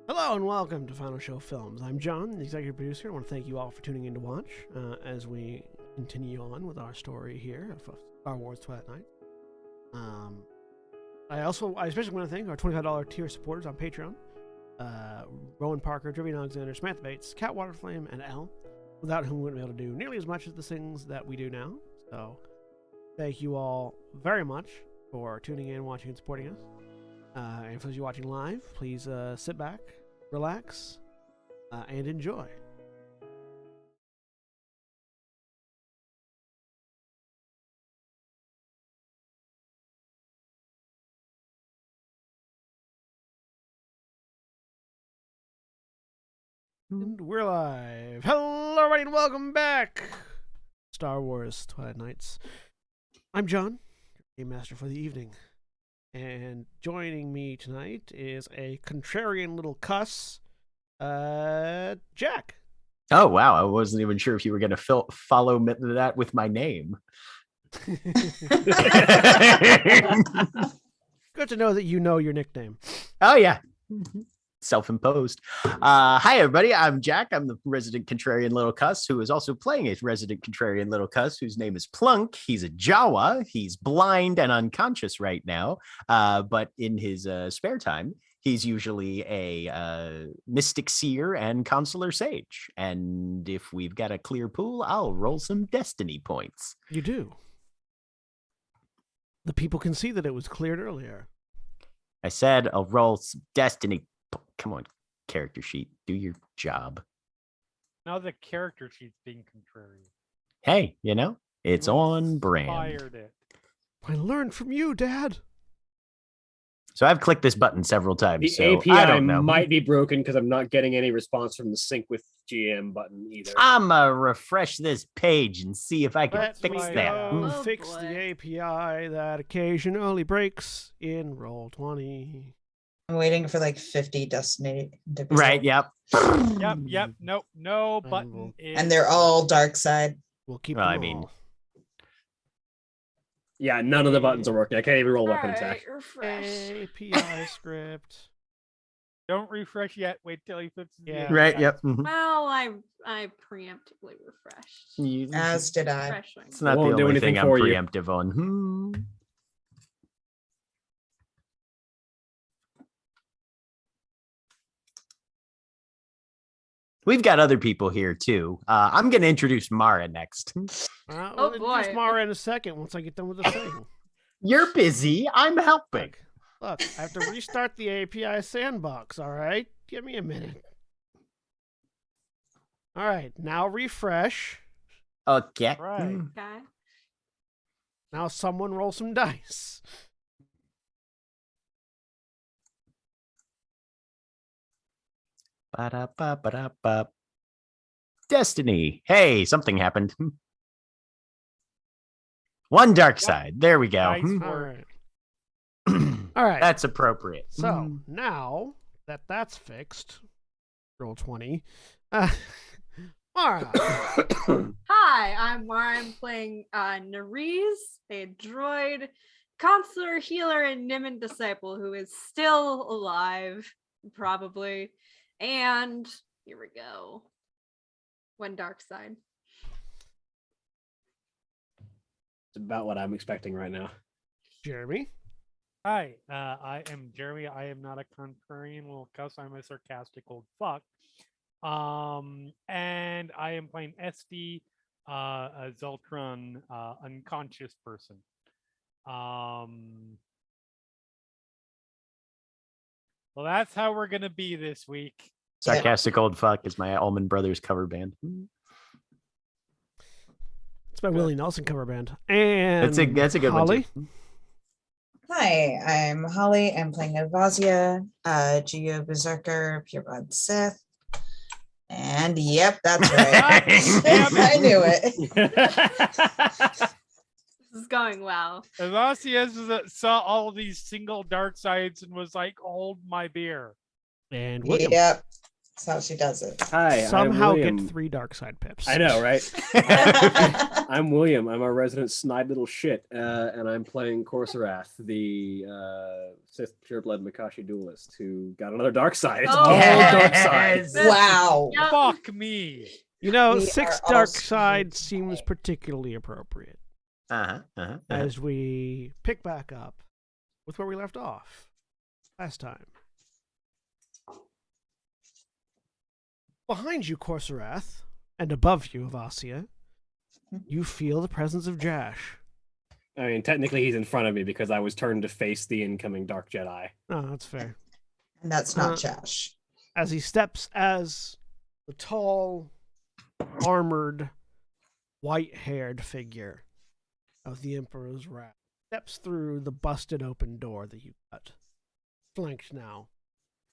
Hello and welcome to Final Show Films. I'm John, the executive producer. I want to thank you all for tuning in to watch as we continue on with our story here of Star Wars Twilight Night. I especially want to thank our $25 tier supporters on Patreon. Rowan Parker, Drivian Alexander, Samantha Bates, Cat Waterflame, and Elle, without whom we wouldn't be able to do nearly as much as the things that we do now. So thank you all very much for tuning in, watching, and supporting us. And for those of you watching live, please sit back, relax, and enjoy. And we're live. Hello, everybody, and welcome back. Star Wars Twilight Nights. I'm John, Game Master for the evening. And joining me tonight is a contrarian little cuss, Jack. Oh, wow. I wasn't even sure if you were going to follow that with my name. Good to know that you know your nickname. Oh, yeah. Self-imposed. Hi, everybody. I'm Jack. I'm the resident contrarian little cuss who is also playing a resident contrarian little cuss whose name is Plunk. He's a Jawa. He's blind and unconscious right now. But in his spare time, he's usually a mystic seer and consular sage. And if we've got a clear pool, I'll roll some destiny points. You do. The people can see that it was cleared earlier. I said I'll roll some destiny. Come on, character sheet. Do your job. Now the character sheet's being contrary. Hey, it's on brand. Fired it. I learned from you, Dad. So I've clicked this button several times. The so API I don't know. might be broken because I'm not getting any response from the sync with GM button either. I'm gonna refresh this page and see if I can Let fix me that. go fix the API that occasionally breaks in Roll20. I'm waiting for like 50 Destiny to be Right, yep. Yep. No button. and they're all dark side. We'll keep Well, them I mean, all. Yeah, none of the buttons are working. I can't even roll weapon attack. API script. Don't refresh yet. Wait till he fixes Yeah. the Right, API. yep. Mhm. Well, I preemptively refreshed. As did I. Refreshing. It's not the Won't do only anything thing I'm for you. preemptive on. We've got other people here too. I'm going to introduce Mara next. Oh, We'll boy. introduce Mara in a second once I get done with the thing. You're busy. I'm helping. Look, I have to restart the API sandbox, all right? Give me a minute. All right, now refresh. Okay. Right. Okay. Now someone roll some dice. Ba-da-ba-ba-da-ba. Destiny. Hey, something happened. One dark side. There we go. Nice All work. right. All right. That's appropriate. So now that that's fixed, roll 20. Mara. Hi, I'm Mara. I'm playing Nerese, a droid, consular healer, and Niman disciple who is still alive, probably. And here we go. One dark side. It's about what I'm expecting right now. Jeremy. Hi, I am Jeremy. I am not a contrarian little cuss. I'm a sarcastic old fuck. And I am playing SD, a Zeltron, unconscious person. Well, that's how we're gonna be this week. Sarcastic old fuck is my Allman Brothers cover band. It's my Willie Nelson cover band. And That's a good Holly. one too. Hi, I'm Holly. I'm playing Avazia, Geo Berserker, Pureblood Sith. And yep, that's right. I knew it. This is going well. Avasias saw all of these single dark sides and was like, "Hold my beer." And William. Yep. That's how she does it. Hi, Somehow I'm get William. 3 dark side pips. I know, right? I'm William. I'm our resident snide little shit, and I'm playing Corserath, the Sith pureblood Makashi duelist who got another dark side. It's Oh, all dark yes. side. Wow. Yep. Fuck me. You know, We 6 are all dark screwed side seems today. particularly appropriate Uh-huh. as we pick back up with where we left off last time. Behind you, Corserath, and above you, Avasia, you feel the presence of Jash. I mean, technically, he's in front of me because I was turned to face the incoming Dark Jedi. Oh, that's fair. And that's not Uh, Josh. As he steps, as the tall, armored, white-haired figure of the Emperor's Wrath steps through the busted open door that you cut, flanked now,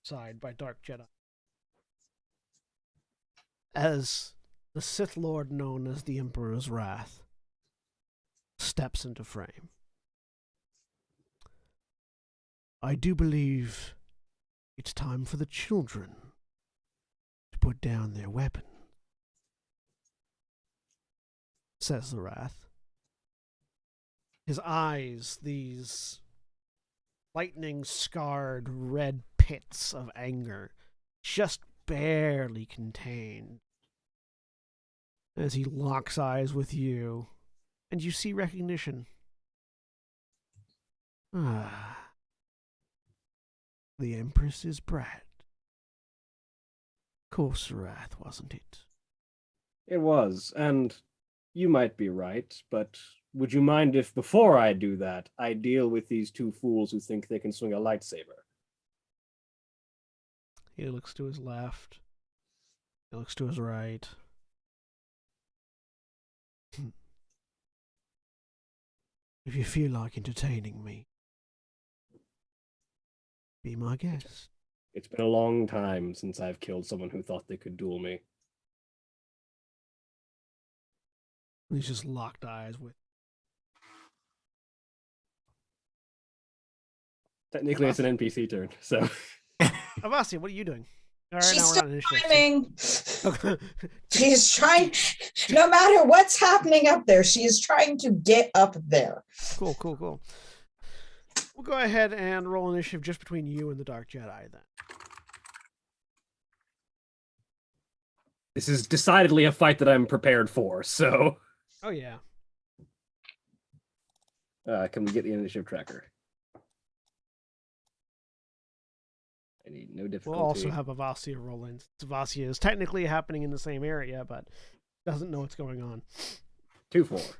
side by Dark Jedi. As the Sith Lord known as the Emperor's Wrath steps into frame. I do believe it's time for the children to put down their weapon, says the Wrath. His eyes, these lightning-scarred red pits of anger, just barely contained, as he locks eyes with you, and you see recognition. Ah, the Empress's brat. Corserath, wasn't it? It was, and you might be right, but would you mind if before I do that, I deal with these 2 fools who think they can swing a lightsaber? He looks to his left. He looks to his right. If you feel like entertaining me, be my guest. It's been a long time since I've killed someone who thought they could duel me. He's just locked eyes with. Technically, it's an NPC turn, so. Avasia, what are you doing? All right, She's now we're still not initiative. climbing. Okay. She's trying, no matter what's happening up there, she is trying to get up there. Cool. We'll go ahead and roll initiative just between you and the Dark Jedi then. This is decidedly a fight that I'm prepared for, so. Oh yeah. Can we get the initiative tracker? I need no difficulty. We'll also have Avasia roll in. Avasia is technically happening in the same area, but doesn't know what's going on. 2-4.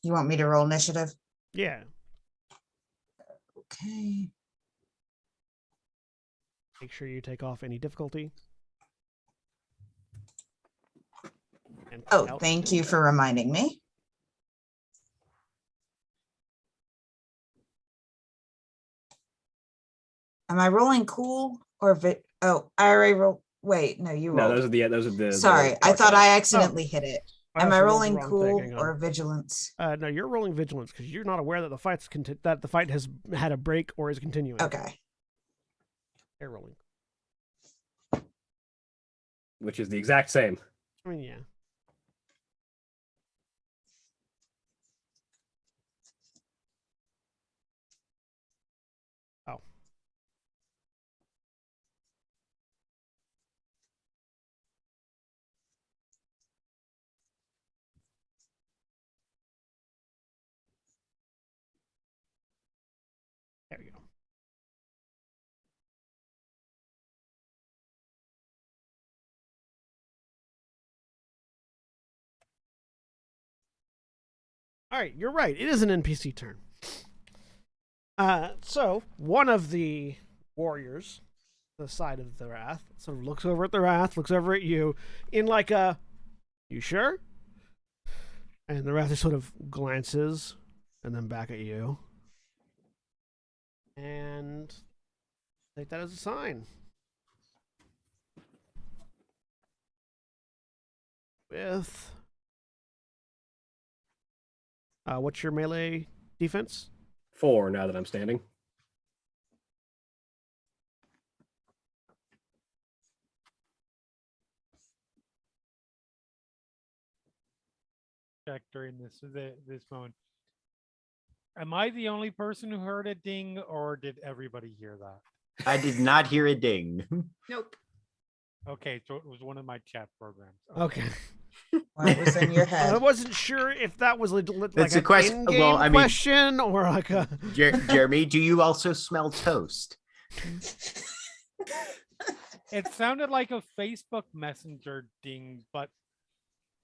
You want me to roll initiative? Yeah. Okay. Make sure you take off any difficulty. And Oh, out. thank you for reminding me. Am I rolling cool or oh, I already rolled. Wait, no, you No, rolled. those are the. Sorry, the I dark thought ones. I accidentally hit it. Am also I rolled the rolling wrong cool thing, hang on. or vigilance? No, you're rolling vigilance because you're not aware that the the fight has had a break or is continuing. Okay. You're rolling. Which is the exact same. I mean, yeah. Oh. There we go. All right, you're right. It is an NPC turn. So one of the warriors, the side of the Wrath, sort of looks over at the Wrath, looks over at you, in like a, "You sure?" And the Wrath just sort of glances, and then back at you, and take that as a sign. With what's your melee defense? 4 now that I'm standing. check during this moment. Am I the only person who heard a ding, or did everybody hear that? I did not hear a ding. Nope. Okay, so it was one of my chat programs. Okay. Well, it was in your head. I wasn't sure if that was like It's a an question- in-game well, I mean- question or like a. Jeremy, do you also smell toast? It sounded like a Facebook Messenger ding, but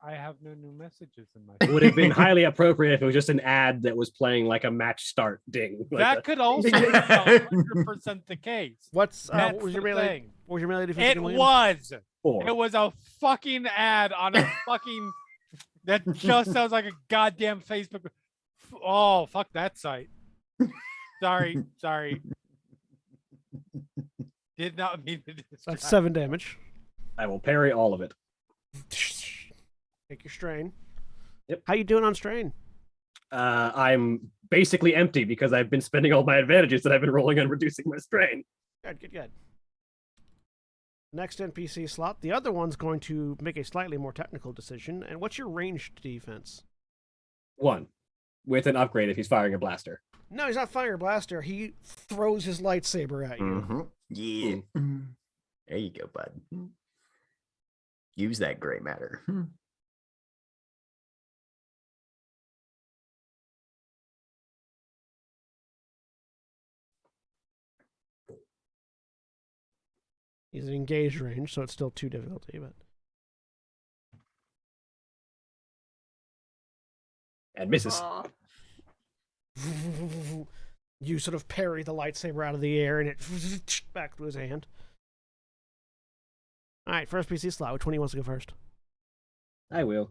I have no new messages in my. It would have been highly appropriate if it was just an ad that was playing like a match start ding. Like That a- could also be 100% the case. What That's was your the melee? thing. What was your melee defense? It again, William? was. Four. It was a fucking ad on a fucking. That just sounds like a goddamn Facebook. Oh, fuck that site. Sorry. Did not mean to distract. That's 7 damage. I will parry all of it. Take your strain. Yep. How you doing on strain? I'm basically empty because I've been spending all my advantages that I've been rolling on reducing my strain. Good. Next NPC slot. The other one's going to make a slightly more technical decision. And what's your ranged defense? 1. With an upgrade if he's firing a blaster. No, he's not firing a blaster. He throws his lightsaber at you. Mhm. Yeah. There you go, bud. Use that gray matter. He's in engaged range, so it's still 2 difficulty, but And misses. Aw. you sort of parry the lightsaber out of the air and it back to his hand. Alright, first PC slot. Which one wants to go first? I will.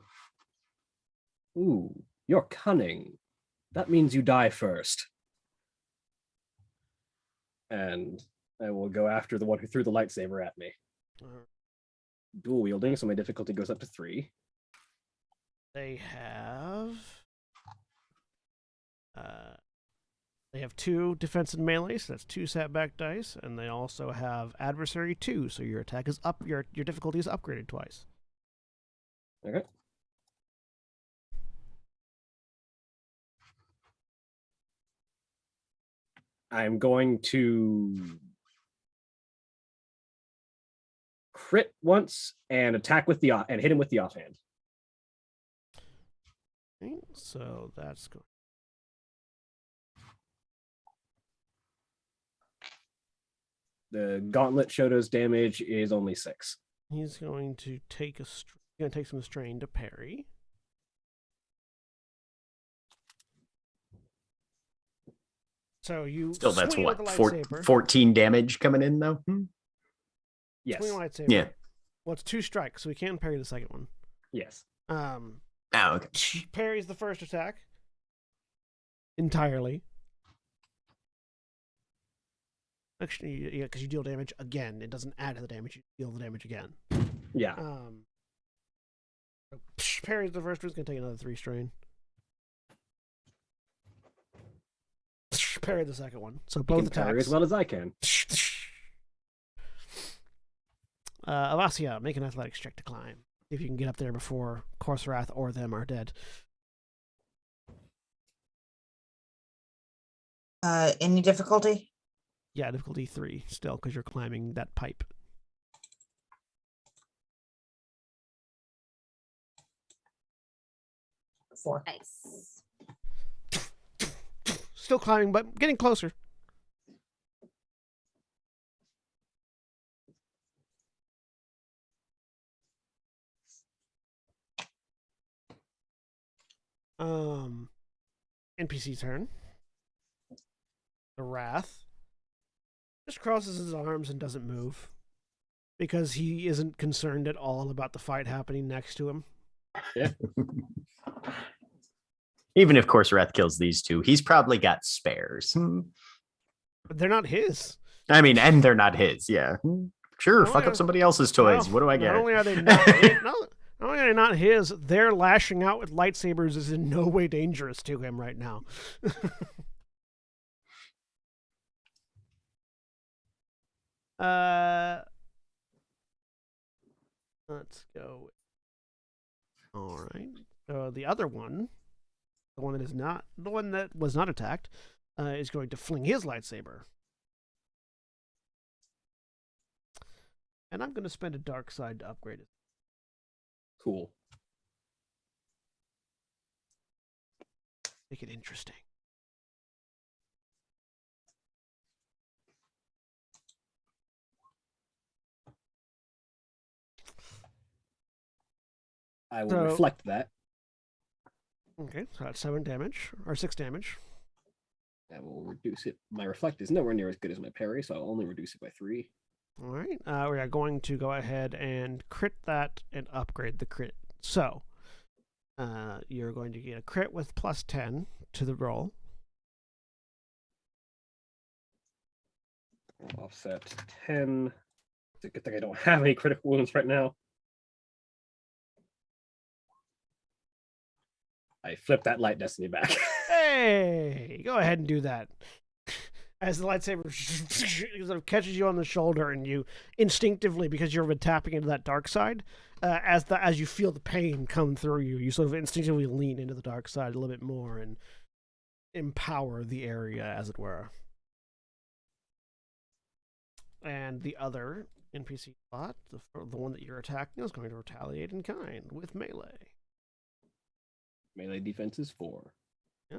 Ooh, you're cunning. That means you die first. And I will go after the one who threw the lightsaber at me. Dual wielding, so my difficulty goes up to 3. They have 2 defense and melee, so that's 2 setback dice, and they also have adversary 2, so your attack is up. Your difficulty is upgraded twice. Okay. I'm going to crit once and attack with the and hit him with the offhand. Okay, so that's good. The gauntlet Shoto's damage is only 6. He's going to take some strain to parry. So you Still, that's swing with what, the 14 lightsaber. damage coming in, though? Yes. Swing the lightsaber. Yeah. Well, it's 2 strikes, so we can parry the second one. Yes. Oh, okay. Parries the first attack entirely. Actually, yeah, because you deal damage again. It doesn't add to the damage. You deal the damage again. Yeah. So, parries the first one. It's going to take another 3 strain. Parry the second one. So You both can parry attacks. as well as I can. Avasia, make an athletics check to climb. See if you can get up there before Corserath or them are dead. Any difficulty? Yeah, difficulty 3 still, because you're climbing that pipe. Four. Nice. Still climbing, but getting closer. NPC turn. The Wrath just crosses his arms and doesn't move because he isn't concerned at all about the fight happening next to him. Yeah. Even if Corserath kills these 2, he's probably got spares. But they're not his. I mean, and they're not his, yeah. Sure, Not fuck only up somebody else's toys. Well, What do I get? Not only are they not, not only are they not his, their lashing out with lightsabers is in no way dangerous to him right now. Let's go. All right. So the other one, the one that was not attacked, is going to fling his lightsaber. And I'm going to spend a dark side to upgrade it. Cool. Make it interesting. I will So- reflect that. Okay, so that's 7 damage, or 6 damage. That will reduce it. My reflect is nowhere near as good as my parry, so I'll only reduce it by 3. All right, we are going to go ahead and crit that and upgrade the crit. So, you're going to get a crit with plus 10 to the roll. Offset 10. It's a good thing I don't have any critical wounds right now. I flip that light destiny back. Hey, go ahead and do that. As the lightsaber sort of catches you on the shoulder, and you instinctively, because you've been tapping into that dark side, as you feel the pain come through you, you sort of instinctively lean into the dark side a little bit more and empower the area, as it were. And the other NPC slot, the one that you're attacking, is going to retaliate in kind with melee. Melee defense is 4. Yeah.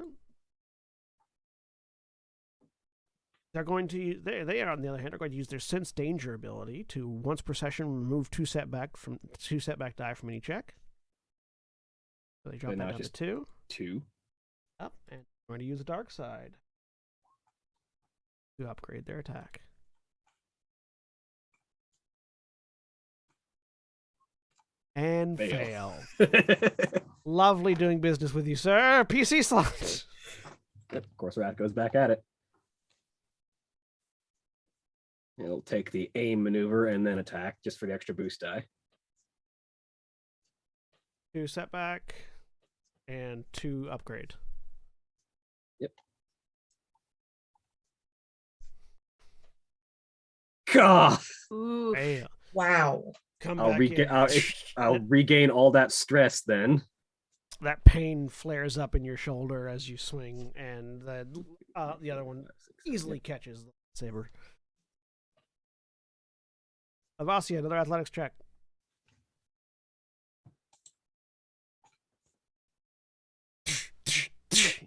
They're going to they are on the other hand are going to use their sense danger ability to once per session remove 2 setback die from any check. So they drop So now that it's down to just 2. 2. Up, and they're going to use the dark side to upgrade their attack. And fail. Lovely doing business with you, sir. PC slot. Yep, of course, Rat goes back at it. It'll take the aim maneuver and then attack just for the extra boost die. 2 setback and 2 upgrade. Yep. God, Ooh. Fail. Wow. Come I'll back regain. in. I'll regain all that stress then. That pain flares up in your shoulder as you swing, and the other one easily catches the saber. Avasia, another athletics check.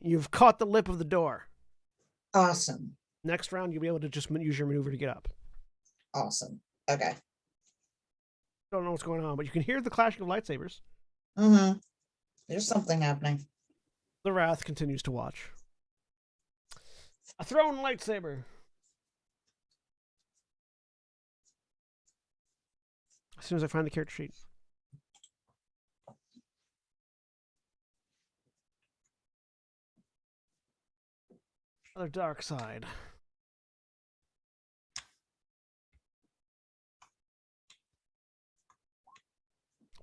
You've caught the lip of the door. Awesome. Next round, you'll be able to just use your maneuver to get up. Awesome. Okay. Don't know what's going on, but you can hear the clashing of lightsabers. Mm-hmm. There's something happening. The Wrath continues to watch. A thrown lightsaber. As soon as I find the character sheet. Another dark side.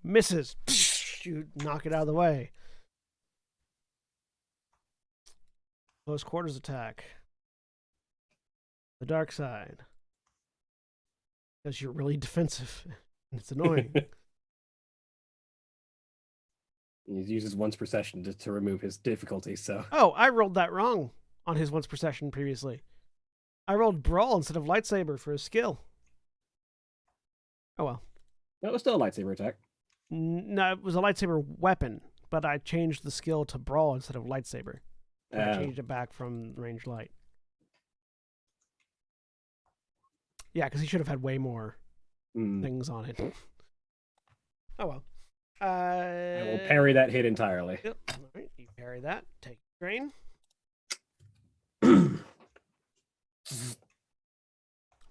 Misses. You knock it out of the way. Close quarters attack. The dark side. Because you're really defensive. It's annoying. He uses once per session to remove his difficulty. So Oh, I rolled that wrong on his once per session previously. I rolled Brawl instead of Lightsaber for his skill. Oh well. that was still a lightsaber attack. No, it was a lightsaber weapon, but I changed the skill to Brawl instead of Lightsaber. I changed it back from ranged light. Yeah, because he should have had way more things on it. Oh well. I will parry that hit entirely. Yep. All right, you parry that. Take drain.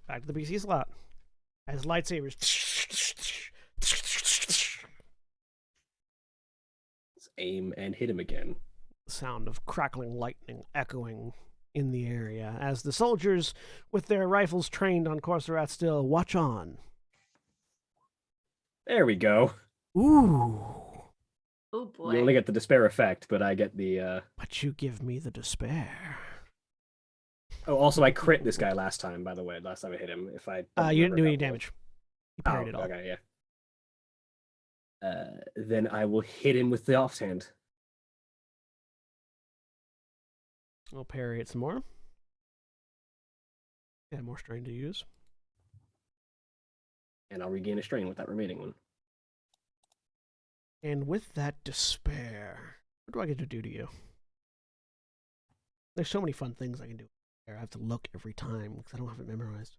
Back to the PC slot. As lightsabers. Let's aim and hit him again. The sound of crackling lightning echoing in the area as the soldiers, with their rifles trained on Corsorath still, watch on. There we go. Ooh. Oh boy. You only get the despair effect, but I get the. But you give me the despair. Oh, also I crit this guy last time. By the way, last time I hit him. If I You didn't do remember any that well. damage. You parried it all. Okay, yeah. then I will hit him with the offhand. I'll parry it some more. Yeah, more strain to use. And I'll regain a strain with that remaining one. And with that despair, what do I get to do to you? There's so many fun things I can do. I have to look every time because I don't have it memorized.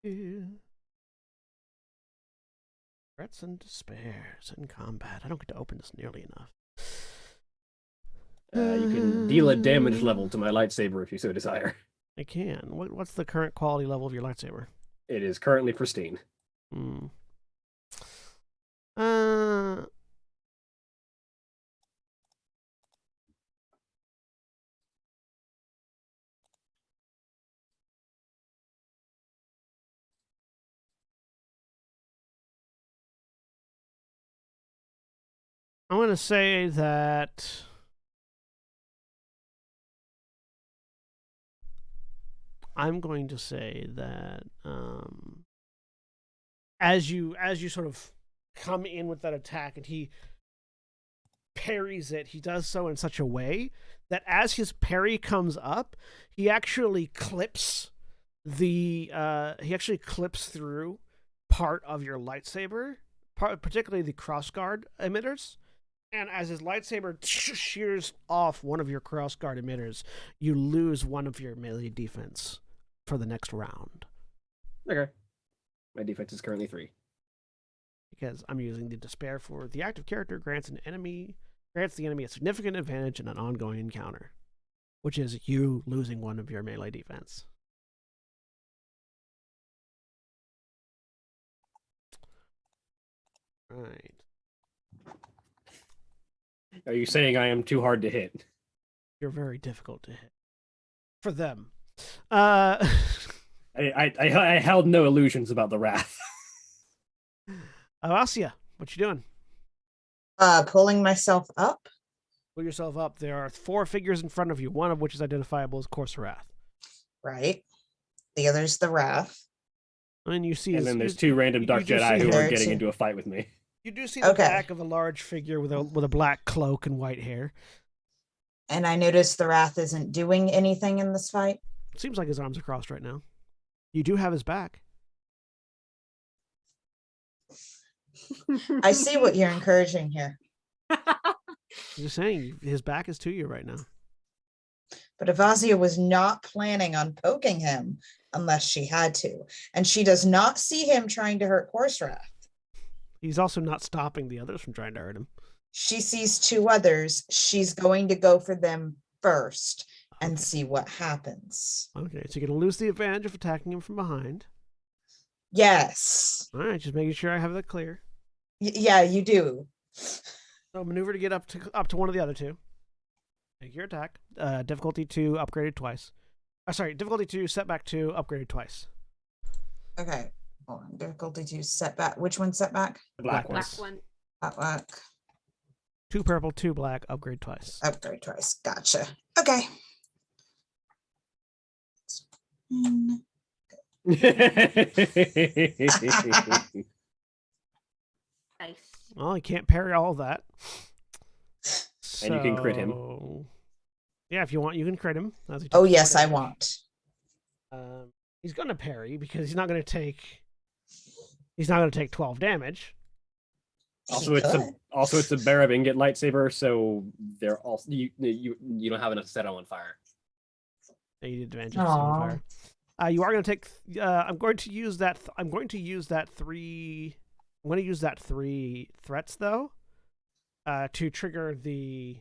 Yeah. Threats and despairs in combat. I don't get to open this nearly enough. You can deal a damage level to my lightsaber if you so desire. I can. What's the current quality level of your lightsaber? It is currently pristine. Hmm. I'm going to say that as you sort of come in with that attack and he parries it, he does so in such a way that as his parry comes up, he actually clips through part of your lightsaber, particularly the crossguard emitters. And as his lightsaber shears off one of your crossguard emitters, you lose one of your melee defense for the next round. Okay. My defense is currently 3. Because I'm using the despair for the active character grants the enemy a significant advantage in an ongoing encounter, which is you losing one of your melee defense. Right. Are you saying I am too hard to hit? You're very difficult to hit. For them. I held no illusions about the wrath. Asia, what you doing? Pulling myself up. Pull yourself up. There are 4 figures in front of you, one of which is identifiable as Corsarath. Right. The other's the Wrath. And you see, and then there's 2 random Dark Jedi who are getting into a fight with me. You do see the back of a large figure with a black cloak and white hair. And I notice the Wrath isn't doing anything in this fight. Seems like his arms are crossed right now. You do have his back. I see what you're encouraging here. I'm just saying, his back is to you right now. But Avasia was not planning on poking him unless she had to. And she does not see him trying to hurt Corsarath. He's also not stopping the others from trying to hurt him. She sees 2 others. She's going to go for them first and see what happens. Okay, so you're going to lose the advantage of attacking him from behind. Yes. All right, just making sure I have that clear. Yeah, you do. So maneuver to get up to one of the other 2. Make your attack. Difficulty 2 upgraded twice. Difficulty 2 setback 2 upgraded twice. Okay. Hold on. Difficulty 2 setback. Which one setback? The black Black one. one. Black. 2 purple, 2 black, upgrade twice. Upgrade twice. Gotcha. Okay. Nice. Well, you can't parry all of that. And you can crit him. Yeah, if you want, you can crit him. Oh, yes, I want. He's going to parry because he's not going to take 12 damage. Also, it's a Barabinget lightsaber, so they're also you don't have enough to set them on fire. Yeah, you did advantage on fire. You are going to take. I'm going to use that 3 threats though, to trigger the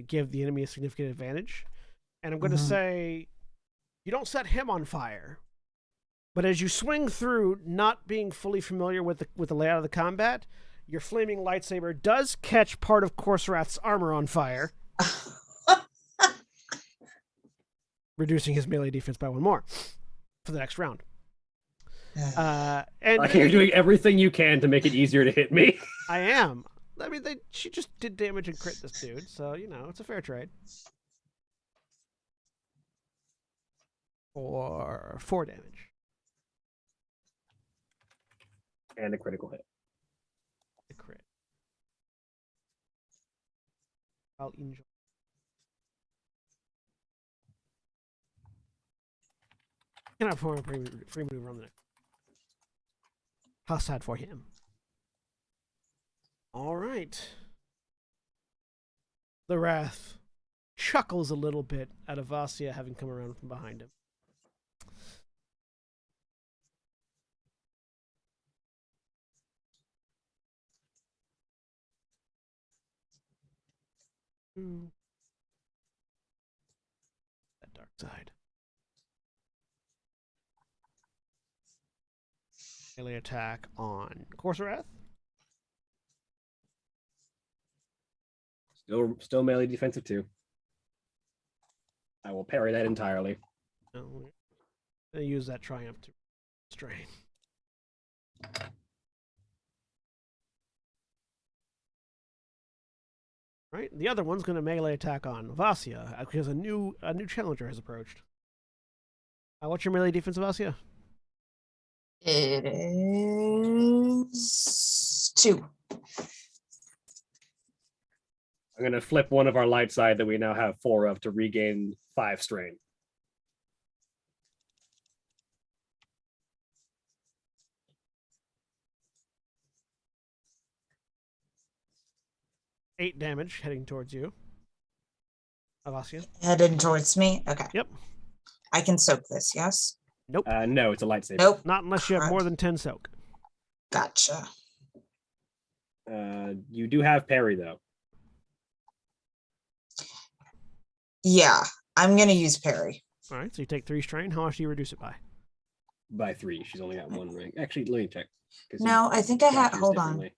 give the enemy a significant advantage, and I'm going to say you don't set him on fire, but as you swing through, not being fully familiar with the layout of the combat, your flaming lightsaber does catch part of Corsarath's armor on fire, reducing his melee defense by 1 more for the next round. And like you're doing everything you can to make it easier to hit me. I am. I mean, she just did damage and crit this dude, so it's a fair trade. For 4 damage. and a critical hit. The crit. I'll enjoy. Can I perform a free maneuver on the next? How sad for him. All right. The Wrath chuckles a little bit at Avasia having come around from behind him. That dark side. Melee attack on Course-Wrath. Still melee defensive too. I will parry that entirely. Oh, they use that triumph to strain. Right, the other one's going to melee attack on Vasia because a new challenger has approached. What's your melee defense, Vasia? It is 2. I'm going to flip one of our light side that we now have 4 of to regain 5 strain. Eight damage heading towards you, Avasia. Heading towards me. Okay. Yep. I can soak this. Yes. Nope. No, it's a lightsaber. Nope. Not unless you have more than 10 soak. Gotcha. You do have parry though. Yeah, I'm gonna use parry. All right, so you take 3 strain. How much do you reduce it by? By 3. She's only got 1 ring. Actually, let me check. No, I think I have. Hold on.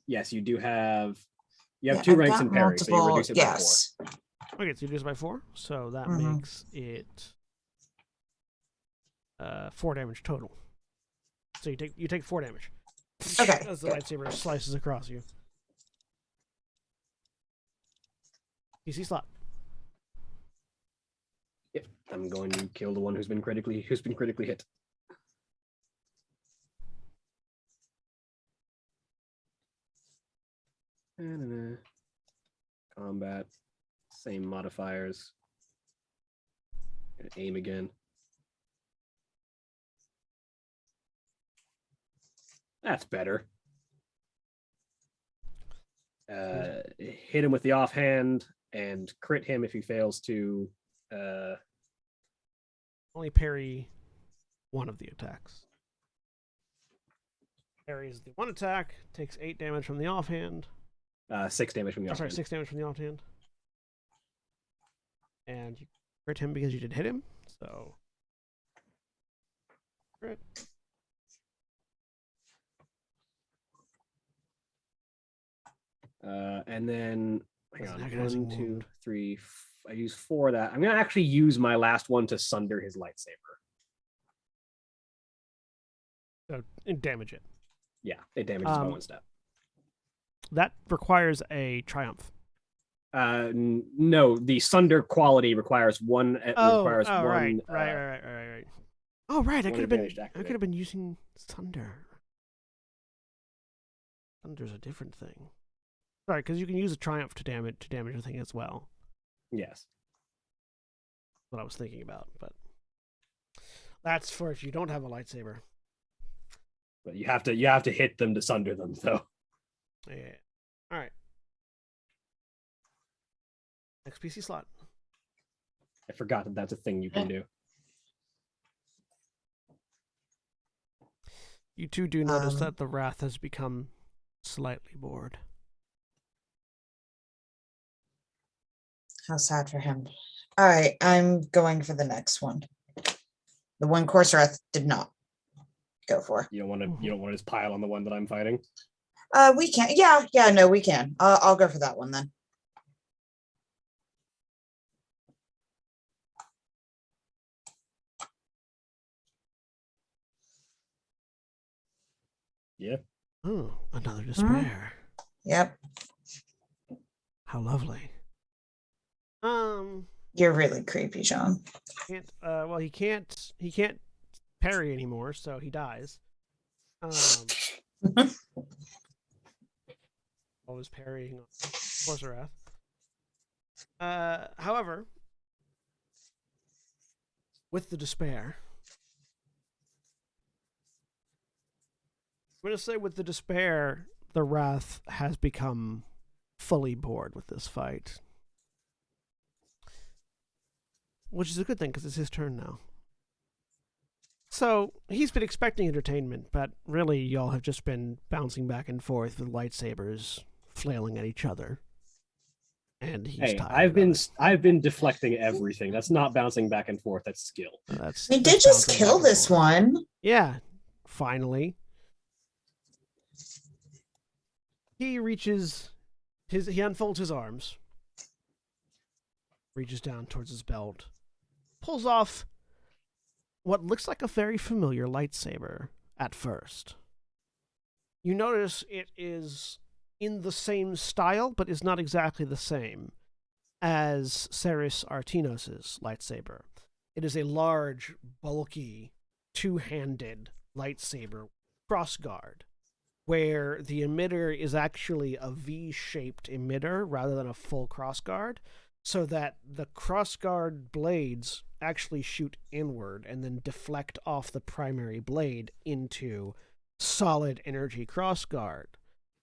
Yes, you do have. You have Yeah, 2 I've ranks got in parry, so you multiple- reduce it yes. by 4. Okay, so you reduce it by 4. So that Mhm. makes it 4 damage total. So you take 4 damage. Okay, As the good. lightsaber slices across you. PC slot. Yep, I'm going to kill the one who's been critically hit. Combat, same modifiers. Gonna aim again. That's better. Hit him with the offhand and crit him if he fails to. Only parry one of the attacks. Parries the one attack, takes 8 damage from the offhand. 6 damage from the offhand. 6 damage from the offhand. And you crit him because you did hit him. So crit. And then hang That's on, an agonizing 1, 2, wound. 3. I use 4 of that. I'm gonna actually use my last one to sunder his lightsaber. So damage it. Yeah, it damages by 1 step. That requires a triumph. No, the sunder quality requires one. Requires one. Right. Oh, right. I one could have been. advantage to I activate. could have been using thunder. Thunder's a different thing. Sorry, because you can use a triumph to damage a thing as well. Yes. What I was thinking about, but that's for if you don't have a lightsaber. But you have to hit them to sunder them, though. Yeah. All right. Next PC slot. I forgot that that's a thing you can do. You two do notice that the Wrath has become slightly bored. How sad for him. All right, I'm going for the next one. The one Course-Wrath did not go for. You don't want to just pile on the one that I'm fighting. We can. Yeah. No, we can. I'll go for that one then. Yeah. Oh, another despair. Yep. How lovely. You're really creepy, Sean. Well, he can't parry anymore, so he dies. Always parrying on Corsorath. However, with the despair, I'm going to say with the despair, the Wrath has become fully bored with this fight. Which is a good thing, because it's his turn now. So, he's been expecting entertainment, but really y'all have just been bouncing back and forth with lightsabers flailing at each other. And he's Hey, tired. I've been deflecting everything. That's not bouncing back and forth. That's skill. We did just kill this one. Yeah, finally. He he unfolds his arms, reaches down towards his belt, pulls off what looks like a very familiar lightsaber at first. You notice it is in the same style, but is not exactly the same as Ceres Artinos' lightsaber. It is a large, bulky, two-handed lightsaber crossguard, where the emitter is actually a V-shaped emitter rather than a full crossguard, so that the crossguard blades actually shoot inward and then deflect off the primary blade into solid energy crossguard,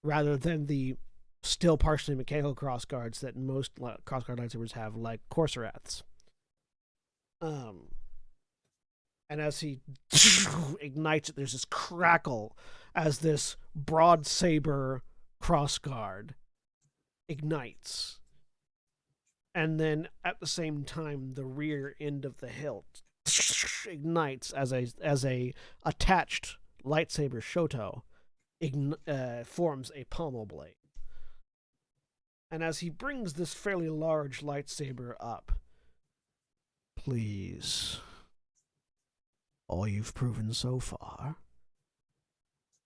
rather than the still partially mechanical crossguards that most crossguard lightsabers have, like Corsorath's. And as he ignites it, there's this crackle as this broad saber crossguard ignites. And then at the same time, the rear end of the hilt ignites as a attached lightsaber shoto forms a pommel blade. And as he brings this fairly large lightsaber up, please, all you've proven so far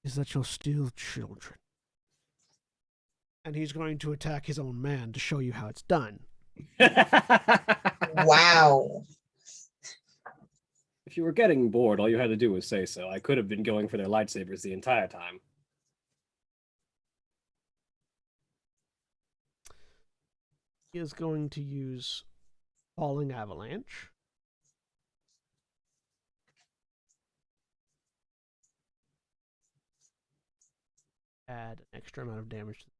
is that you're still children. And he's going to attack his own man to show you how it's done. Wow. If you were getting bored, all you had to do was say so. I could have been going for their lightsabers the entire time. He is going to use Falling Avalanche. Add an extra amount of damage to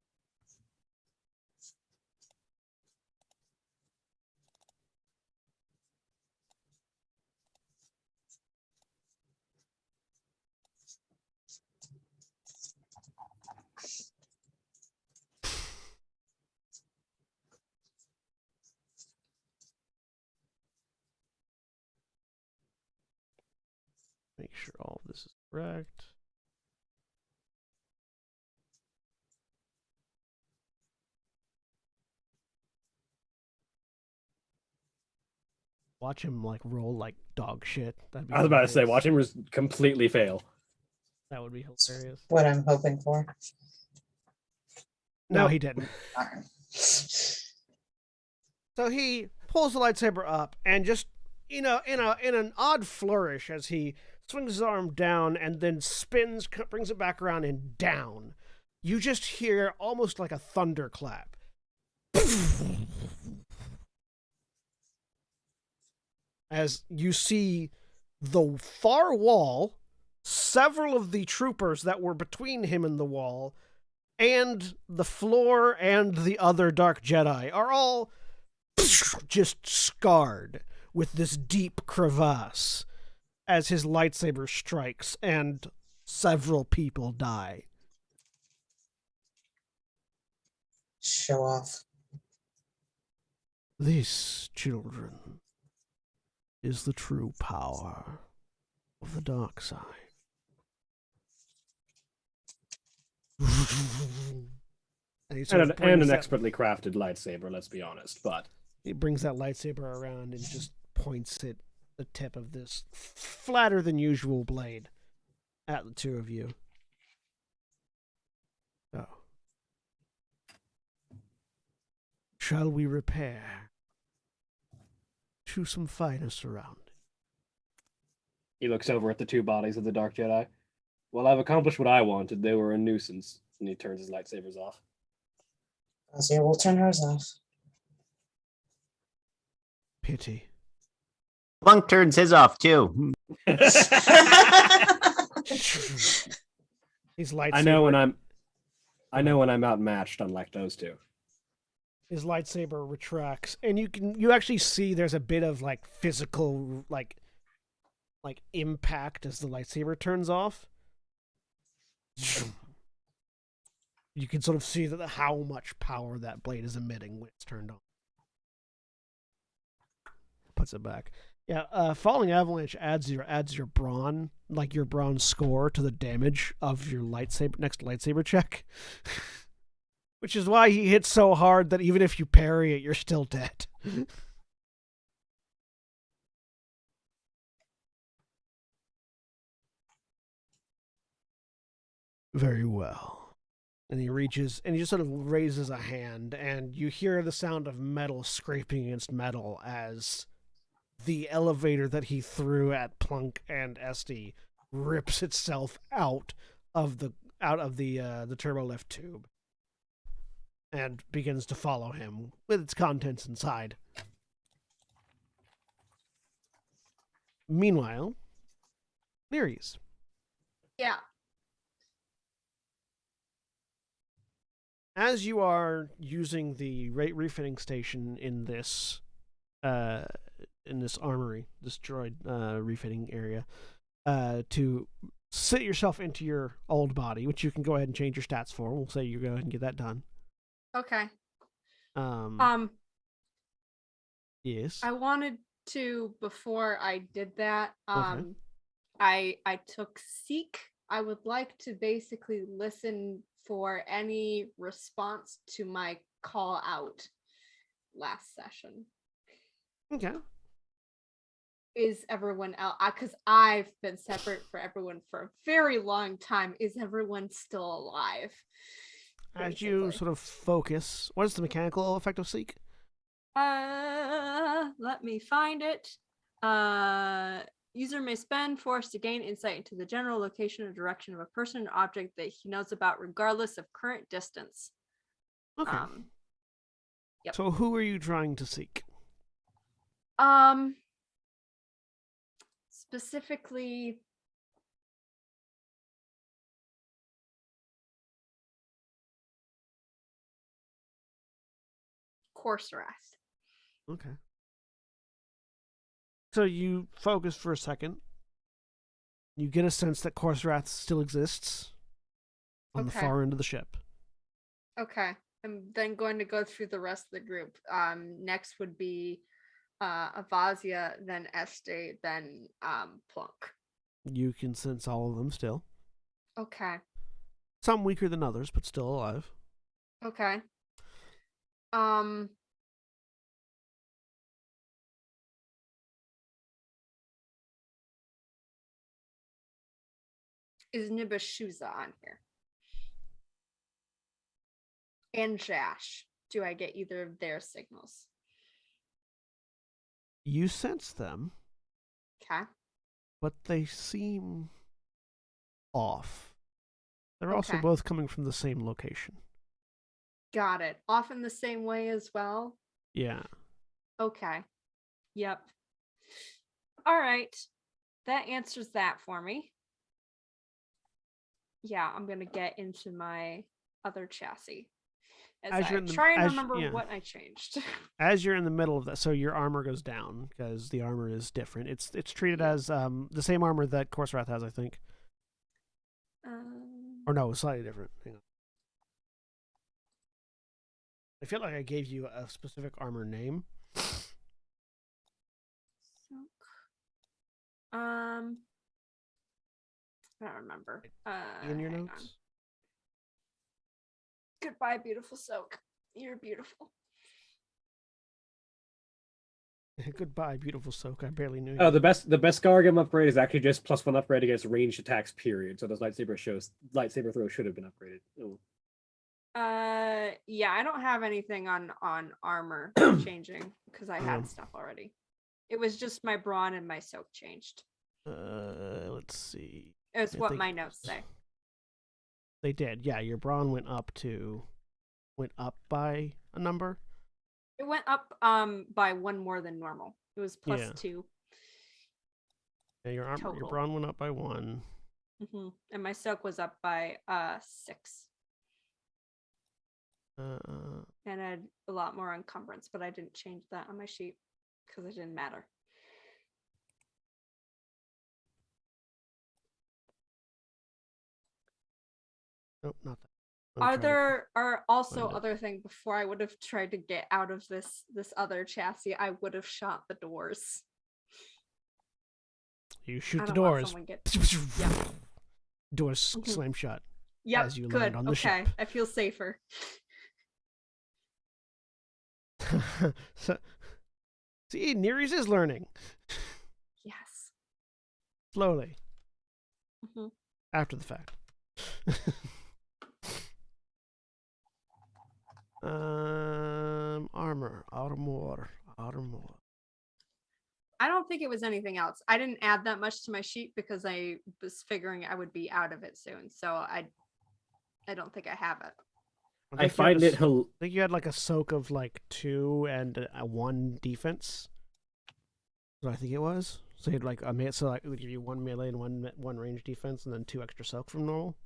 make sure all of this is correct. Watch him like roll like dog shit. That'd be I was about to say, hilarious. watch him just completely fail. That would be hilarious. What I'm hoping for. No, Nope. he didn't. Darn. So he pulls the lightsaber up and just, in an odd flourish as he swings his arm down and then spins, brings it back around and down. You just hear almost like a thunderclap. As you see the far wall, several of the troopers that were between him and the wall, and the floor and the other Dark Jedi are all just scarred with this deep crevasse as his lightsaber strikes and several people die. Show off. This, children, is the true power of the dark side. And, he sort of And brings an that- expertly crafted lightsaber, let's be honest. But He brings that lightsaber around and just points it, the tip of this flatter than usual blade, at the two of you. So, shall we repair to some finer surroundings? he looks over at the two bodies of the Dark Jedi. Well, I've accomplished what I wanted. They were a nuisance. And he turns his lightsabers off. Azia will turn hers off. Pity. Plunk turns his off too. His lightsaber. I know when I'm outmatched, unlike those two. His lightsaber retracts, and you actually see there's a bit of like physical like impact as the lightsaber turns off. You can sort of see that how much power that blade is emitting when it's turned on. Puts it back. Yeah, falling avalanche adds your brawn, like your brawn score to the damage of your next lightsaber check. Which is why he hits so hard that even if you parry it, you're still dead. Very well. And he reaches, and he just sort of raises a hand, and you hear the sound of metal scraping against metal as the elevator that he threw at Plunk and Esty rips itself out of the turbolift tube and begins to follow him with its contents inside. Meanwhile, Nereus. Yeah. As you are using the refitting station in this armory, this droid refitting area, to sit yourself into your old body, which you can go ahead and change your stats for. We'll say you go ahead and get that done. Okay. Yes. I wanted to, before I did that, Okay. I took Seek. I would like to basically listen for any response to my call out last session. Okay. Is everyone else, because I've been separate from everyone for a very long time, is everyone still alive? As you sort of focus, what is the mechanical effect of Seek? Let me find it. User may spend force to gain insight into the general location or direction of a person or object that he knows about, regardless of current distance. Okay. Yep. So who are you trying to seek? Specifically, Corserath. Okay. So you focus for a second. You get a sense that Corserath still exists on the far end of the ship. Okay. I'm then going to go through the rest of the group. Next would be Avazia, then Este, then Plunk. You can sense all of them still. Okay. Some weaker than others, but still alive. Okay. Is Nibashuza on here? And Jash. Do I get either of their signals? You sense them, Okay. but they seem off. They're also Okay. both coming from the same location. Got it. Off in the same way as well? Yeah. Okay. Yep. All right. That answers that for me. Yeah, I'm going to get into my other chassis. As I try and remember what I changed. As you're in the middle of that, so your armor goes down because the armor is different. It's treated as the same armor that Corserath has, I think. Or no, slightly different. Hang on. I feel like I gave you a specific armor name. I don't remember. In your hang notes? on. Goodbye, beautiful Soak. You're beautiful. Goodbye, beautiful Soak. I barely knew you. Oh, the best Gargam upgrade is actually just +1 upgrade against ranged attacks, period. So those lightsaber throws should have been upgraded. Oh. Yeah, I don't have anything on armor changing because I had stuff already. It was just my brawn and my Soak changed. Let's see. It's I what think my notes say. They did. Yeah, your brawn went up by a number. It went up by one more than normal. It was plus Yeah. 2. Yeah, your Total. brawn went up by 1. And my soak was up by 6. And I had a lot more encumbrance, but I didn't change that on my sheet because it didn't matter. Nope, not that. Are also find it. other thing before I would have tried to get out of this other chassis, I would have shot the doors. You shoot I the don't want doors. someone get- Doors slam shut. Yep, As you good. land on the Okay, ship. I feel safer. So, see, Nereus is learning Yes. slowly Mhm. after the fact. Armor, armor. I don't think it was anything else. I didn't add that much to my sheet because I was figuring I would be out of it soon. So I don't think I have it. I find it. I think you had like a soak of like 2 and a 1 defense. So I think it was. So you had like so like it would give you 1 melee and 1 range defense, and then 2 extra soak from normal.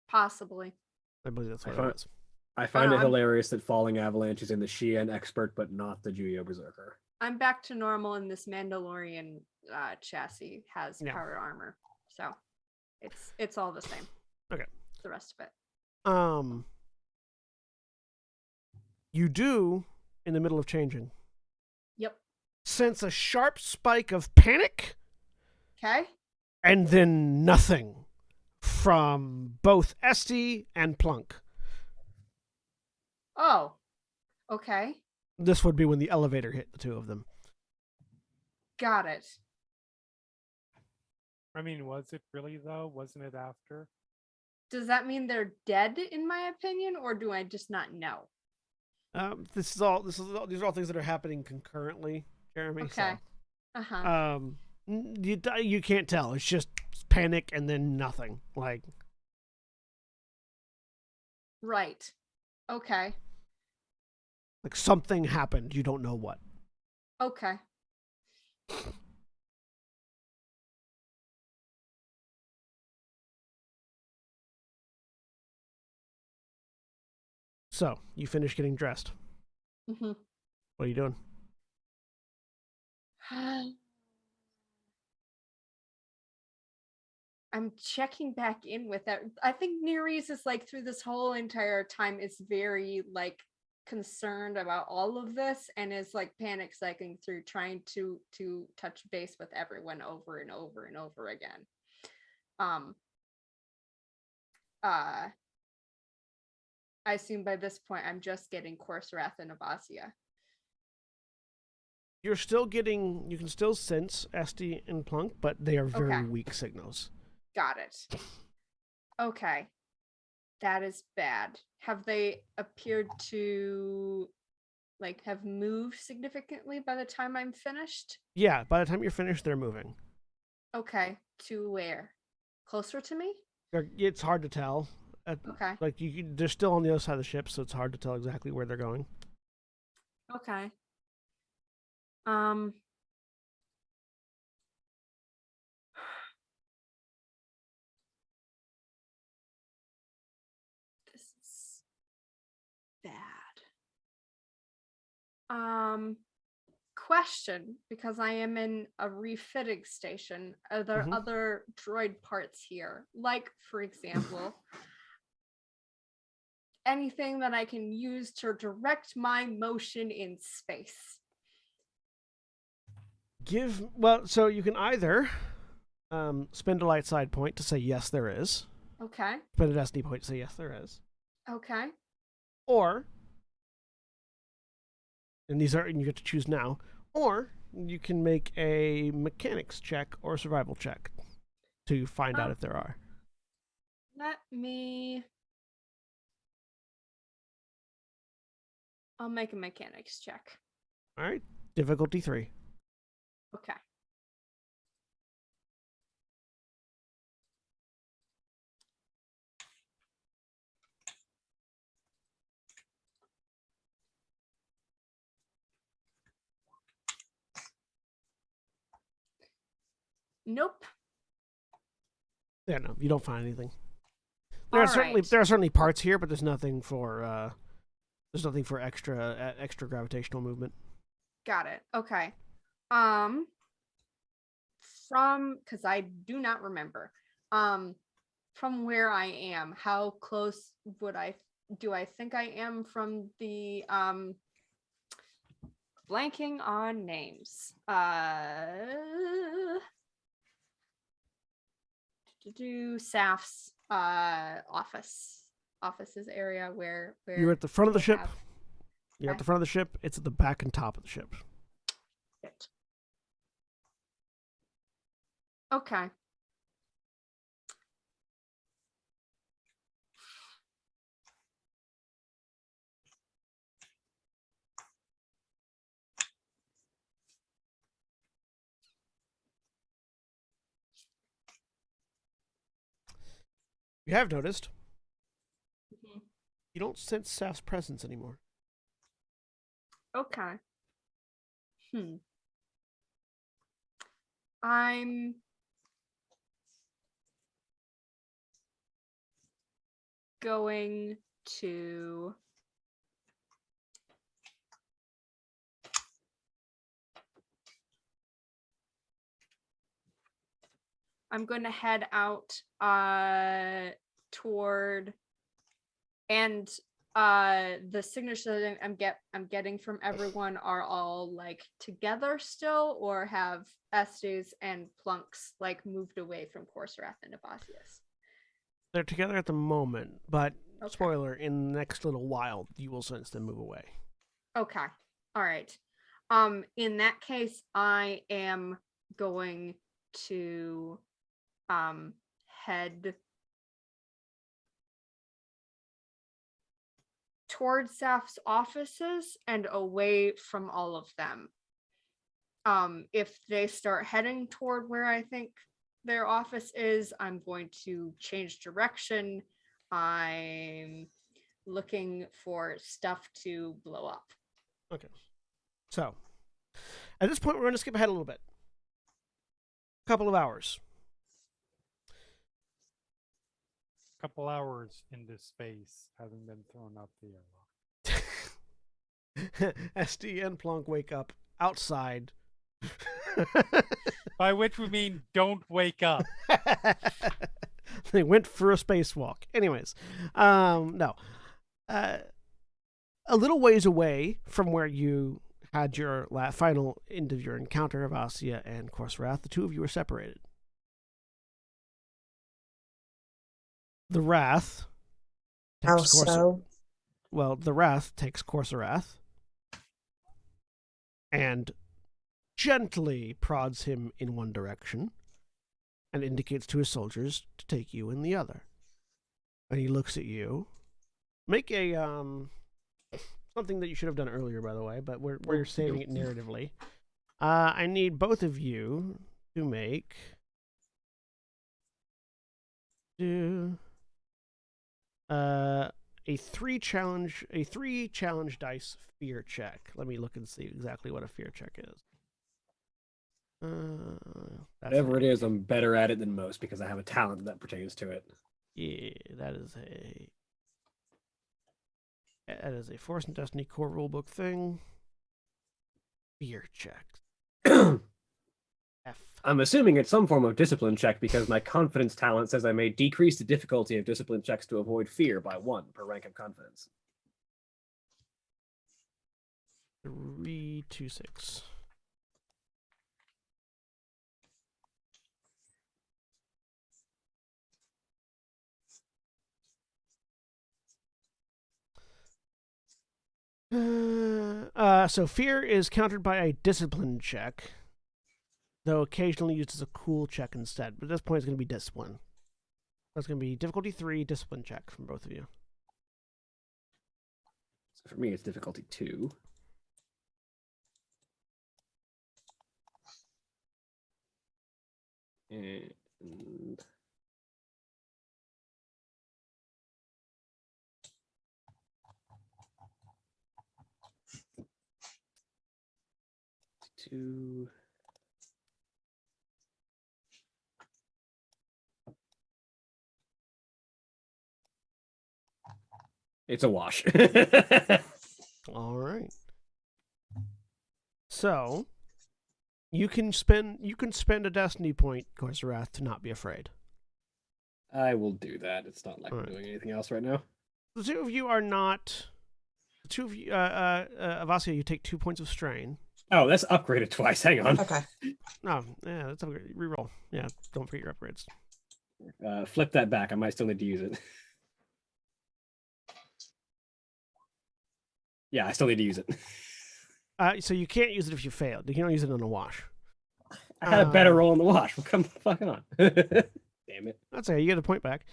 Possibly. I believe that's what it was. I find no, it I'm- hilarious that Falling Avalanche is in the Shi'an expert, but not the Juyo Berserker. I'm back to normal, and this Mandalorian chassis has Yeah. power armor, so it's all the same. Okay. The rest of it. You do, in the middle of changing, Yep. sense a sharp spike of panic, Okay. and then nothing from both Esty and Plunk. Oh. Okay. This would be when the elevator hit the 2 of them. Got it. I mean, was it really though? Wasn't it after? Does that mean they're dead, in my opinion, or do I just not know? These are all things that are happening concurrently, Jeremy. Okay. So, you can't tell. It's just panic and then nothing. Like, Right. Okay. like something happened. You don't know what. Okay. So you finish getting dressed. Mm-hmm. What are you doing? I'm checking back in with that. I think Nereus is like through this whole entire time is very like concerned about all of this and is like panic cycling through trying to touch base with everyone over and over and over again. I assume by this point I'm just getting Course Wrath and Avasia. You're still getting. You can still sense Esty and Plunk, but they are very Okay. weak signals. Got it. Okay. That is bad. Have they appeared to like have moved significantly by the time I'm finished? Yeah. By the time you're finished, they're moving. Okay. To where? Closer to me? It's hard to tell. Okay. Like they're still on the other side of the ship, so it's hard to tell exactly where they're going. Okay. This is bad. Question, because I am in a refitting station. Are there Mhm. other droid parts here? Like, for example, anything that I can use to direct my motion in space? So you can either spend a light side point to say yes, there is. Okay. Spend a destiny point to say yes, there is. Okay. Or, and you get to choose now. Or you can make a mechanics check or a survival check to find out if there are. I'll make a mechanics check. All right, difficulty 3. Okay. Nope. Yeah, no, you don't find anything. All There right. are certainly parts here, but there's nothing for extra gravitational movement. Got it. Okay. Because I do not remember. From where I am, how close do I think I am from the blanking on names? Saf's offices area where You're at the front of the they ship. have You're at Okay. the front of the ship. It's at the back and top of the ship. it. Okay. You have noticed Mhm. you don't sense Saf's presence anymore. Okay. I'm going to head out toward and the signatures that I'm getting from everyone are all like together still, or have Estes and Plunks like moved away from Corserath and Abasius? They're together at the moment, but Okay. spoiler, in the next little while, you will sense them move away. Okay. All right. In that case, I am going to head towards Saf's offices and away from all of them. If they start heading toward where I think their office is, I'm going to change direction. I'm looking for stuff to blow up. Okay. So, at this point, we're going to skip ahead a little bit. A couple of hours. Couple hours into space, having been thrown out the airlock. SD and Plonk wake up outside. By which we mean don't wake up. They went for a spacewalk. Anyways, no. A little ways away from where you had your final end of your encounter of Asia and Corserath, the two of you were separated. The Wrath How takes so? Well, the Wrath takes Corserath and gently prods him in one direction and indicates to his soldiers to take you in the other. And he looks at you. Make a something that you should have done earlier, by the way, but we're saving it narratively. I need both of you to make a three challenge dice fear check. Let me look and see exactly what a fear check is. Whatever it is, I'm better at it than most because I have a talent that pertains to it. Yeah, that is a Force and Destiny core rulebook thing. Fear checks. F. I'm assuming it's some form of discipline check because my confidence talent says I may decrease the difficulty of discipline checks to avoid fear by 1 per rank of confidence. 326. So fear is countered by a discipline check, though occasionally used as a cool check instead. But at this point, it's going to be discipline. That's going to be difficulty 3, discipline check from both of you. So for me, it's difficulty 2. And two. It's a wash. All right. So you can spend a destiny point, Course of Wrath, to not be afraid. I will do that. It's not like I'm Alright. doing anything else right now. The two of you are not. The two of you, Avasia, you take 2 points of strain. Oh, that's upgraded twice. Hang on. Okay. No, yeah, that's upgrade. Reroll. Yeah, don't forget your upgrades. Flip that back. I might still need to use it. Yeah, I still need to use it. So you can't use it if you failed. You can't use it on a wash. I had a better roll in the wash. Well, come fucking on. Damn it. That's okay. You get a point back.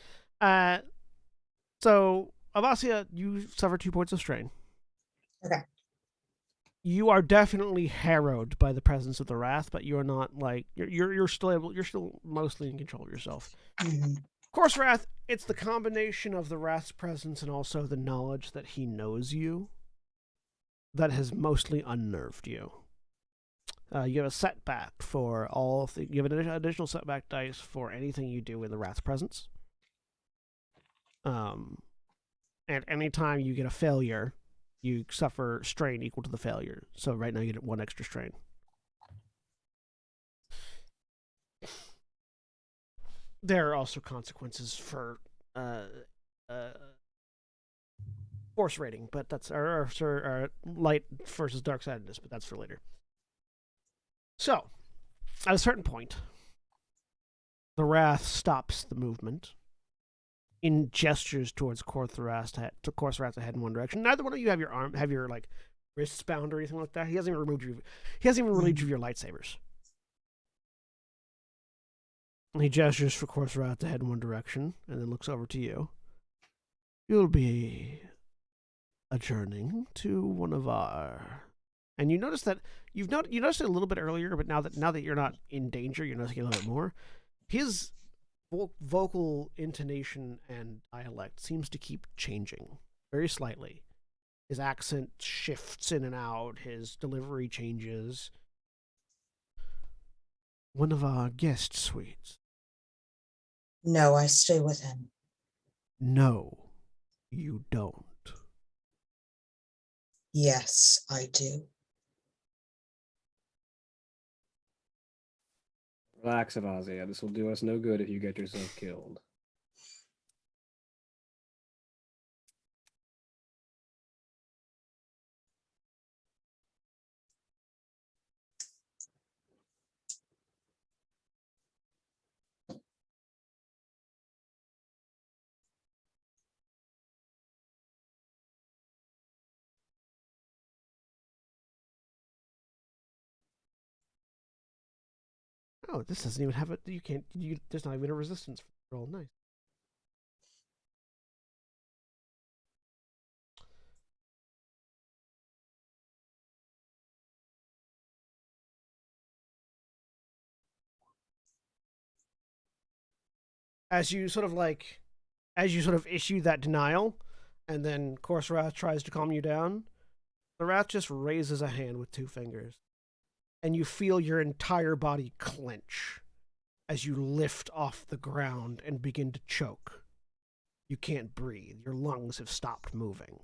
So Avasia, you suffer 2 points of strain. Okay. You are definitely harrowed by the presence of the wrath, but you are not like you're still mostly in control of yourself. Mhm. Of course, wrath. It's the combination of the wrath's presence and also the knowledge that he knows you that has mostly unnerved you. You have a setback for all. You have an additional setback dice for anything you do in the wrath's presence. And anytime you get a failure, you suffer strain equal to the failure. So right now you get 1 extra strain. There are also consequences for force rating, but that's our light versus dark sidedness, but that's for later. So, at a certain point, the wrath stops the movement in gestures towards Korthras head in one direction. Neither one of you have your like wrists bound or anything like that. He hasn't even relieved you of your lightsabers. And he gestures for Korthras to head in one direction and then looks over to you. You'll be adjourning to one of our. And you notice that you noticed it a little bit earlier, but now that you're not in danger, you're noticing a little bit more. His vocal intonation and dialect seems to keep changing very slightly. His accent shifts in and out. His delivery changes. One of our guest suites. No, I stay with him. No, you don't. Yes, I do. Relax, Avazia. This will do us no good if you get yourself killed. Oh, this doesn't even have it. There's not even a resistance roll. Nice. As you sort of issue that denial, and then Korthras tries to calm you down, the wrath just raises a hand with 2 fingers. And you feel your entire body clench as you lift off the ground and begin to choke. You can't breathe. Your lungs have stopped moving.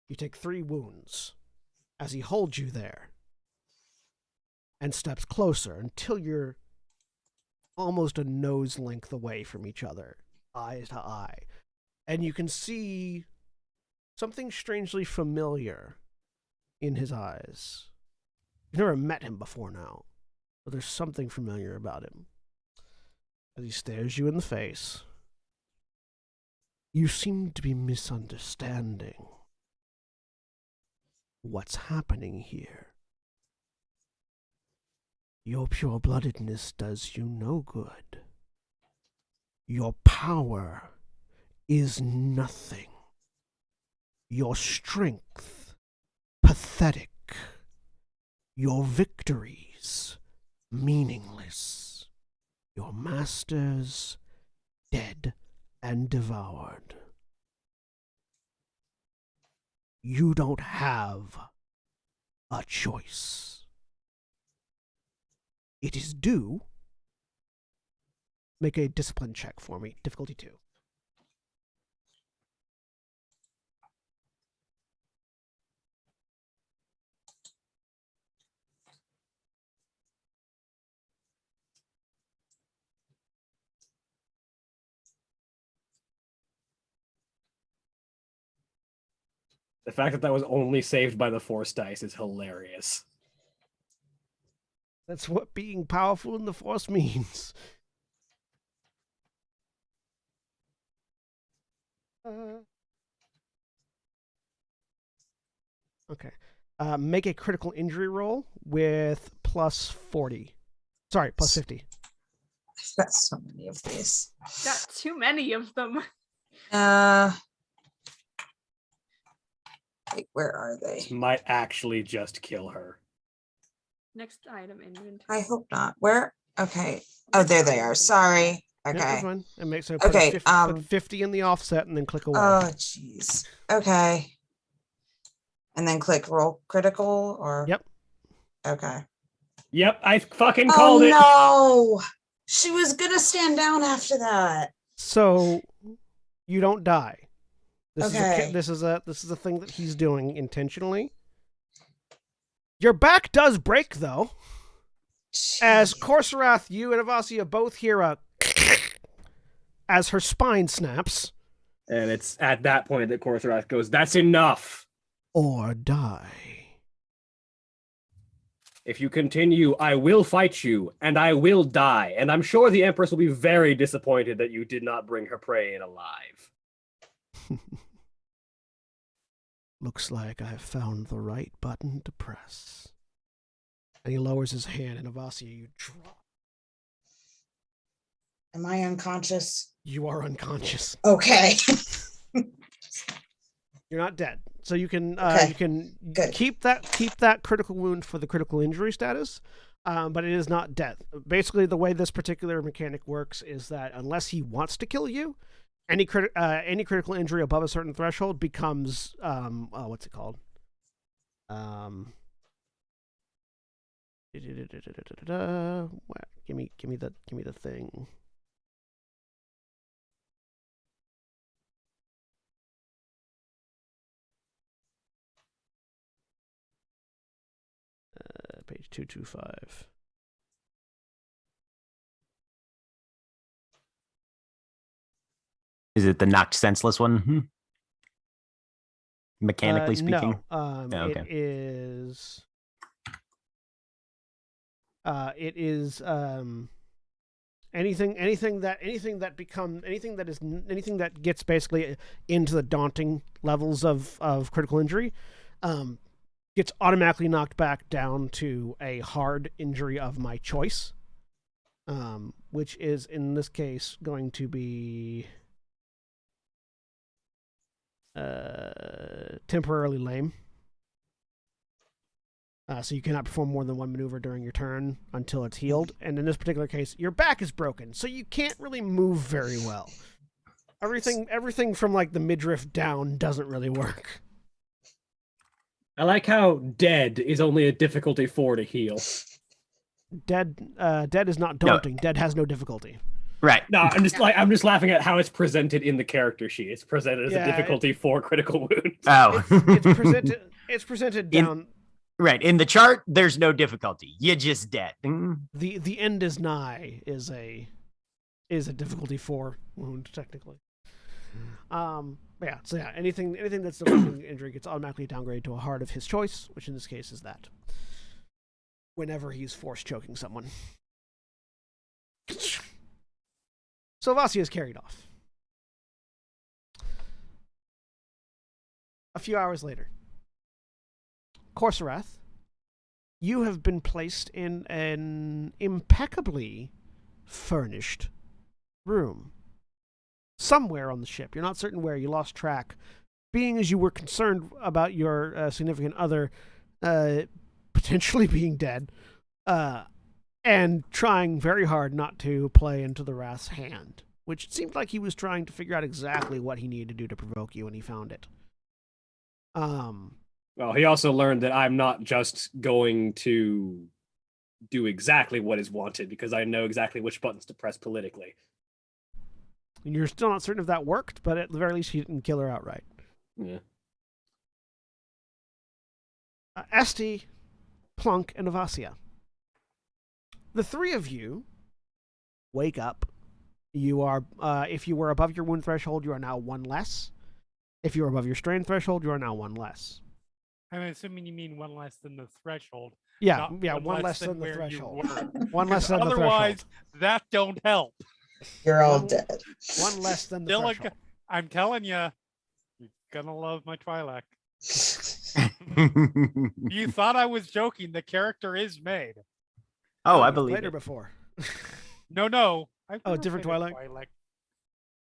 You take 3 wounds as he holds you there and steps closer until you're almost a nose length away from each other, eye to eye. And you can see something strangely familiar in his eyes. You've never met him before now, but there's something familiar about him. As he stares you in the face, you seem to be misunderstanding what's happening here. Your pure-bloodedness does you no good. Your power is nothing. Your strength, pathetic. Your victories, meaningless. Your masters, dead and devoured. You don't have a choice. It is due. Make a discipline check for me. Difficulty 2. The fact that that was only saved by the force dice is hilarious. That's what being powerful in the Force means. Okay. Make a critical injury roll with plus 40. Sorry, plus 50. I've got so many of these. Got too many of them. Wait, where are they? This might actually just kill her. Next item inventory. I hope not. Where? Okay. Oh, there they are. Sorry. Yep, that's Okay. fine. And make so Okay, put 50 in the offset and then click away. Oh, jeez. Okay. And then click roll critical or? Yep. Okay. Yep, I fucking Oh, called it. no. She was going to stand down after that. So you don't die. Okay. This is a thing that he's doing intentionally. Your back does break though. As Jeez. Corserath, you and Avasia both hear a as her spine snaps. And it's at that point that Korthrath goes, "That's enough. Or die. If you continue, I will fight you, and I will die. And I'm sure the Empress will be very disappointed that you did not bring her prey in alive." Looks like I've found the right button to press. And he lowers his hand, and Avasia, you drop. Am I unconscious? You are unconscious. Okay. You're not dead, so you can Okay. Good. keep that critical wound for the critical injury status, but it is not death. Basically, the way this particular mechanic works is that unless he wants to kill you, any critical injury above a certain threshold becomes what's it called? Give me the thing. Page 225. Is it the knocked senseless one? Mechanically speaking? No. okay. It is. It is anything that gets basically into the daunting levels of critical injury, gets automatically knocked back down to a hard injury of my choice, which is in this case going to be temporarily lame. So you cannot perform more than one maneuver during your turn until it's healed. And in this particular case, your back is broken, so you can't really move very well. Everything from like the midriff down doesn't really work. I like how dead is only a difficulty 4 to heal. Dead is not daunting. Dead has no difficulty. Right. No, I'm just laughing at how it's presented in the character sheet. It's presented as a difficulty 4 critical wound. Oh. It's presented down. Right. In the chart, there's no difficulty. You're just dead. The end is nigh is a difficulty 4 wound technically. Anything that's a weapon injury gets automatically downgraded to a hard of his choice, which in this case is that. Whenever he's force choking someone. So Avasia is carried off. A few hours later, Corserath, you have been placed in an impeccably furnished room. Somewhere on the ship. You're not certain where. You lost track. Being as you were concerned about your significant other potentially being dead, and trying very hard not to play into the Wrath's hand, which it seemed like he was trying to figure out exactly what he needed to do to provoke you, and he found it. Well, he also learned that I'm not just going to do exactly what is wanted because I know exactly which buttons to press politically. And you're still not certain if that worked, but at the very least, he didn't kill her outright. Yeah. Esti, Plunk, and Avasia. The three of you wake up. You are, if you were above your wound threshold, you are now one less. If you are above your strain threshold, you are now one less. I'm assuming you mean one less than the threshold. Yeah, not yeah, one less than the where you threshold. were. One less than the Otherwise, threshold. that don't help. You're all One- dead. One less than the Still threshold. I'm telling you, you're gonna love my Twilight. You thought I was joking. The character is made. Oh, I You've believe played her it. before. No. I've Oh, never different played a Twilight?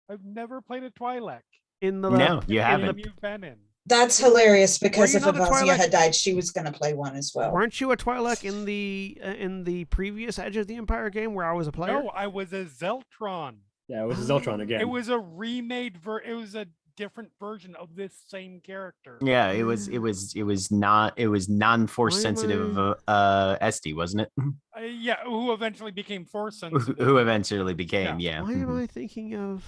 I've never played a Twilight. In the No, you Game haven't. you've been in. That's hilarious because you if not a Avazia Twilight? had died, she was going to play one as well. Weren't you a Twi'lek in the previous Edge of the Empire game where I was a player? No, I was a Zeltron. Yeah, it was a Zeltron again. It was a remade it was a different version of this same character. Yeah, it was non-force Why am sensitive SD, wasn't it? Yeah, who eventually became force sensitive. Who eventually became, yeah. Why am I thinking of?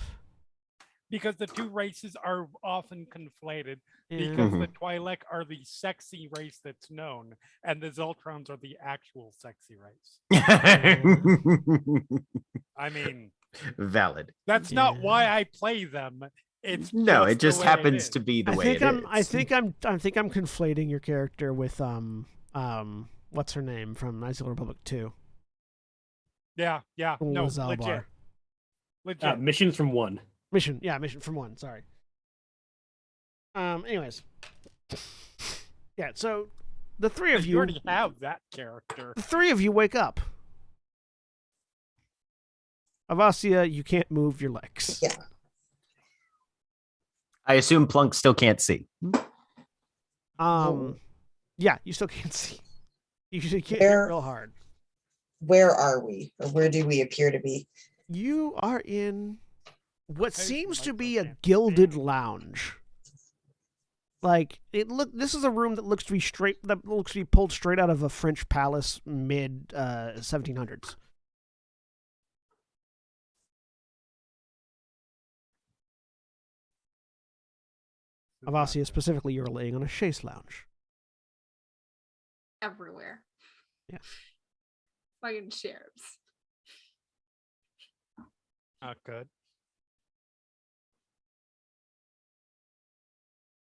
Because the two races are often conflated. Yeah. Because the Twi'lek are the sexy race that's known, and the Zeltrons are the actual sexy race. I mean, Valid. that's not why I play them. It's No, it the just way happens is. to be the I way think it I'm. is. I think I'm conflating your character with what's her name from Knights of the Republic 2? Yeah. No, Zalbar. legit. Missions from 1. Mission from 1. Sorry. Anyways, yeah. So the three of You you, already have that character. the three of you wake up. Avasia, you can't move your legs. Yeah. I assume Plunk still can't see. Yeah, you still can't see. You can't hit Where- real hard. Where are we? Or where do we appear to be? You are in what Hey, seems to Michael be a can't gilded stand. lounge. Like this is a room that looks to be pulled straight out of a French palace mid 1700s. Avasia, specifically, you're laying on a chaise lounge. Everywhere. Yeah. Fucking chairs. Not good.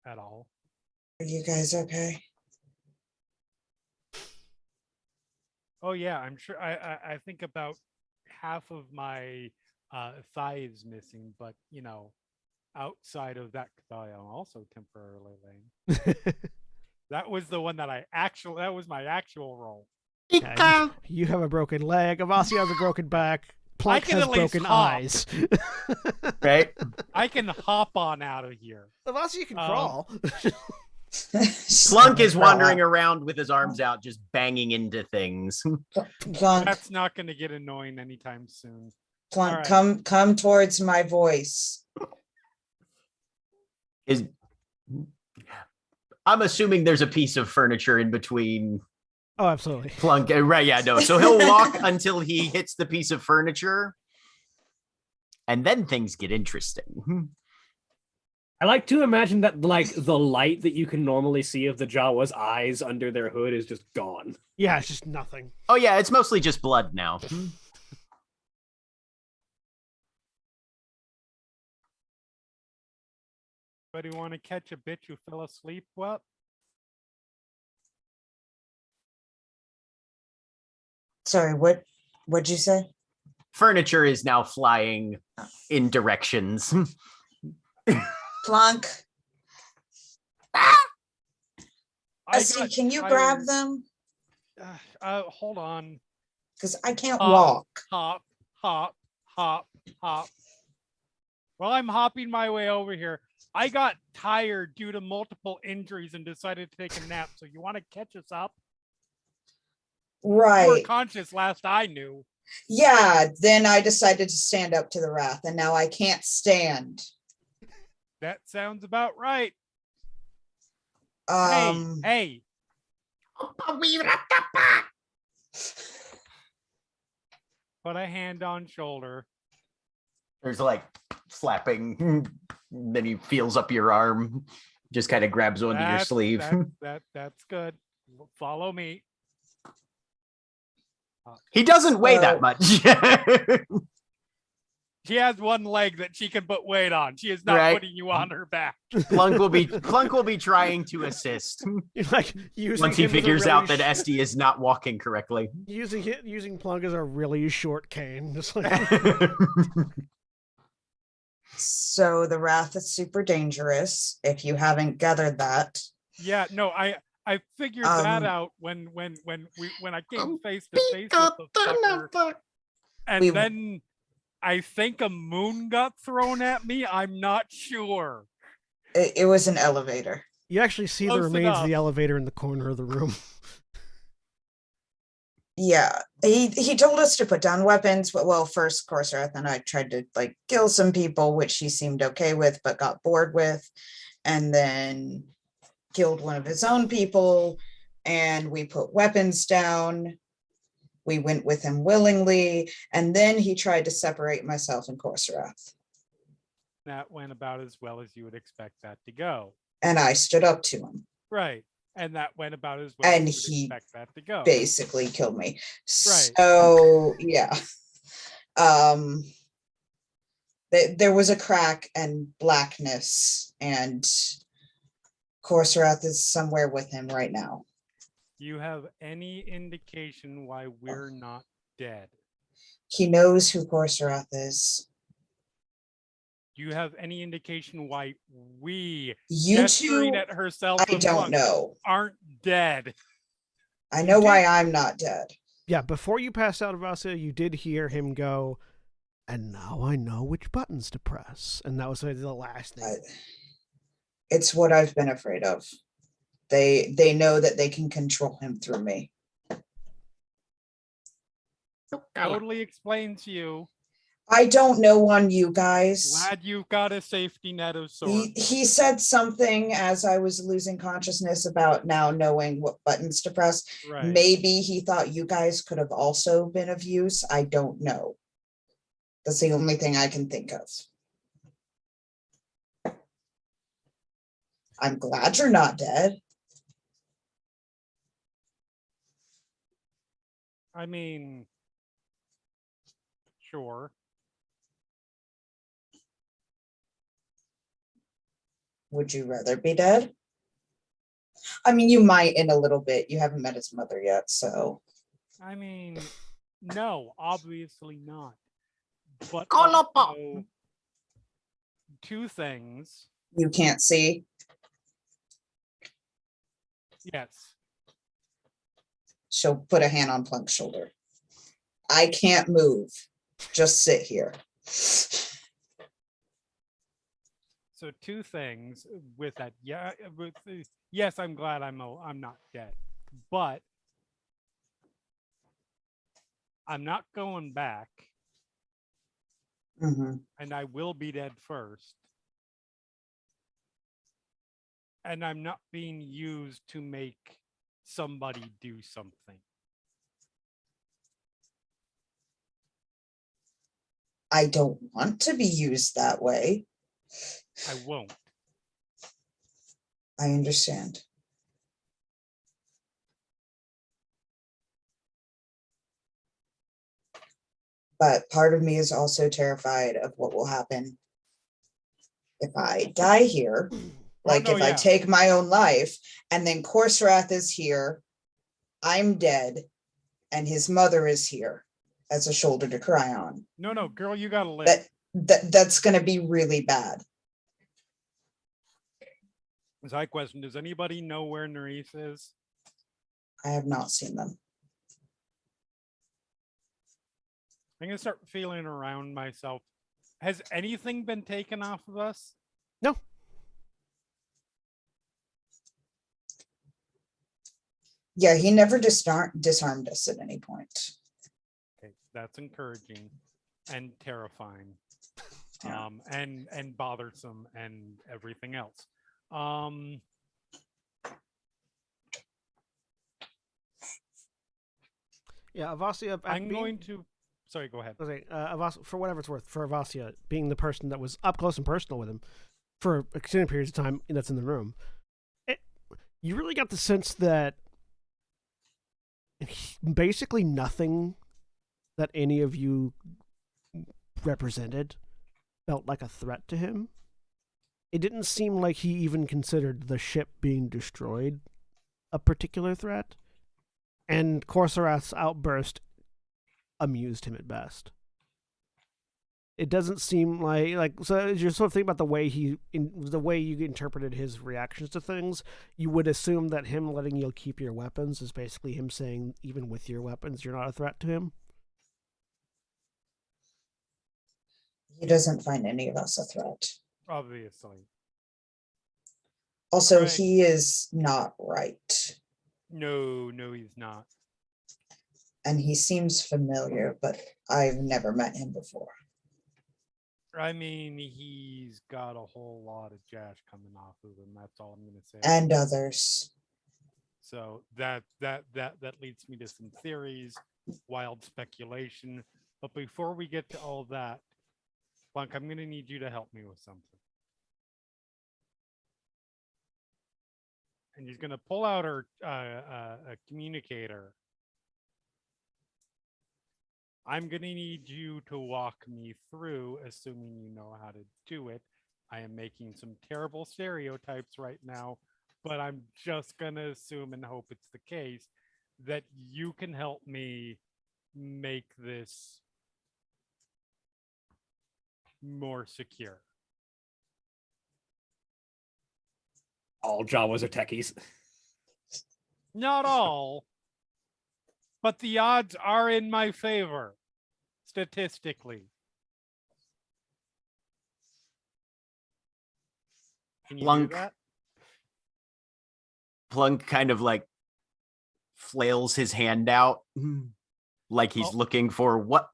At all. Are you guys okay? Oh yeah, I'm sure. I think about half of my thigh is missing, but outside of that, I am also temporarily lame. That was the one that that was my actual role. Yeah, you have a broken leg. Avasia has a broken back. Plunk can has at least broken hop. eyes. Right? I can hop on out of here. Avasia can crawl. Plunk is wandering around with his arms out, just banging into things. Plunk, That's not going to get annoying anytime soon. Plunk, Alright. come towards my voice. I'm assuming there's a piece of furniture in between Oh, absolutely. Plunk. Right, yeah, no. So he'll walk until he hits the piece of furniture, and then things get interesting. I like to imagine that the light that you can normally see of the Jawa's eyes under their hood is just gone. Yeah, it's just nothing. Oh yeah, it's mostly just blood now. But you want to catch a bitch who fell asleep? What? Sorry, what'd you say? Furniture is now flying in directions. Plunk, I see, got can you grab tired. them? Hold on. Because I can't Hop, walk. Hop, hop, hop, hop. While I'm hopping my way over here, I got tired due to multiple injuries and decided to take a nap. So you want to catch us up? You were Right. conscious last I knew. Yeah, then I decided to stand up to the wrath, and now I can't stand. That sounds about right. Hey. Put a hand on shoulder. There's like slapping. Then he feels up your arm, just kind of grabs onto your That's- sleeve. That's good. Follow me. He doesn't weigh So- that much. She has one leg that she can put weight on. She is not Right. putting you on her back. Plunk will be trying to assist Like using once he him as a figures really out that Esty is not walking correctly. using Plunk as a really short cane. Just like So the wrath is super dangerous. If you haven't gathered that, Yeah, no, I figured that Um, out when I came face to face with Pick the up fucker, and We- then I think a moon got thrown at me. I'm not sure. it was an elevator. you actually see the Close remains of the enough. elevator in the corner of the room. Yeah, he told us to put down weapons. Well, first Corsair, then I tried to like kill some people, which he seemed okay with, but got bored with, and then killed one of his own people. And we put weapons down. We went with him willingly, and then he tried to separate myself and Corsarath, That went about as well as you would expect that to go. and I stood up to him. Right. And that went about as well And as you would he expect that to go. Basically killed me. Right. So yeah. There was a crack and blackness, and Corsarath is somewhere with him right now. Do you have any indication why we're not dead? He knows who Corsarath is. Do you have any indication why we, You gesturing two, at herself, I don't know. aren't dead? I know did- why I'm not dead. Yeah, before you passed out, Avasia, you did hear him go, "And now I know which buttons to press." And that was the last thing. It's what I've been afraid of. They know that they can control him through me. Totally explains you. I don't know on you guys. Glad you've got a safety net of sorts. He said something as I was losing consciousness about now knowing what buttons to press. Right. Maybe he thought you guys could have also been of use. I don't know. That's the only thing I can think of. I'm glad you're not dead. I mean, sure. Would you rather be dead? I mean, you might in a little bit. You haven't met his mother yet, so. I mean, no, obviously not. But Call up. also, two things. You can't see. Yes. She'll put a hand on Plunk's shoulder. I can't move. Just sit here. So two things with that. Yeah, yes, I'm glad I'm not dead, but I'm not going back, Mhm. and I will be dead first. And I'm not being used to make somebody do something. I don't want to be used that way. I won't. I understand. But part of me is also terrified of what will happen if I die here. Like no, if I yeah. take my own life and then Corsarath is here, I'm dead, and his mother is here as a shoulder to cry on. No, girl, you gotta live. That's going to be really bad. Side question: does anybody know where Nerys is? I have not seen them. I'm gonna start feeling around myself. Has anything been taken off of us? No. Yeah, he never disarmed us at any point. Okay, that's encouraging and terrifying. Yeah. And bothersome and everything else. Yeah, Avasia. I'm going to. Sorry, go ahead. Okay, for whatever it's worth, for Avasia being the person that was up close and personal with him for extended periods of time that's in the room, you really got the sense that basically nothing that any of you represented felt like a threat to him. It didn't seem like he even considered the ship being destroyed a particular threat, and Corsorath's outburst amused him at best. It doesn't seem like so. As you're sort of thinking about the way you interpreted his reactions to things, you would assume that him letting you keep your weapons is basically him saying, even with your weapons, you're not a threat to him. He doesn't find any of us a threat. Obviously. Also, Right. he is not right. No, he's not. And he seems familiar, but I've never met him before. I mean, he's got a whole lot of jazz coming off of him. That's all I'm going to say. And others. So that leads me to some theories, wild speculation. But before we get to all that, Plunk, I'm going to need you to help me with something. And he's going to pull out a communicator. I'm going to need you to walk me through, assuming you know how to do it. I am making some terrible stereotypes right now, but I'm just going to assume and hope it's the case that you can help me make this more secure. All Jawas are techies. Not all, but the odds are in my favor, statistically. Can you Plunk. do that? Plunk kind of like flails his hand out, like he's Oh. looking for what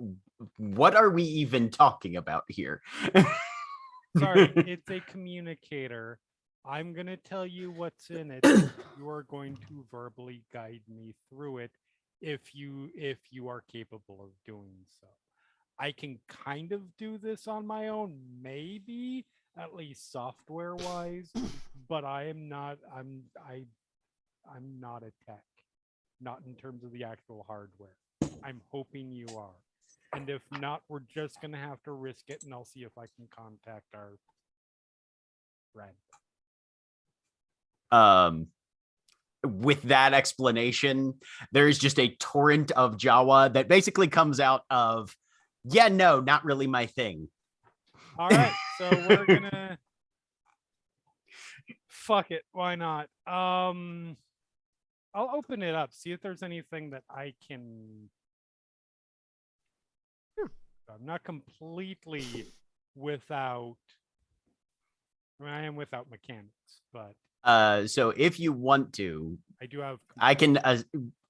are we even talking about here? Sorry, it's a communicator. I'm going to tell you what's in it. You are going to verbally guide me through it if you are capable of doing so. I can kind of do this on my own, maybe, at least software wise, but I'm not a tech, not in terms of the actual hardware. I'm hoping you are. And if not, we're just going to have to risk it, and I'll see if I can contact our friend. With that explanation, there is just a torrent of Jawa that basically comes out of, yeah, no, not really my thing. All right, so we're gonna fuck it. Why not? I'll open it up, see if there's anything that I can. I'm not completely without. I mean, I am without mechanics, but So if you want to, I do have. I can.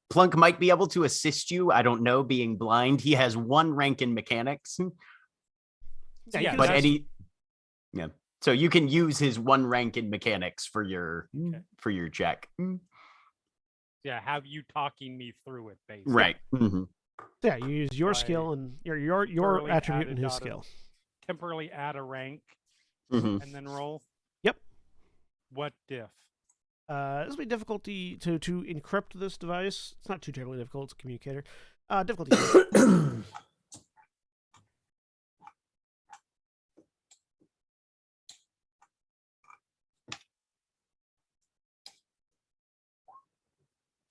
Plunk might be able to assist you. I don't know, being blind. He has 1 rank in mechanics. Yeah, Yeah, you But can- that's- yeah. So you can use his 1 rank in mechanics for your check. Yeah, have you talking me through it, basically. Right. Mhm. Yeah, you use your By skill and your Temporarily attribute add a and his dot of- skill. Temporarily add a rank Mhm. and then roll. Yep. What diff? This will be difficulty to encrypt this device. It's not too terribly difficult. It's a communicator. Difficulty.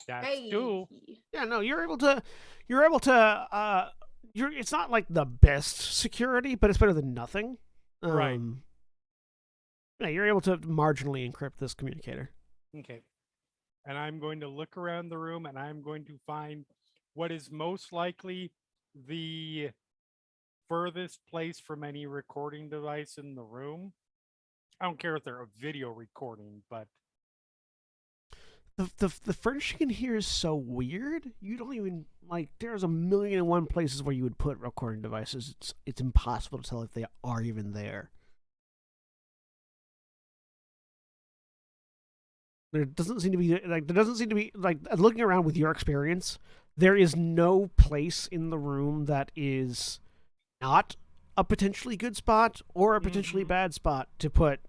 That's Hey. 2. Yeah, no, you're able to. It's not like the best security, but it's better than nothing. Right. Yeah, you're able to marginally encrypt this communicator. Okay. And I'm going to look around the room and I'm going to find what is most likely the furthest place from any recording device in the room. I don't care if they're a video recording, but The furnishing in here is so weird. You don't even like. There's 1,000,001 places where you would put recording devices. It's impossible to tell if they are even there. There doesn't seem to be looking around with your experience. There is no place in the room that is not a potentially good spot or a potentially bad spot to put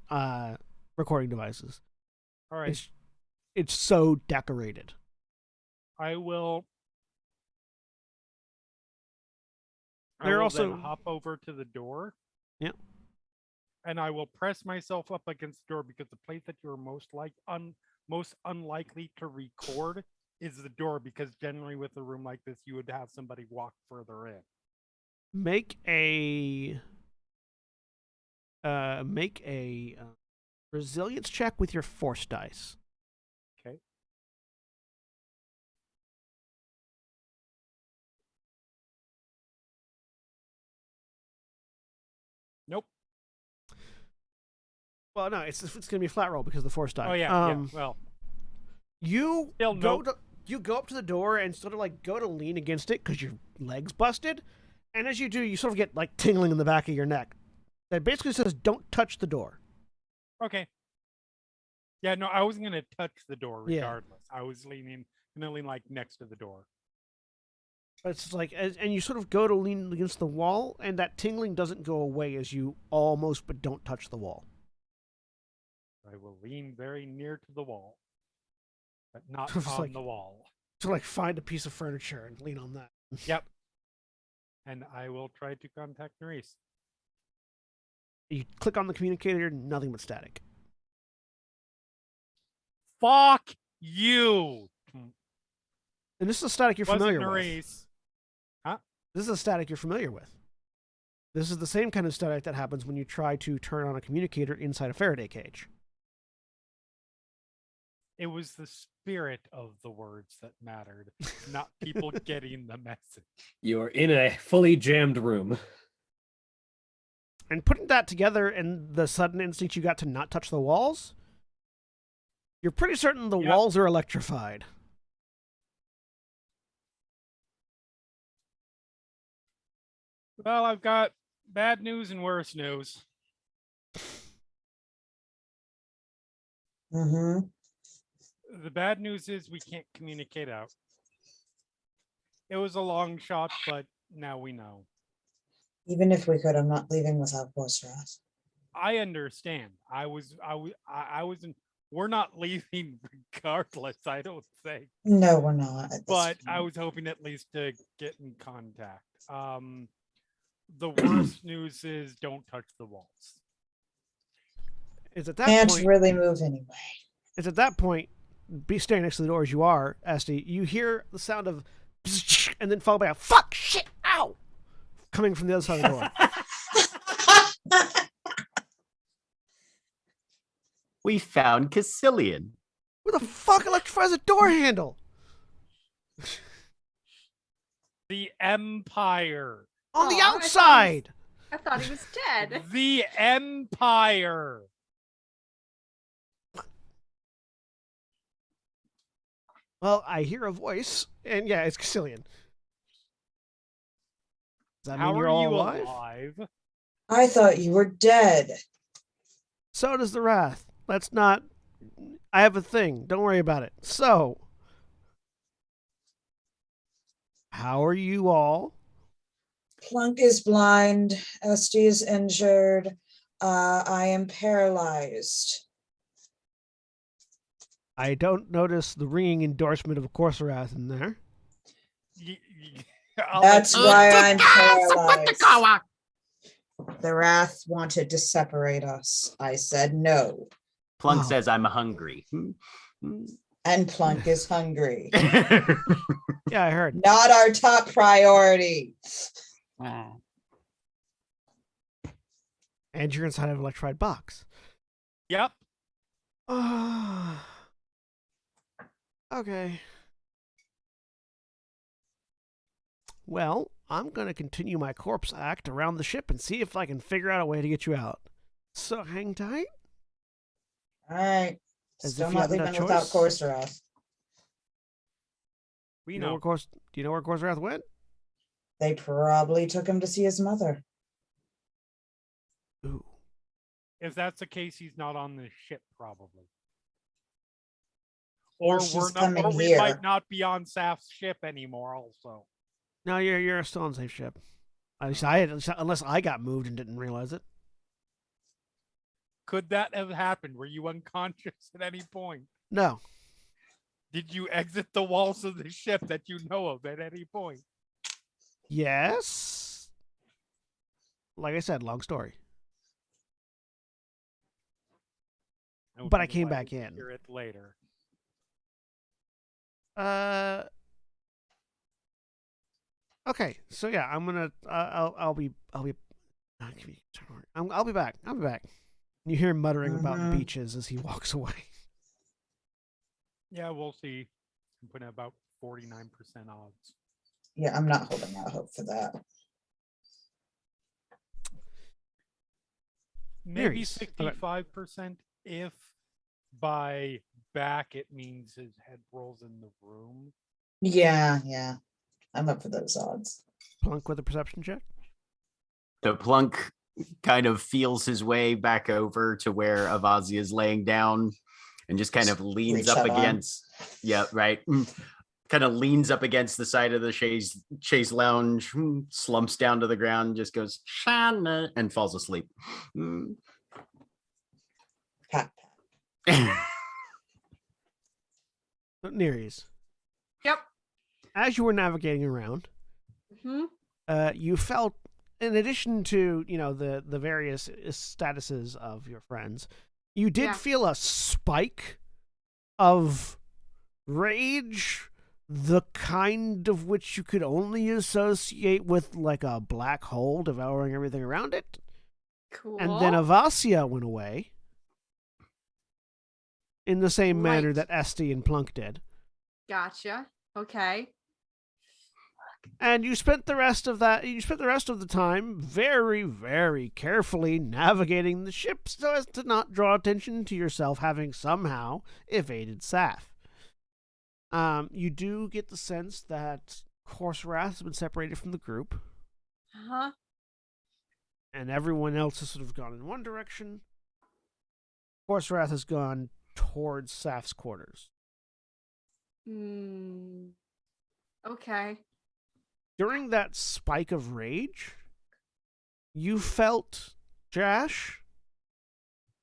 recording devices. all right. It's so decorated. I will I They're will also- then hop over to the door. Yep. And I will press myself up against the door because the place that you're most unlikely to record is the door, because generally with a room like this you would have somebody walk further in. Make a resilience check with your force dice. Okay. Nope. Well, no, it's gonna be a flat roll because of the force die. Oh yeah. Well, You Still go nope. to you go up to the door and sort of like go to lean against it because your leg's busted, and as you do, you sort of get like tingling in the back of your neck. That basically says, "Don't touch the door." okay. Yeah, no, I wasn't gonna touch the door Yeah. regardless. I was gonna lean like next to the door. But it's like, and you sort of go to lean against the wall, and that tingling doesn't go away as you almost but don't touch the wall. I will lean very near to the wall, but not It's on like- the wall. So like find a piece of furniture and lean on that. Yep. And I will try to contact Nerys. You click on the communicator, nothing but static. Fuck you. And this is a static you're Wasn't familiar with. Nerys. This is a static you're familiar with. This is the same kind of static that happens when you try to turn on a communicator inside a Faraday cage. It was the spirit of the words that mattered, not people getting the message. You are in a fully jammed room. And putting that together and the sudden instinct you got to not touch the walls, you're pretty certain the Yep. walls are electrified. Well, I've got bad news and worse news. Mm-hmm. The bad news is we can't communicate out. It was a long shot, but now we know. Even if we could, I'm not leaving without Gorseroth. I understand. We're not leaving regardless, I don't think. No, we're not. at this But I point. was hoping at least to get in contact. The worst news is don't touch the walls. It's at that Can't point. really move anyway. It's at that point. Be standing next to the door as you are, Esti. You hear the sound of, and then followed by a fuck, shit, ow, coming from the other side of the door. We found Cassilian. Who the fuck electrifies a door handle? The Empire. On the Aw, I thought he was- outside. I thought he was dead. The Empire. Well, I hear a voice, and yeah, it's Cassilian. Does that How mean you're are all you alive? alive? I thought you were dead. So does the Wrath. Let's not. I have a thing. Don't worry about it. So, how are you all? Plunk is blind. Esty is injured. I am paralyzed. I don't notice the ringing endorsement of Corsorath in there. I'll That's let you- why I'm paralyzed. The Wrath wanted to separate us. I said no. Plunk Oh. says I'm hungry. And Plunk is hungry. Yeah, I heard. Not our top priority. And you're inside of an electrified box. Yep. Okay. Well, I'm going to continue my corpse act around the ship and see if I can figure out a way to get you out. So hang tight. All right. As Still if you not haven't leaving had without choice. Corsaroth. We Do you know know. where do you know where Corsorath went? They probably took him to see his mother. Ooh. If that's the case, he's not on the ship, probably. Or Or she's we're not. coming Or we here. might not be on Saf's ship anymore. Also, No, you're still on safe ship. At least unless I got moved and didn't realize it. could that have happened? Were you unconscious at any point? No. Did you exit the walls of the ship that you know of at any point? Yes. like I said, long story. I will But be I came delighted back to in. Hear it later. Okay, so yeah, I'm gonna. I'll be. I'll be back. I'll be back. You hear him muttering about beaches as he walks away. Yeah, we'll see. I'm putting about 49% odds. Yeah, I'm not holding out hope for that. Maybe Nereus. Okay. 65% if by back it means his head rolls in the room. Yeah. I'm up for those odds. Plunk with a perception check. So Plunk kind of feels his way back over to where Avazi is laying down and just kind of leans Reach up that arm. against. Yeah, right. Kind of leans up against the side of the chaise lounge, slumps down to the ground, just goes Shana, and falls asleep. Pat. Nereus. Yep. As you were navigating around, Hmm. You felt, in addition to the various statuses of your friends, you did Yeah. feel a spike of rage, the kind of which you could only associate with like a black hole devouring everything around it. Cool. And then Avasia went away in the same manner Right. that Esty and Plunk did. Gotcha. Okay. And you spent the rest of the time very, very carefully navigating the ship so as to not draw attention to yourself having somehow evaded Saf. You do get the sense that Corserath has been separated from the group, Uh-huh. and everyone else has sort of gone in one direction. Corserath has gone towards Saf's quarters. Okay. During that spike of rage, you felt Jash,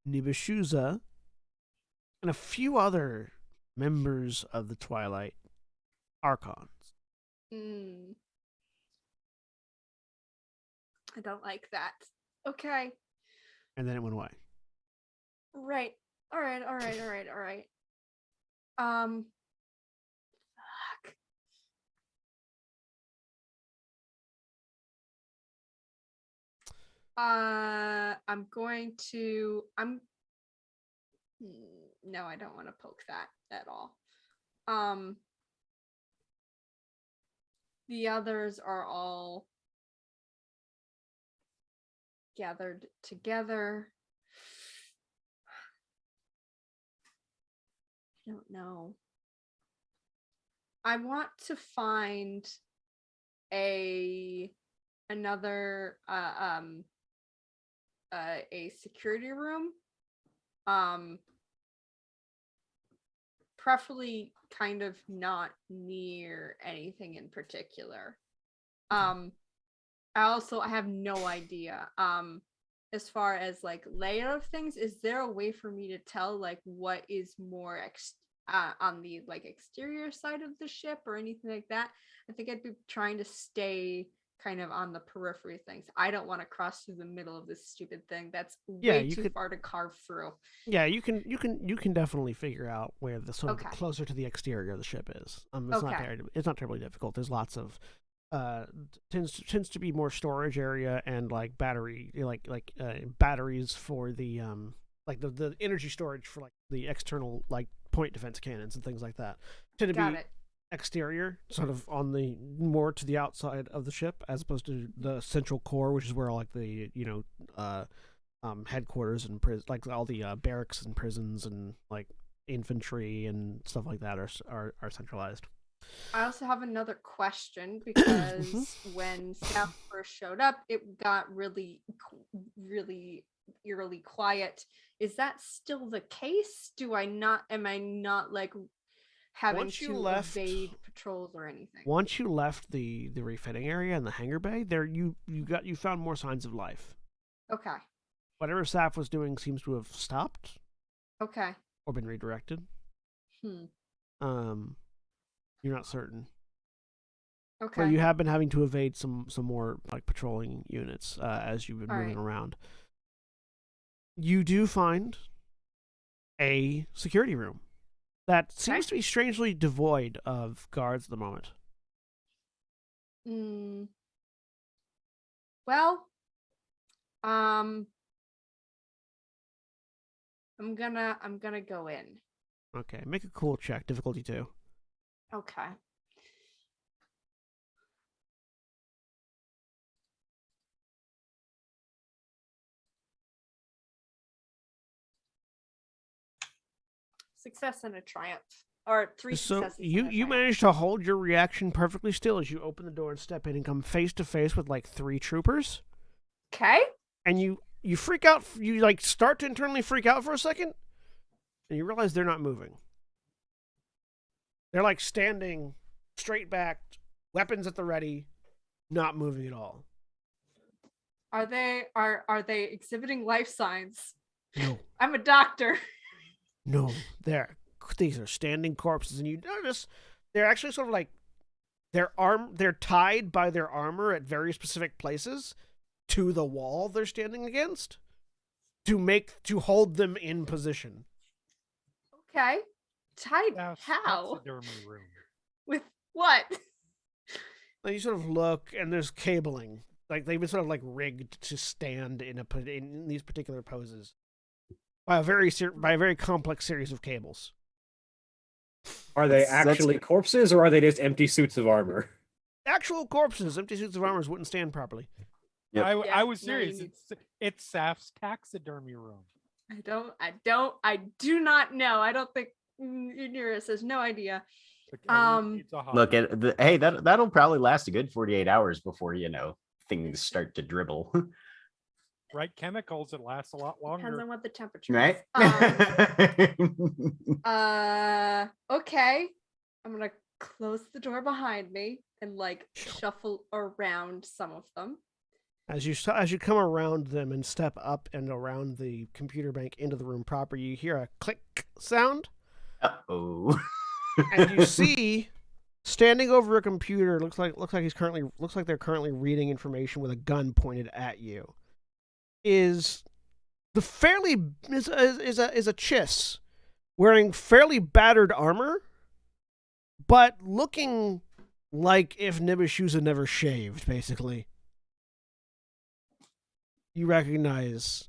Nibishuza, and a few other members of the Twilight Archons. I don't like that. Okay. And then it went away. Right. All right. Fuck. No, I don't want to poke that at all. The others are all gathered together. I don't know. I want to find another a security room, preferably kind of not near anything in particular. I have no idea as far as like layout of things. Is there a way for me to tell like what is more on the like exterior side of the ship or anything like that? I think I'd be trying to stay kind of on the periphery of things. I don't want to cross through the middle of this stupid thing. That's way too far to carve through. Yeah, you can definitely figure out where the sort of closer to the exterior of the ship is. It's not terribly difficult. There's lots of tends to be more storage area and like battery batteries for the like the energy storage for like the external like point defense cannons and things like that. Tend to be exterior, sort of on the more to the outside of the ship, as opposed to the central core, which is where all like the headquarters and like all the barracks and prisons and like infantry and stuff like that are centralized. I also have another question because when Saf first showed up, it got really eerily quiet. Is that still the case? Am I not like having to evade patrols or anything? Once you left the refitting area and the hangar bay, there you found more signs of life. Okay. Whatever Saf was doing seems to have stopped. Okay. Or been redirected. You're not certain. Okay. But you have been having to evade some more like patrolling units as you've been All moving right. around. You do find a security room that seems to be strangely devoid of guards at the moment. Well, I'm gonna go in. Okay, make a cool check, difficulty 2. Okay. Success and a triumph. Or 3 So successes. you and a triumph. manage to hold your reaction perfectly still as you open the door and step in and come face to face with like 3 troopers. Okay. And you freak out. You like start to internally freak out for a second, and you realize they're not moving. They're like standing straight back, weapons at the ready, not moving at all. Are they exhibiting life signs? No. I'm a doctor. No, these are standing corpses, and you notice they're actually sort of like they're tied by their armor at very specific places to the wall they're standing against to hold them in position. Okay. Tied Staff's how? taxidermy room. With what? And you sort of look, and there's cabling. Like they've been sort of like rigged to stand in these particular poses by a very complex series of cables. Are they That's actually corpses, or are they just empty suits of armor? Actual corpses, empty suits of armor wouldn't stand properly. Yep. I was no, you serious. need- It's Saf's taxidermy room. I do not know. I don't think Eurus has no idea. Like, everyone needs a Look hobby. at hey, that'll probably last a good 48 hours before things start to dribble, Right chemicals, it lasts a lot Depends longer. on what the temperature right? is. Okay. I'm gonna close the door behind me and like shuffle around some of them. As you come around them and step up and around the computer bank into the room proper, you hear a click sound, Uh-oh. and you see standing over a computer. Looks like they're currently reading information with a gun pointed at you. Is a chiss wearing fairly battered armor, but looking like if Nibishu's had never shaved, basically. You recognize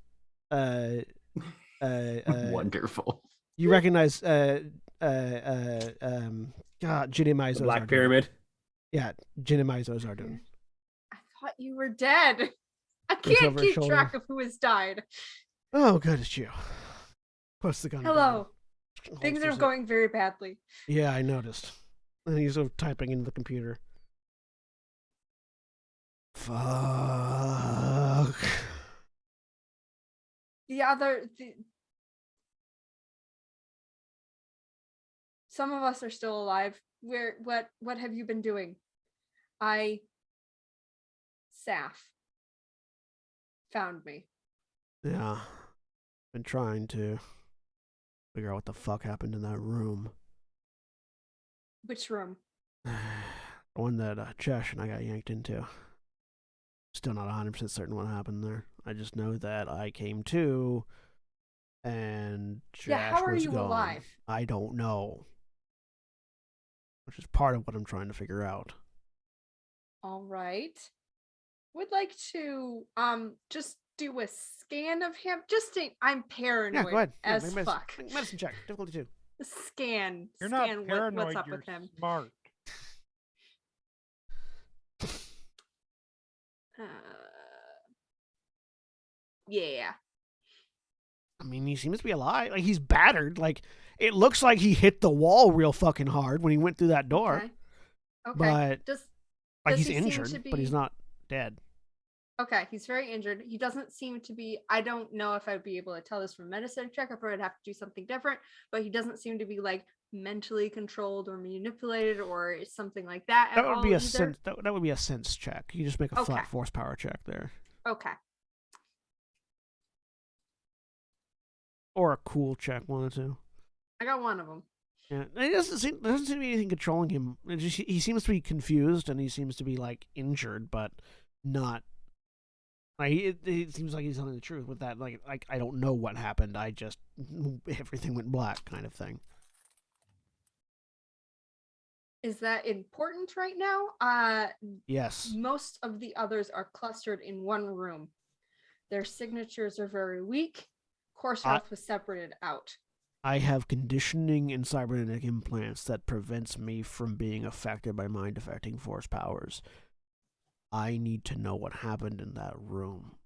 Wonderful. you recognize God, Jinimai The Black Zozardun. Pyramid. Yeah, Jinimai Zozardun. I thought you were dead. I Looks can't over his keep shoulder. track of who has died. Oh, good, it's you. Puts the gun Hello. down. Things are Holsters it. going very badly. Yeah, I noticed. And he's sort of typing into the computer. Fuck. Some of us are still alive. What have you been doing? Saf found me. Yeah. Been trying to figure out what the fuck happened in that room. Which room? The one that Chesh and I got yanked into. Still not 100% certain what happened there. I just know that I came to, and Chesh Yeah, how are was you gone. alive? I don't know. Which is part of what I'm trying to figure out. All right. Would like to just do a scan of him. I'm paranoid Yeah, go ahead. Yeah, as make fuck. make medicine check. Difficulty 2. Scan. You're not scan paranoid, what's up you're with him. smart. Yeah. I mean, he seems to be alive. Like, he's battered. Like, it looks like he hit the wall real fucking hard when he went through that door. Okay. But, Does like, does he's he seem injured, to but he's be- not dead. Okay, he's very injured. He doesn't seem to be. I don't know if I'd be able to tell this from a medicine check, or I'd have to do something different. But he doesn't seem to be like mentally controlled or manipulated or something like that. That at would all be a either. sense. That would be a sense check. You just make a Okay. flat force power check there, Okay. or a cool check, one or two. I got one of them. Yeah, there doesn't seem to be anything controlling him. He seems to be confused and he seems to be like injured, but not. Like it seems like he's telling the truth with that. Like I don't know what happened. I just everything went black, kind of thing. Is that important right now? Yes. Most of the others are clustered in one room. Their signatures are very weak. Corsair was separated out. I have conditioning and cybernetic implants that prevents me from being affected by mind-affecting force powers. I need to know what happened in that room.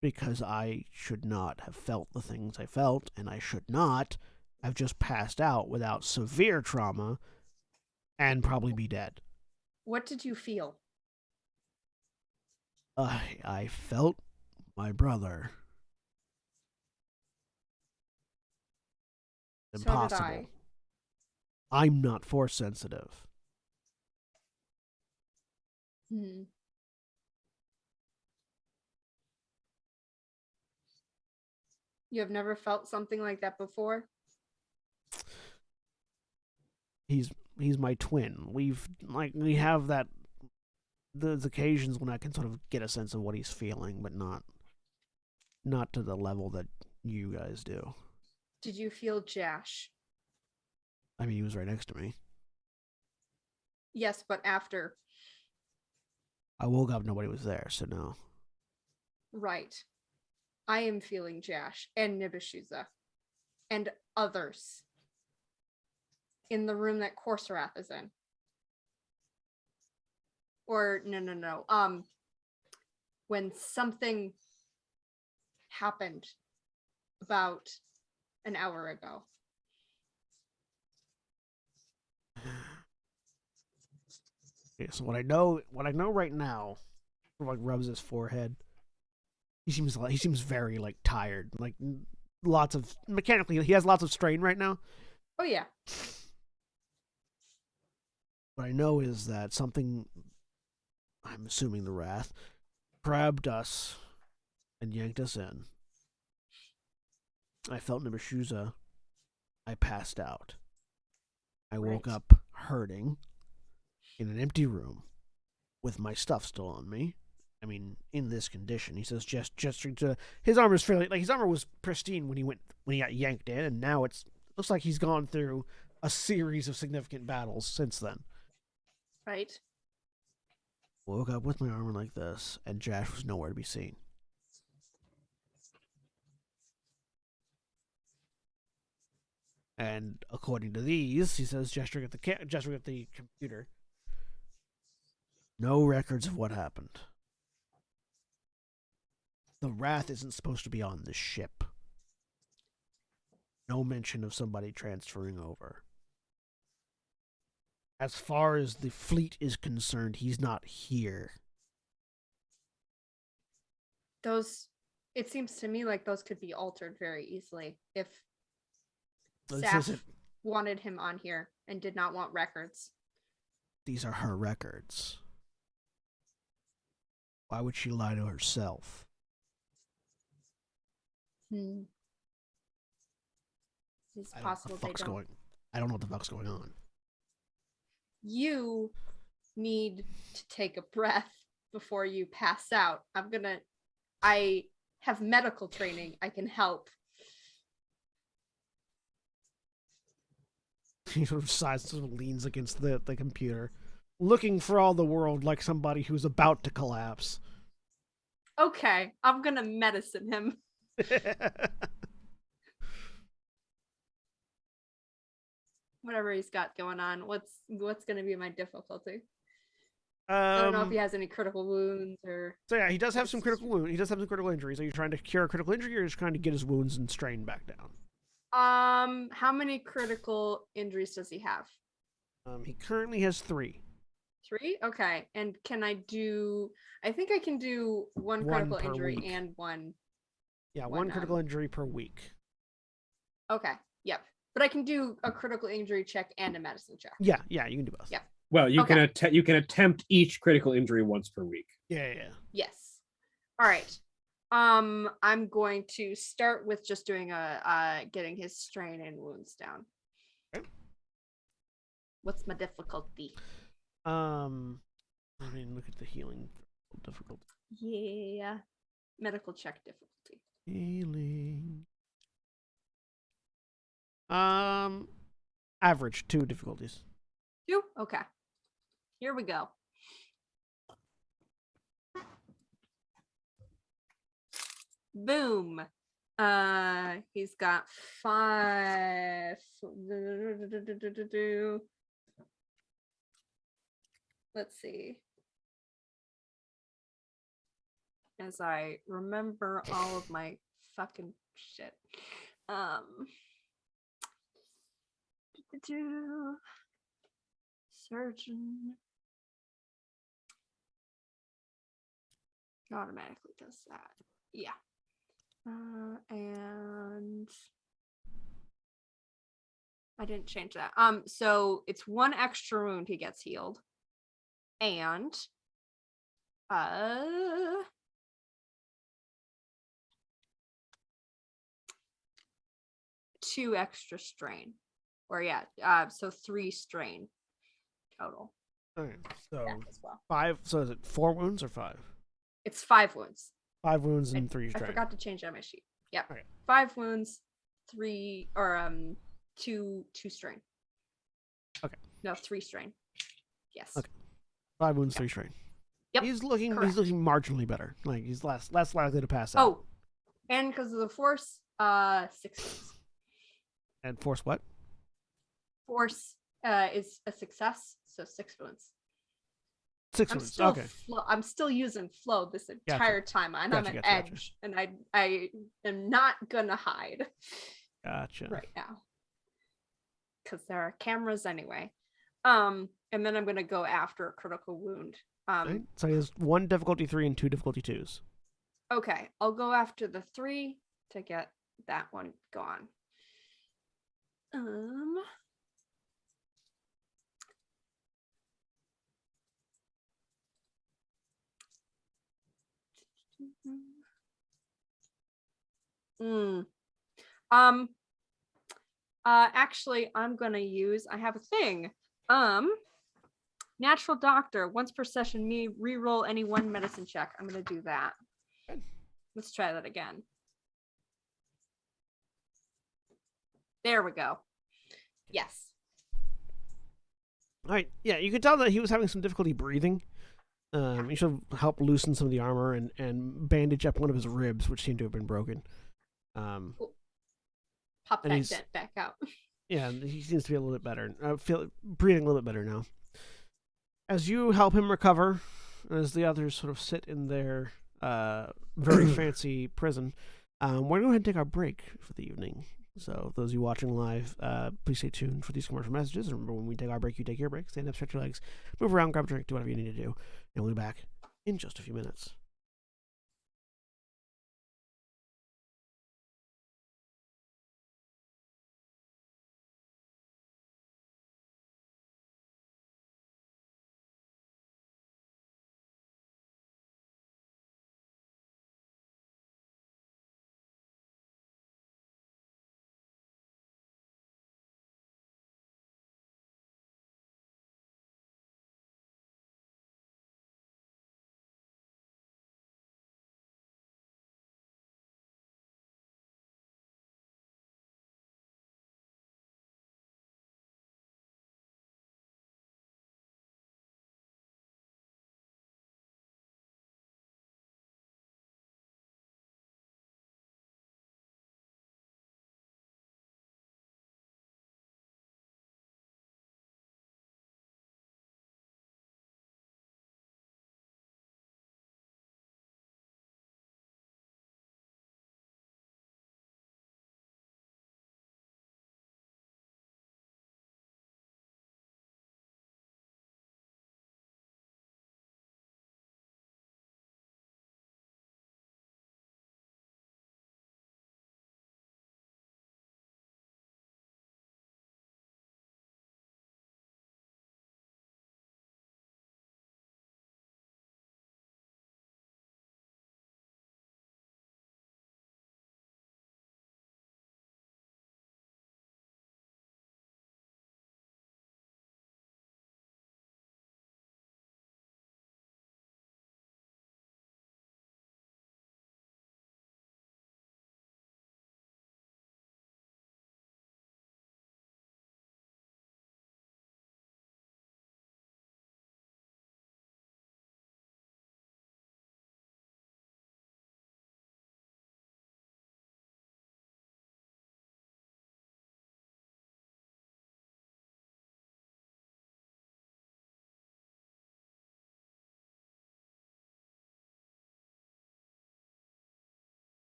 Because I should not have felt the things I felt, and I should not have just passed out without severe trauma and probably be dead. What did you feel? I felt my brother. Impossible. So did I'm not force sensitive. You have never felt something like that before? He's my twin. We have that those occasions when I can sort of get a sense of what he's feeling, but not to the level that you guys do. Did you feel Jash? I mean, he was right next to me. Yes, but after. I woke up, nobody was there, so no. Right. I am feeling Jash and Nibishuza and others in the room that Corsair is in. Or no. When something happened about an hour ago. Okay, so what I know right now, like rubs his forehead. He seems very like tired, like lots of mechanically. He has lots of strain right now. Oh yeah. What I know is that something, I'm assuming the Wrath, grabbed us and yanked us in. I felt Nibishuza. I passed out. I woke up hurting in an empty room with my stuff still on me. I mean, in this condition, he says, gesturing to his armor is fairly like his armor was pristine when he got yanked in, and now looks like he's gone through a series of significant battles since then. Right. Woke up with my armor like this, and Jash was nowhere to be seen. And according to these, he says, gesturing at the computer, no records of what happened. The Wrath isn't supposed to be on this ship. No mention of somebody transferring over. As far as the fleet is concerned, he's not here. It seems to me like those could be altered very easily if Saf wanted him on here and did not want records. These are her records. Why would she lie to herself? It's possible they don't. I don't know what the fuck's going on. You need to take a breath before you pass out. I have medical training. I can help. He sort of sighs, sort of leans against the computer, looking for all the world like somebody who's about to collapse. Okay, I'm gonna medicine him. Whatever he's got going on. What's gonna be my difficulty? I don't know if he has any critical wounds or. So yeah, he does have some critical wounds. He does have some critical injuries. Are you trying to cure a critical injury, or just trying to get his wounds and strain back down? How many critical injuries does he have? He currently has 3. 3? Okay. And can I do? I think I can do one critical injury week. And one. Yeah, one critical injury per week. Okay. Yep. But I can do a critical injury check and a medicine check. Yeah, you can do both. Yeah. Well, you can attempt each critical injury once per week. Yeah. Yes. All right. I'm going to start with just doing getting his strain and wounds down. What's my difficulty? I mean, look at the healing difficulty. Yeah. Medical check difficulty. Healing. Average 2 difficulties. 2? Okay. Here we go. Boom. He's got 5. Let's see. As I remember all of my fucking shit. Surgeon automatically does that. Yeah. And I didn't change that. So it's 1 extra wound he gets healed. And 2 extra strain. Or so 3 strain total. Okay, so As well. 5. So is it 4 wounds or 5? It's 5 wounds. 5 wounds and 3 I strain. forgot to change that on my sheet. Yep. Okay. 5 wounds, 3 or 2 strain. Okay. No, 3 strain. Yes. Okay. 5 wounds, 3 strain. Yep. He's looking correct. marginally better. Like he's less likely to pass out. Oh, and because of the force, 6 wounds. And force what? Force is a success, so 6 wounds. 6 I'm wounds. still Okay. I'm still using flow this entire time. I'm on Gotcha. edge, and I am not gonna hide Gotcha. right now because there are cameras anyway. And then I'm gonna go after a critical wound. Right. So he has 1 difficulty 3 and 2 difficulty 2s. Okay, I'll go after the 3 to get that one gone. Actually, I'm gonna use. I have a thing. Natural Doctor. Once per session, me reroll any 1 medicine check. I'm gonna do that. Good. Let's try that again. There we go. Yes. All right. Yeah, you could tell that he was having some difficulty breathing. You should help loosen some of the armor and bandage up one of his ribs, which seemed to have been broken. Pop and that he's- dent back out. Yeah, he seems to be a little bit better. Breathing a little bit better now. As you help him recover, as the others sort of sit in their very fancy prison, we're going to go ahead and take our break for the evening. So those of you watching live, please stay tuned for these commercial messages. Remember, when we take our break, you take your break. Stand up, stretch your legs, move around, grab a drink, do whatever you need to do. And we'll be back in just a few minutes.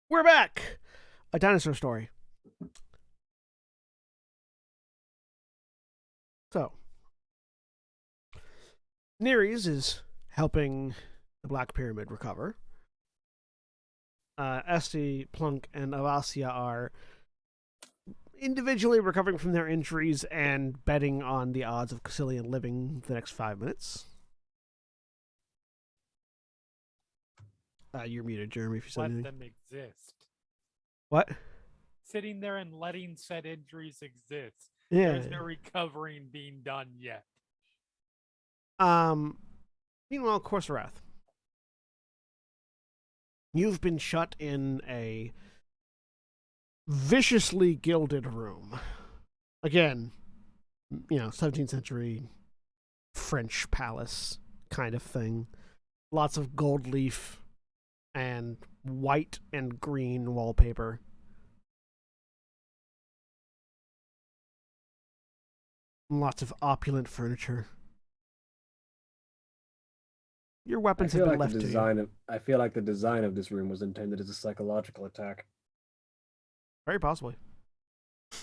We're back. A dinosaur story. So, Neres is helping the Black Pyramid recover. Esty, Plunk, and Avasia are individually recovering from their injuries and betting on the odds of Cassilian living the next 5 minutes. You're muted, Jeremy, if you said Let anything. them exist. What? Sitting there and letting said injuries exist. Yeah. There's no recovering being done yet. Meanwhile, Corsarath. You've been shut in a viciously gilded room. Again, 17th century French palace kind of thing. Lots of gold leaf and white and green wallpaper. Lots of opulent furniture. Your weapons have been left to you. I feel like the design of this room was intended as a psychological attack. Very possibly.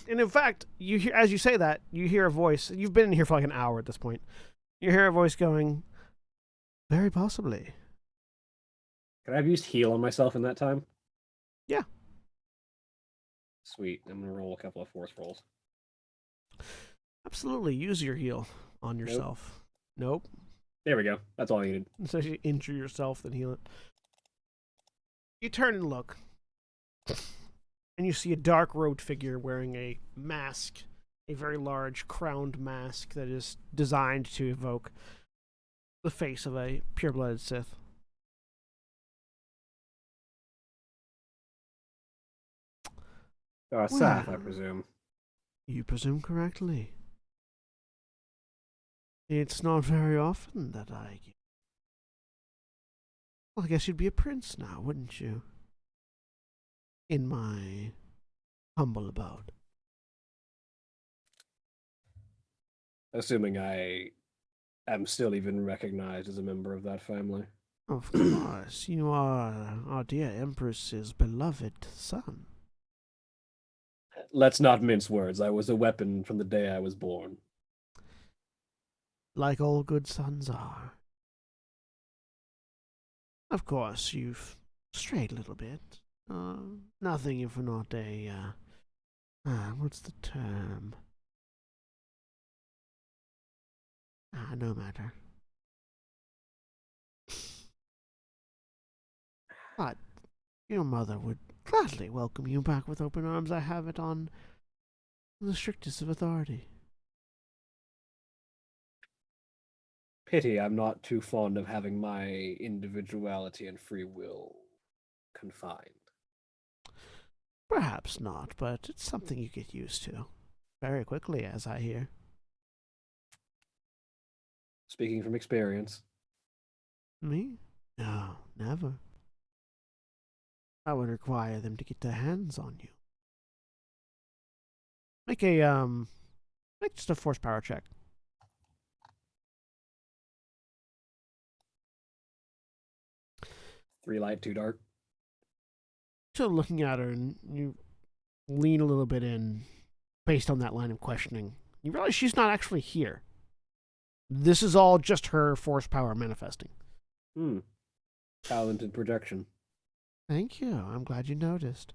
And in fact, you hear, as you say that, you hear a voice. You've been in here for like an hour at this point. You hear a voice going, very possibly. Could I have used heal on myself in that time? Yeah. Sweet. I'm going to roll a couple of force rolls. Absolutely. Use your heal on yourself. Nope. There we go. That's all I needed. So you injure yourself, then heal it. You turn and look. And you see a dark-robed figure wearing a mask. A very large crowned mask that is designed to evoke the face of a pure-blooded Sith. Seth, I presume. You presume correctly. It's not very often that I... Well, I guess you'd be a prince now, wouldn't you? In my humble abode. Assuming I am still even recognized as a member of that family. Of course, you are our dear Empress's beloved son. Let's not mince words. I was a weapon from the day I was born. Like all good sons are. Of course, you've strayed a little bit. Nothing if not a, what's the term? No matter. But your mother would gladly welcome you back with open arms. I have it on the strictest of authority. Pity I'm not too fond of having my individuality and free will confined. Perhaps not, but it's something you get used to. Very quickly, as I hear. Speaking from experience. Me? No, never. That would require them to get their hands on you. Make just a force power check. 3 light, 2 dark. So looking at her, and you lean a little bit in, based on that line of questioning. You realize she's not actually here. This is all just her force power manifesting. Talented projection. Thank you. I'm glad you noticed.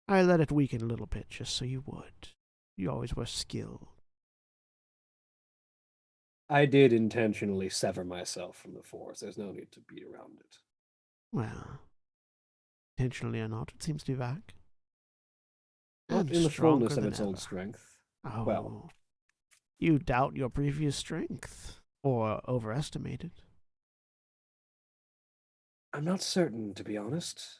I let it weaken a little bit just so you would. You always were skilled. I did intentionally sever myself from the Force. There's no need to beat around it. Well, intentionally or not, it seems to be back. Not And in the stronger fullness of than its old ever. strength. Oh, Well. You doubt your previous strength, or overestimate it. I'm not certain, to be honest.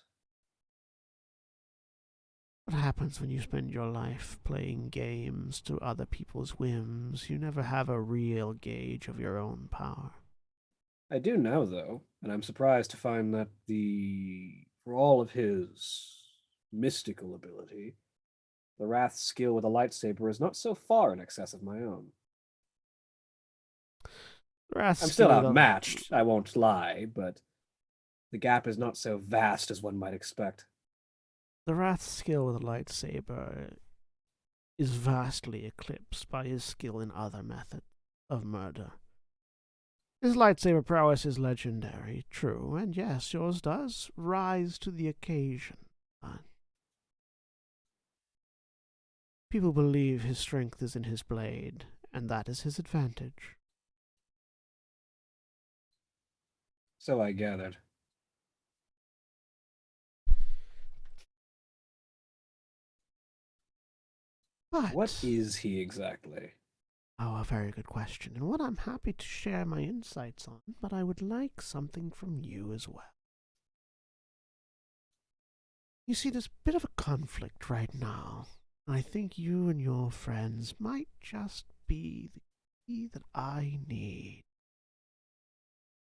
What happens when you spend your life playing games to other people's whims? You never have a real gauge of your own power. I do now, though, and I'm surprised to find that for all of his mystical ability, the Wrath's skill with a lightsaber is not so far in excess of my own. I'm still outmatched, I won't lie, but the gap is not so vast as one might expect. The Wrath's skill with a lightsaber is vastly eclipsed by his skill in other methods of murder. His lightsaber prowess is legendary, true, and yes, yours does rise to the occasion. But people believe his strength is in his blade, and that is his advantage. So I gathered. But What is he exactly? oh, a very good question, and one I'm happy to share my insights on, but I would like something from you as well. You see, there's a bit of a conflict right now. I think you and your friends might just be the key that I need.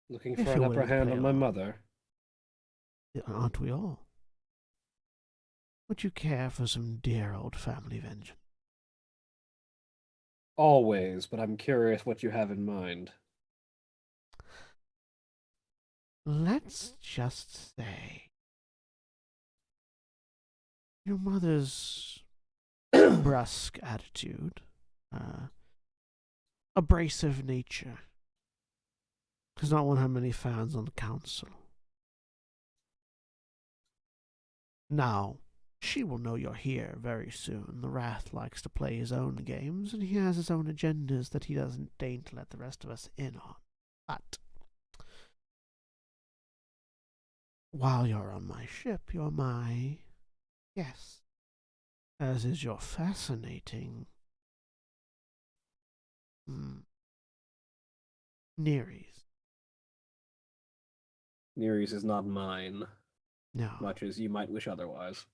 Looking If for an you're upper willing to hand play on my along. mother. Aren't we all? Would you care for some dear old family vengeance? Always, but I'm curious what you have in mind. Let's just say your mother's brusque attitude, abrasive nature, does not want her many fans on the council. Now, she will know you're here very soon. The Wrath likes to play his own games, and he has his own agendas that he doesn't deign to let the rest of us in on. But while you're on my ship, you're my guest, as is your fascinating Nereis. Nereis is not mine, No, much as you might wish otherwise.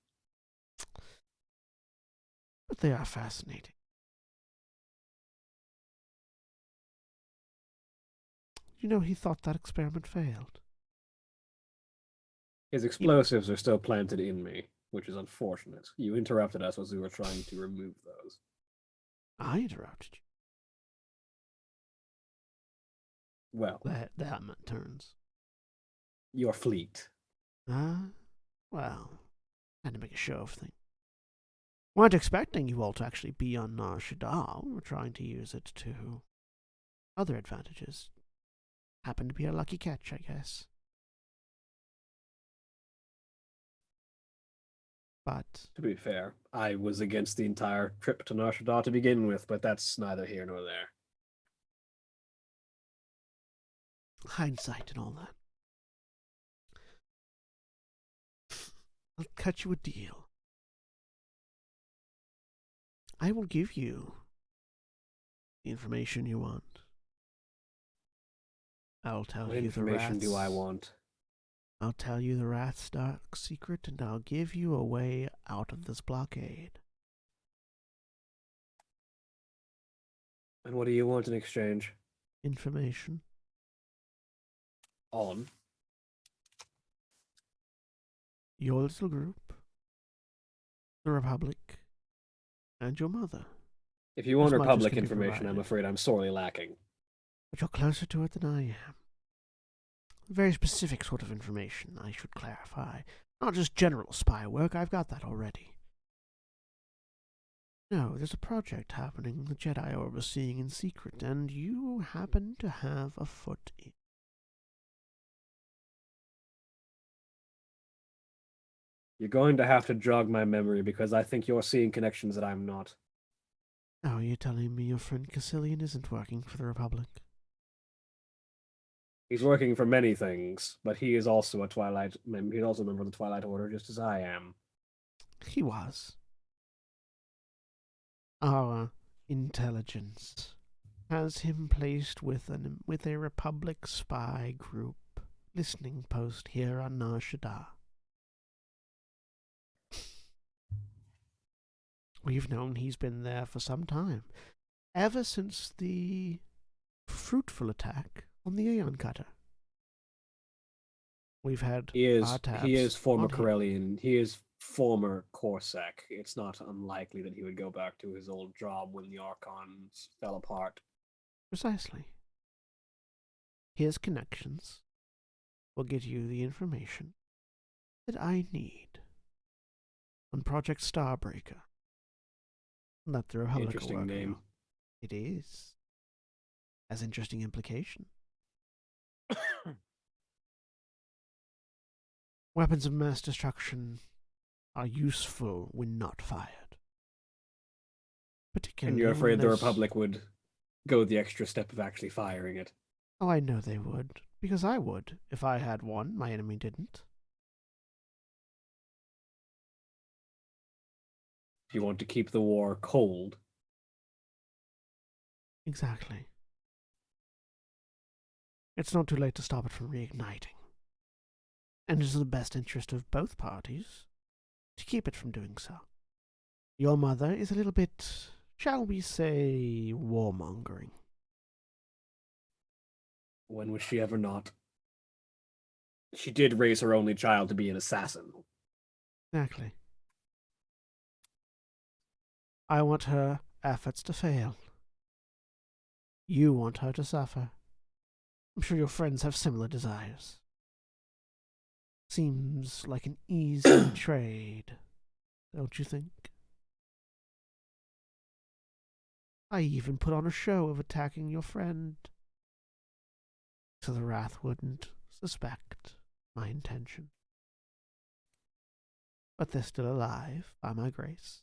but they are fascinating. You know, he thought that experiment failed. His explosives are still planted in me, which is unfortunate. You interrupted us as we were trying to remove those. I interrupted you. Well, The helmet turns. your fleet. Well, had to make a show of things. Weren't expecting you all to actually be on Nar Shaddaa. We're trying to use it to other advantages. Happened to be a lucky catch, I guess. But To be fair, I was against the entire trip to Nar Shaddaa to begin with, but that's neither here nor there. hindsight and all that. I'll cut you a deal. I will give you the information you want. I'll tell What you the information do I Wrath's- want? I'll tell you the Wrath's dark secret, and I'll give you a way out of this blockade. And what do you want in exchange? Information. On. Your little group, the Republic, and your mother. If you want As much as Republic can be information, I'm provided. afraid I'm sorely lacking. But you're closer to it than I am. Very specific sort of information, I should clarify. Not just general spy work, I've got that already. No, there's a project happening the Jedi are overseeing in secret, and you happen to have a foot in. You're going to have to jog my memory because I think you're seeing connections that I'm not. Oh, are you telling me your friend Cassilian isn't working for the Republic? He's working for many things, but he is also a Twilight. He's also a member of the Twilight Order, just as I am. He was. Our intelligence has him placed with a Republic spy group listening post here on Nar Shaddaa. We've known he's been there for some time, ever since the fruitful attack on the Aeon Cutter. We've had He is. our tabs He is former on him. Corellian. He is former Corsac. It's not unlikely that he would go back to his old job when the Archons fell apart. Precisely. His connections will get you the information that I need. on Project Starbreaker. That the Republic are Interesting working name. on. It is. Has interesting implication. Weapons of mass destruction are useful when not fired. Particularly And you're when afraid the there's- Republic would go the extra step of actually firing it. Oh, I know they would. Because I would. If I had one, my enemy didn't. If you want to keep the war cold. Exactly. It's not too late to stop it from reigniting. And it is in the best interest of both parties to keep it from doing so. Your mother is a little bit, shall we say, warmongering. When was she ever not? She did raise her only child to be an assassin. Exactly. I want her efforts to fail. You want her to suffer. I'm sure your friends have similar desires. Seems like an easy trade, don't you think? I even put on a show of attacking your friend, so the Wrath wouldn't suspect my intention. But they're still alive, by my grace.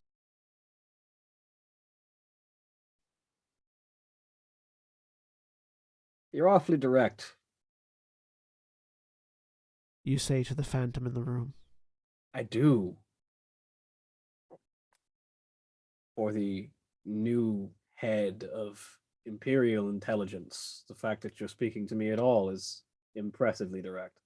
You're awfully direct. You say to the phantom in the room. I do. For the new head of Imperial intelligence, the fact that you're speaking to me at all is impressively direct.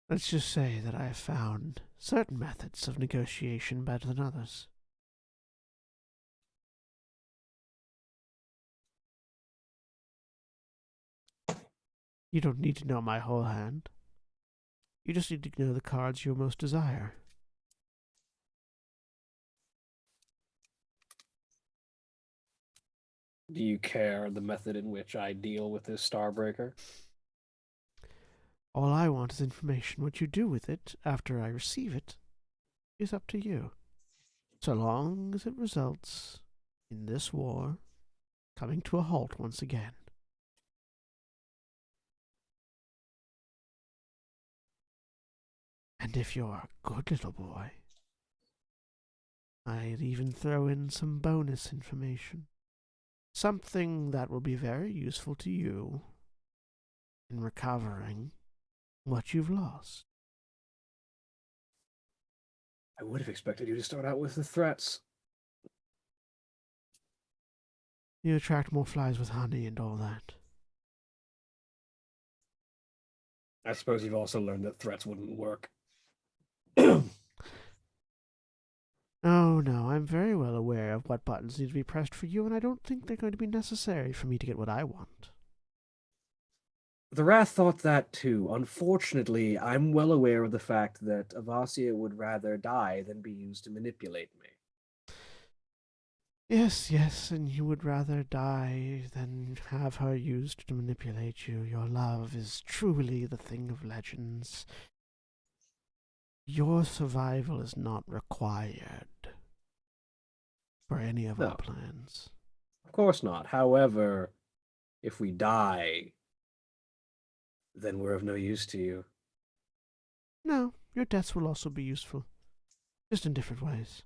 Let's just say that I have found certain methods of negotiation better than others. You don't need to know my whole hand. You just need to know the cards you most desire. Do you care the method in which I deal with this Starbreaker? All I want is information. What you do with it after I receive it is up to you. So long as it results in this war coming to a halt once again. And if you're a good little boy, I'd even throw in some bonus information. Something that will be very useful to you in recovering what you've lost. I would have expected you to start out with the threats. You attract more flies with honey and all that. I suppose you've also learned that threats wouldn't work. Oh, no, I'm very well aware of what buttons need to be pressed for you, and I don't think they're going to be necessary for me to get what I want. The Wrath thought that too. Unfortunately, I'm well aware of the fact that Avasia would rather die than be used to manipulate me. Yes, and you would rather die than have her used to manipulate you. Your love is truly the thing of legends. Your survival is not required for any of our No. plans. Of course not. However, if we die, then we're of no use to you. No, your deaths will also be useful, just in different ways.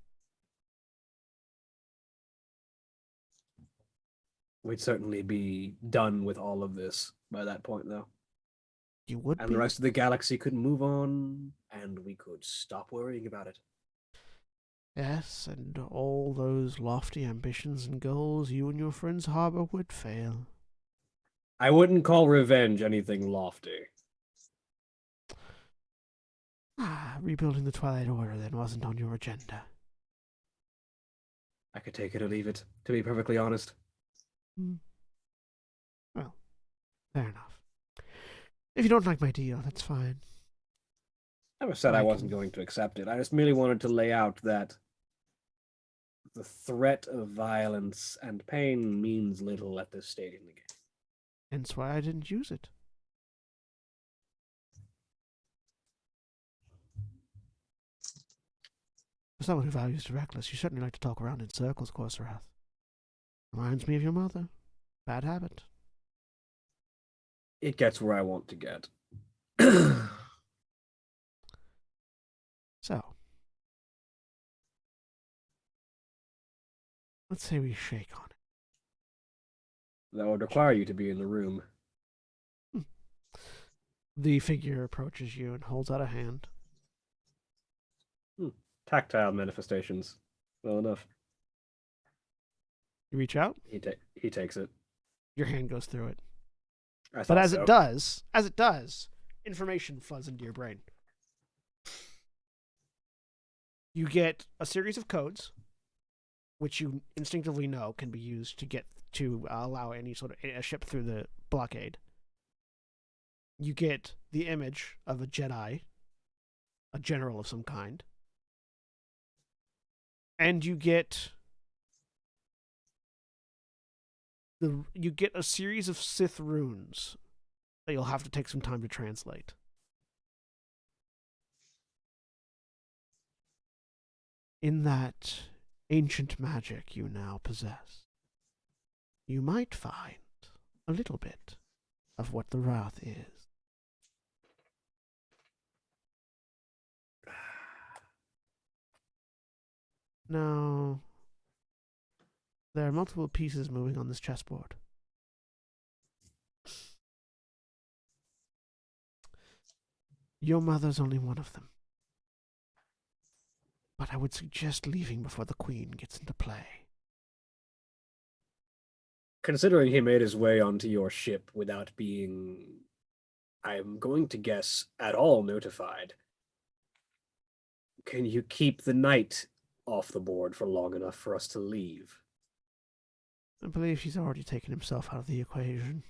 We'd certainly be done with all of this by that point, though. You would And be. the rest of the galaxy could move on, and we could stop worrying about it. Yes, and all those lofty ambitions and goals you and your friends harbor would fail. I wouldn't call revenge anything lofty. Rebuilding the Twilight Order then wasn't on your agenda. I could take it or leave it, to be perfectly honest. Well, fair enough. If you don't like my deal, that's fine. I never said I I wasn't can- going to accept it. I just merely wanted to lay out that the threat of violence and pain means little at this stage in the game. Hence why I didn't use it. someone who values the reckless, you certainly like to talk around in circles, Corserath. Reminds me of your mother. Bad habit. It gets where I want to get. So, let's say we shake on it. That would require you to be in the room. The figure approaches you and holds out a hand. Tactile manifestations. Well enough. You reach out, He takes it. your hand goes through it. I But thought as so. it does, information floods into your brain. You get a series of codes, which you instinctively know can be used to allow any sort of a ship through the blockade. You get the image of a Jedi, a general of some kind, and you get a series of Sith runes that you'll have to take some time to translate. In that ancient magic you now possess, you might find a little bit of what the Wrath is. Now, there are multiple pieces moving on this chessboard. Your mother's only one of them. But I would suggest leaving before the Queen gets into play. Considering he made his way onto your ship without being, I'm going to guess, at all notified, can you keep the night off the board for long enough for us to leave? I believe he's already taken himself out of the equation.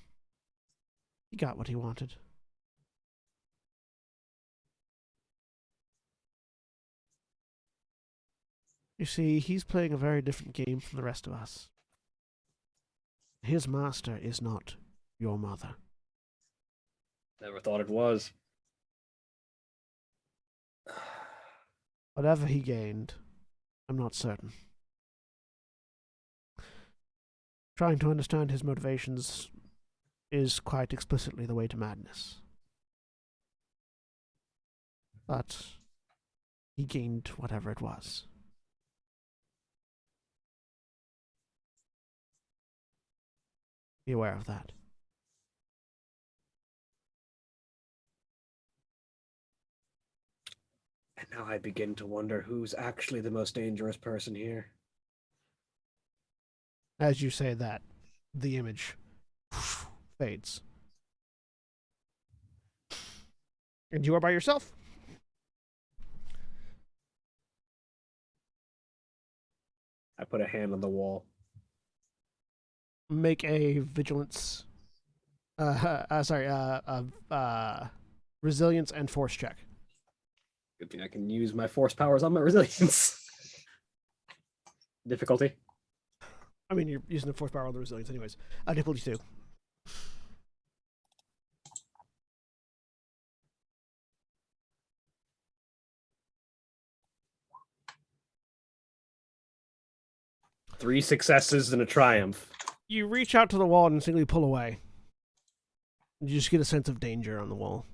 He got what he wanted. You see, he's playing a very different game from the rest of us. His master is not your mother. Never thought it was. Whatever he gained, I'm not certain. Trying to understand his motivations is quite explicitly the way to madness. But he gained whatever it was. Be aware of that. And now I begin to wonder who's actually the most dangerous person here. As you say that, the image fades. And you are by yourself. I put a hand on the wall. Make a vigilance. Resilience and force check. Good thing I can use my force powers on my resilience. Difficulty? I mean, you're using the force power on the resilience, anyways. Difficulty 2. Three successes and a triumph. You reach out to the wall and instinctively pull away. You just get a sense of danger on the wall.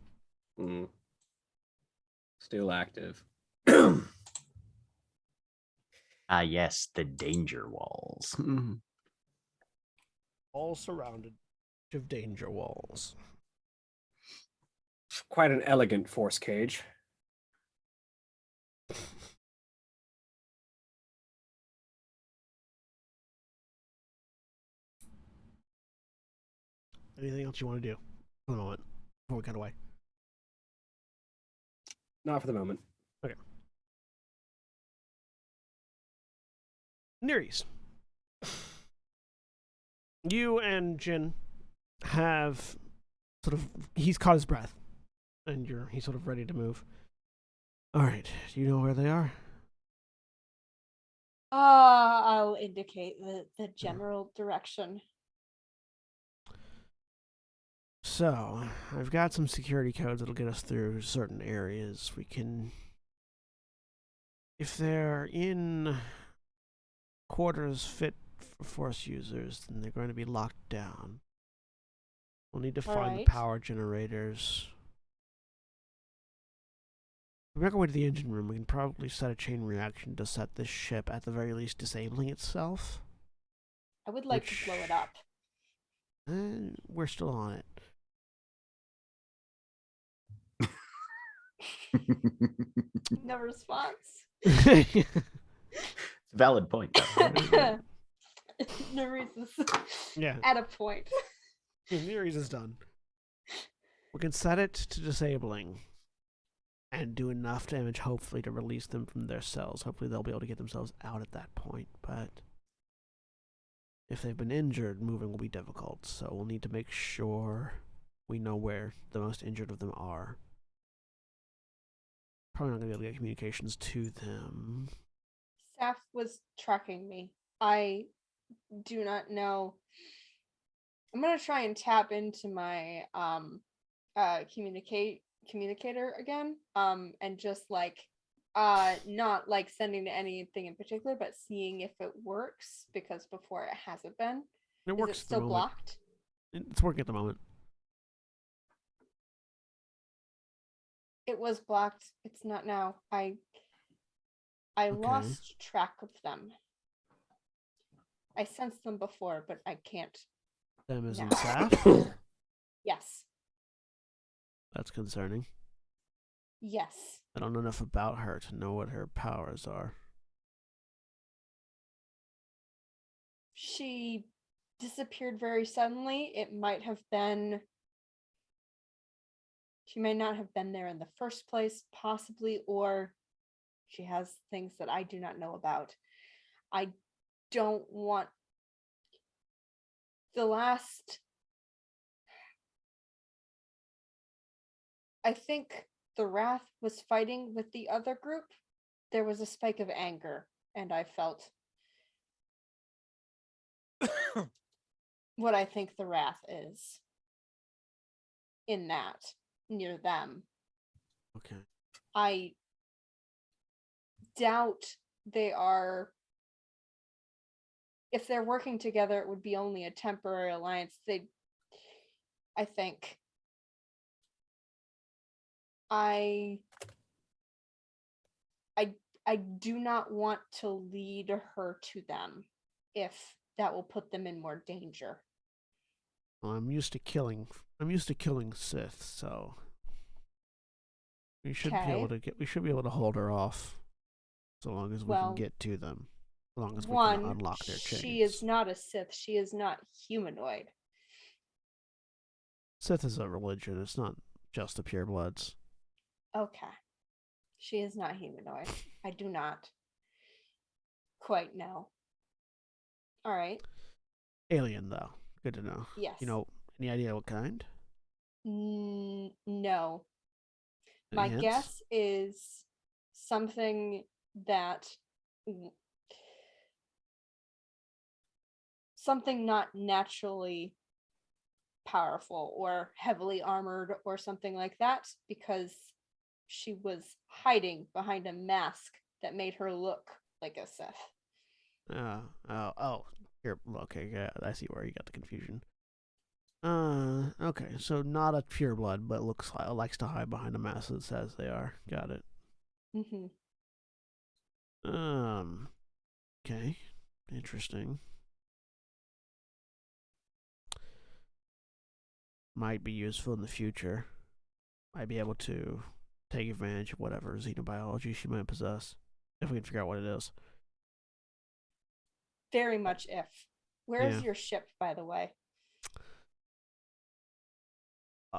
Still active. Ah, yes, the danger walls. All surrounded of danger walls. Quite an elegant force cage. Anything else you want to do for the moment before we cut away? Not for the moment. Okay. Nereis. You and Jin have sort of, he's caught his breath and he's sort of ready to move. All right. Do you know where they are? I'll indicate the general direction. So, I've got some security codes that'll get us through certain areas. We can... If they're in quarters fit for force users, then they're going to be locked down. We'll need to find the Alright. power generators. If we're not going to the engine room, we can probably set a chain reaction to set this ship, at the very least, disabling itself. I would like to blow it up. We're still on it. No response. It's a valid point, though. Nerys is Yeah, at a point. Nereus is done. We can set it to disabling and do enough damage, hopefully, to release them from their cells. Hopefully, they'll be able to get themselves out at that point, but if they've been injured, moving will be difficult, so we'll need to make sure we know where the most injured of them are. Probably not going to be able to get communications to them. Saf was tracking me. I do not know. I'm gonna try and tap into my communicator again. And just like not like sending to anything in particular, but seeing if it works, because before it hasn't been. It Is works it at the still moment. blocked? It's working at the moment. It was blocked. It's not now. I lost track of them. I sensed them before, but I can't. Them as in now. Saf? Yes. That's concerning. Yes. I don't know enough about her to know what her powers are. She disappeared very suddenly. It might have been. She may not have been there in the first place, possibly, or she has things that I do not know about. I don't want the last. I think the Wrath was fighting with the other group. There was a spike of anger, and I felt what I think the Wrath is in that, near them. Okay. I doubt they are. If they're working together, it would be only a temporary alliance. I think. I do not want to lead her to them if that will put them in more danger. Well, I'm used to killing Sith, so we should be able to hold her off, so long as we can get to them. As long as we can unlock their chains. She is not a Sith. She is not humanoid. Sith is a religion. It's not just the purebloods. Okay. She is not humanoid. I do not quite know. All right. Alien, though. Good to know. Yes. You know, any idea what kind? No. Any My hints? guess is something that. Something not naturally powerful or heavily armored or something like that, because she was hiding behind a mask that made her look like a Sith. Here, okay, yeah, I see where you got the confusion. Okay, so not a pureblood, but likes to hide behind a mask that says they are. Got it. Mm-hmm. Okay, interesting. Might be useful in the future. Might be able to take advantage of whatever xenobiology she might possess, if we can figure out what it is. Very much if. Where is Yeah. your ship, by the way?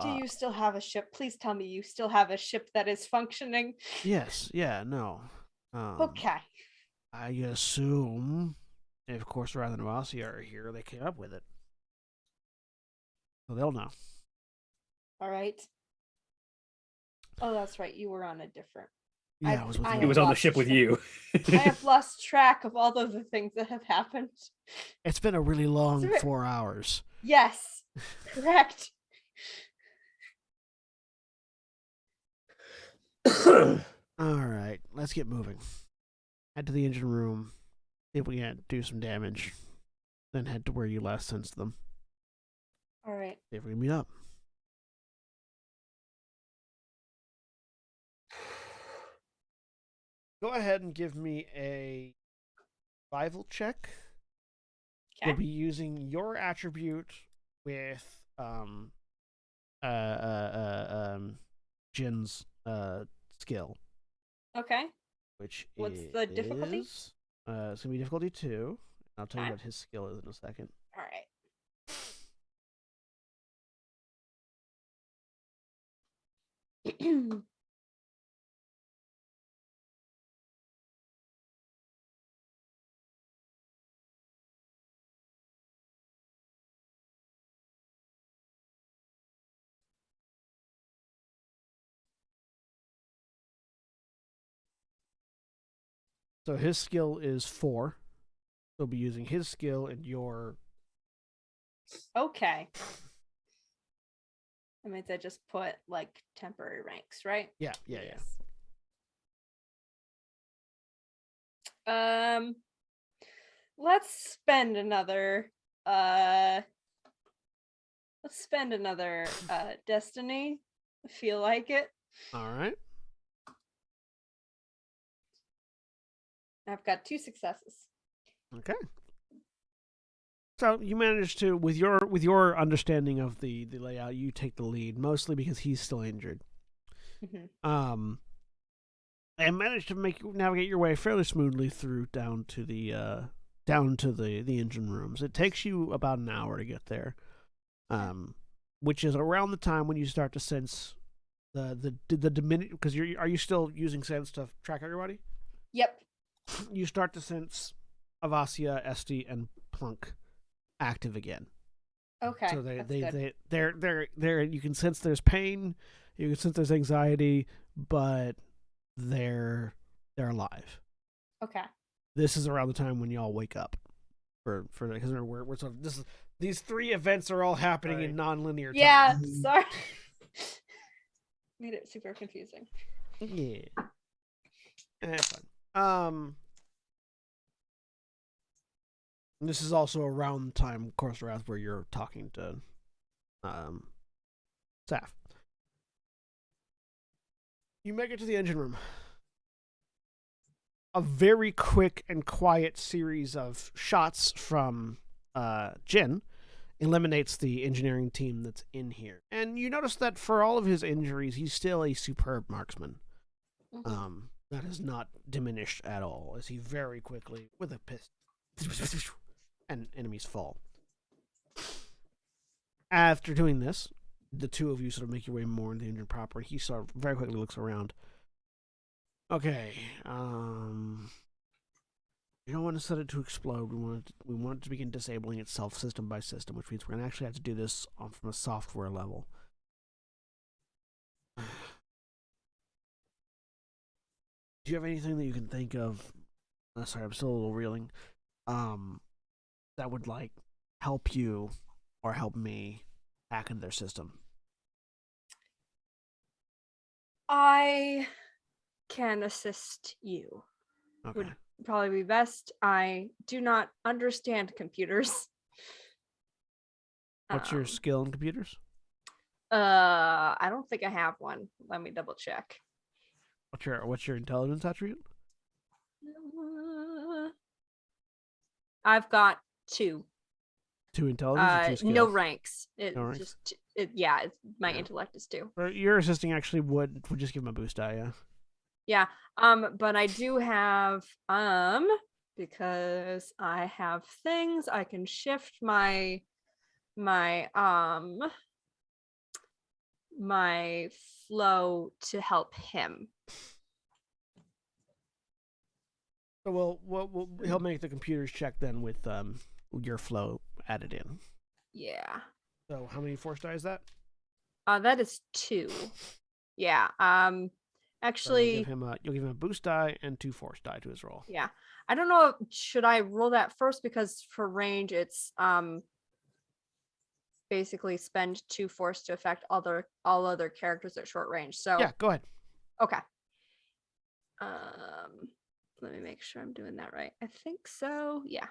Do you still have a ship? Please tell me you still have a ship that is functioning. Yes, yeah, no. Okay. I assume, if of course rather than Rossi are here, they came up with it. So they'll know. All right. Oh, that's right. You were on a different. Yeah, I was with I you. He was on the lost ship with track. you. I have lost track of all of the things that have happened. It's been a really long It's a bit- 4 hours. Yes, correct. All right, let's get moving. head to the engine room, see if we can't do some damage, then head to where you last sensed them. All right. See if we can meet up. Go ahead and give me a survival check. Okay. You'll be using your attribute with Jin's skill, Okay. which What's the difficulty? it's gonna be difficulty 2. I'll tell you Okay. what his skill is in a second. All right. So his skill is 4. He'll be using his skill and your. Okay. That means I just put like temporary ranks, right? Yeah. Let's spend another destiny. I feel like it. All right. I've got 2 successes. Okay. So you managed to, with your understanding of the layout, you take the lead, mostly because he's still injured. Mhm. And managed to navigate your way fairly smoothly through down to the engine rooms. It takes you about an hour to get there, which is around the time when you start to sense the diminish. Because are you still using sense to track everybody? Yep. You start to sense Avasia, Esty, and Plunk active again. Okay. So that's good. they're you can sense there's pain, you can sense there's anxiety, but they're alive. Okay. This is around the time when y'all wake up for because we're sort of these 3 events are all happening in non-linear time. Yeah. Sorry. Made it super confusing. Yeah. That's fun. This is also around the time, of course, Wrath, where you're talking to Saf. You make it to the engine room. A very quick and quiet series of shots from Jin eliminates the engineering team that's in here. And you notice that for all of his injuries, he's still a superb marksman. Mhm. That has not diminished at all, as he very quickly, with a pistol, and enemies fall. After doing this, the 2 of you sort of make your way more into the engine proper. He sort of very quickly looks around. Okay, we don't want to set it to explode. We want it to begin disabling itself system by system, which means we're gonna actually have to do this from a software level. Do you have anything that you can think of? Sorry, I'm still a little reeling. That would like help you or help me hack into their system. I can assist you. Okay. Would probably be best. I do not understand computers. What's your skill in computers? I don't think I have one. Let me double check. What's your intelligence attribute? I've got 2. 2 intelligence or 2 skills? No ranks. No ranks? Just my intellect is 2. Your assisting actually would just give him a boost die, yeah. Yeah. But I do have because I have things I can shift my flow to help him. So he'll make the computers check then with your flow added in. Yeah. So how many force die is that? That is 2. Yeah. So Actually, you'll give him a boost die and 2 force die to his roll. yeah. I don't know. Should I roll that first, because for range it's basically spend 2 force to affect all other characters at short range. So yeah, go ahead. Okay. Let me make sure I'm doing that right. I think so. Yeah.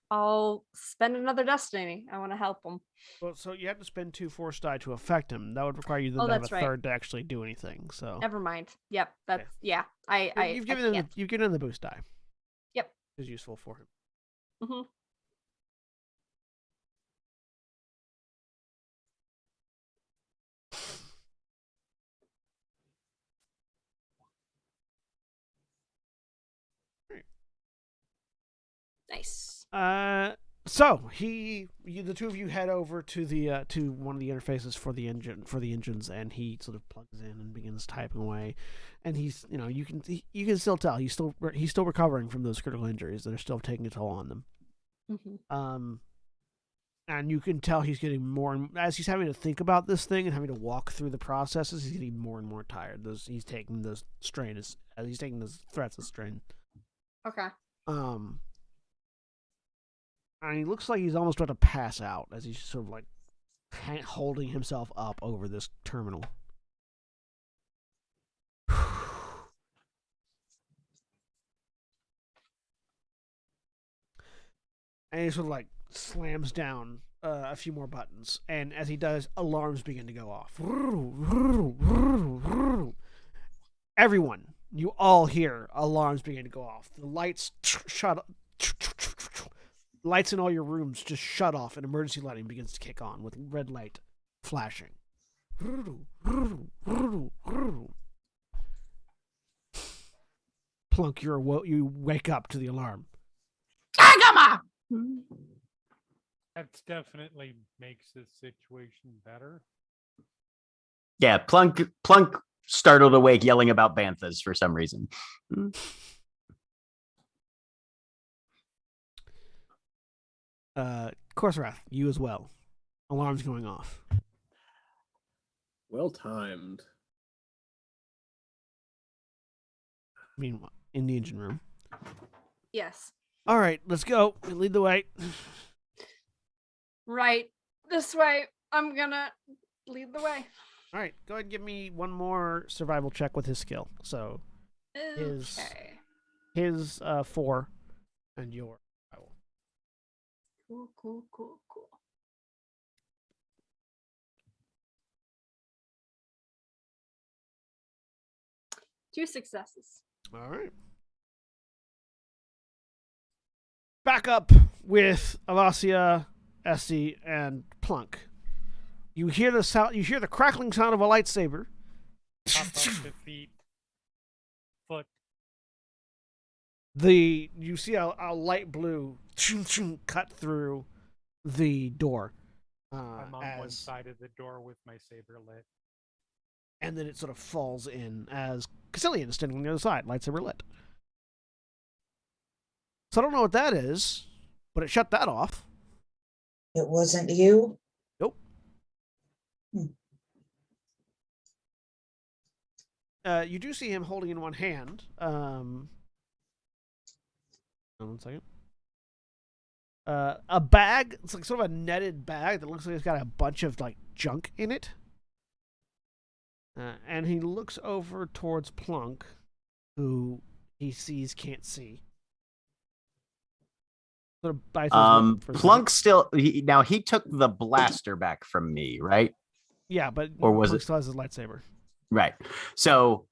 I'll spend another destiny. I want to help him. Well, so you have to spend 2 force die to affect him. That would require you then Oh, to have a that's right. third to actually do anything. So Never mind. Yep. That's Okay. yeah. you've given him the boost die. Yep. Is useful for him. Mm-hmm. Nice. So the two of you head over to the to one of the interfaces for the engines, and he sort of plugs in and begins typing away, and he's you can still tell he's still recovering from those critical injuries that are still taking a toll on them. Mm-hmm. And you can tell he's getting more and as he's having to think about this thing and having to walk through the processes, he's getting more and more tired. He's taking those strain as he's taking those threats as strain. Okay. And he looks like he's almost about to pass out as he's sort of like holding himself up over this terminal. And he sort of like slams down a few more buttons. And as he does, alarms begin to go off. Everyone, you all hear alarms begin to go off. The lights shut up. Lights in all your rooms just shut off, and emergency lighting begins to kick on with red light flashing. Plunk, you wake up to the alarm. Agama! That definitely makes this situation better. Yeah, Plunk startled awake yelling about banthas for some reason. Corserath, you as well. Alarms going off. Well timed. Meanwhile, in the engine room. Yes. All right, let's go. Lead the way. Right. This way. I'm gonna lead the way. All right, go ahead and give me one more survival check with his skill. So Okay. his 4 and your survival. Cool. 2 successes. All right. Back up with Alasia, Essie, and Plunk. You hear the sound. You hear the crackling sound of a lightsaber. Pop up the feet. Foot. You see a light blue cut through the door. I'm on one side of the door with my saber lit. And then it sort of falls in as Cassilian is standing on the other side, lightsaber lit. So I don't know what that is, but it shut that off. It wasn't you? Nope. You do see him holding in one hand. Hold on 1 second. A bag. It's like sort of a netted bag that looks like it's got a bunch of like junk in it. And he looks over towards Plunk, who he sees can't see. Sort of bites his lip for a Plunk second. still he took the blaster back from me, right? Yeah, but Or was Plunk it- still has his lightsaber. Right. So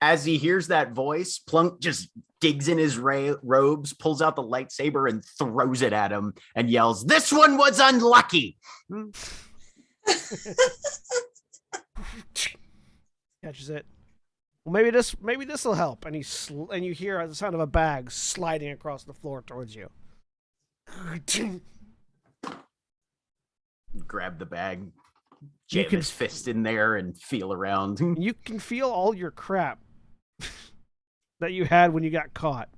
as he hears that voice, Plunk just digs in his robes, pulls out the lightsaber, and throws it at him and yells, "This one was unlucky." Catches it. Well, maybe this will help. And and you hear the sound of a bag sliding across the floor towards you. Grab the bag, jam his fist in there, and feel around. You can feel all your crap that you had when you got caught.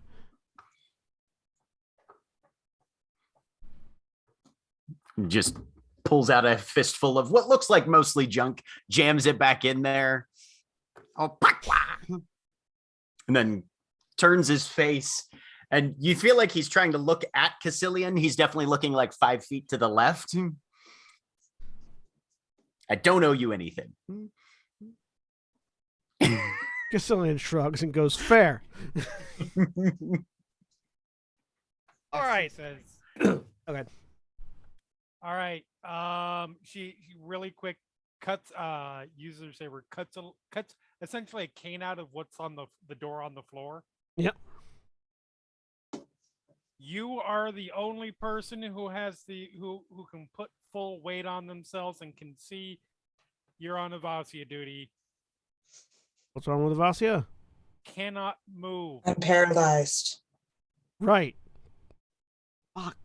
Just pulls out a fistful of what looks like mostly junk, jams it back in there. Oh, and then turns his face And you feel like he's trying to look at Cassilian. He's definitely looking like 5 feet to the left. I don't owe you anything. Cassilian shrugs and goes, fair. All right. Says, Okay. all right. She really quick cuts uses her saber, cuts essentially a cane out of what's on the door on the floor. Yep. You are the only person who has who can put full weight on themselves and can see you're on Avasia duty. What's wrong with Avasia? Cannot move. I'm paralyzed. Right. Fuck.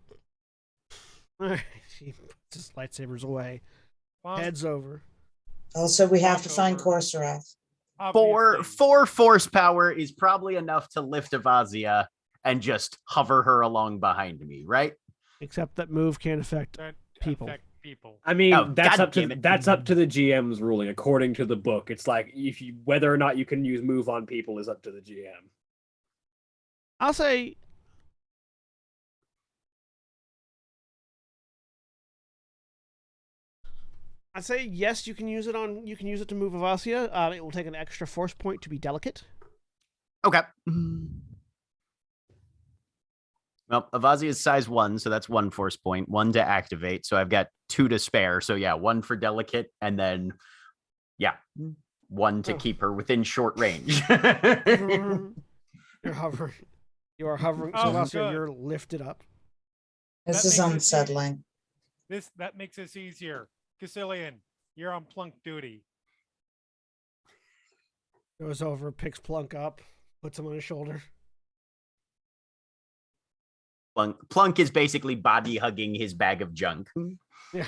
Alright. He puts his lightsabers away. Well, Heads over. Also, we have to Walk find over. Korsarath. obviously. Four force power is probably enough to lift Avasia and just hover her along behind me, right? Except that move can't affect That people. affect people. I mean, Oh, that's God up to damn it. that's up to the GM's ruling. According to the book, it's like if you whether or not you can use move on people is up to the GM. I'll say I'd say yes, you can use it to move Avasia. It will take an extra force point to be delicate. Okay. Well, Avasia is size 1, so that's 1 force point, 1 to activate. So I've got 2 to spare. So yeah, 1 for delicate, and then 1 to keep her within short range. You're hovering. You are hovering. So Oh, Avasia, good. you're lifted up. This That is makes it unsettling. That makes this easier. Cassilian, you're on plunk duty. Goes over, picks Plunk up, puts him on his shoulder. Plunk is basically body hugging his bag of junk. Yeah.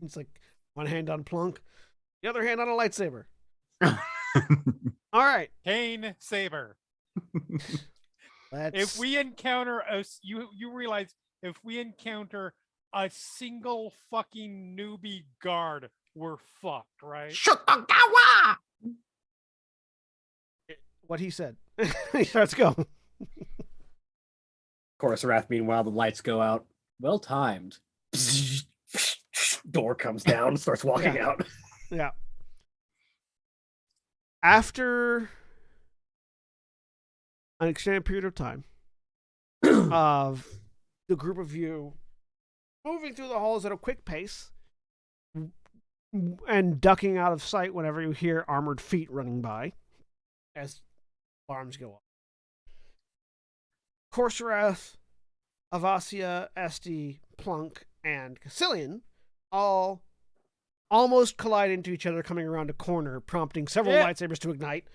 It's like one hand on Plunk, the other hand on a lightsaber. All right. Cane saber. Let's... If we encounter you realize if we encounter a single fucking newbie guard, we're fucked, right? Shukagawa! What he said. He starts going. Korsarath, meanwhile, the lights go out. Well timed. Door comes down, starts walking out. Yeah. After an extended period of time of the group of you moving through the halls at a quick pace and ducking out of sight whenever you hear armored feet running by as alarms go off. Korsarath, Avasia, Esti, Plunk, and Cassilian all almost collide into each other coming around a corner, prompting several lightsabers to ignite.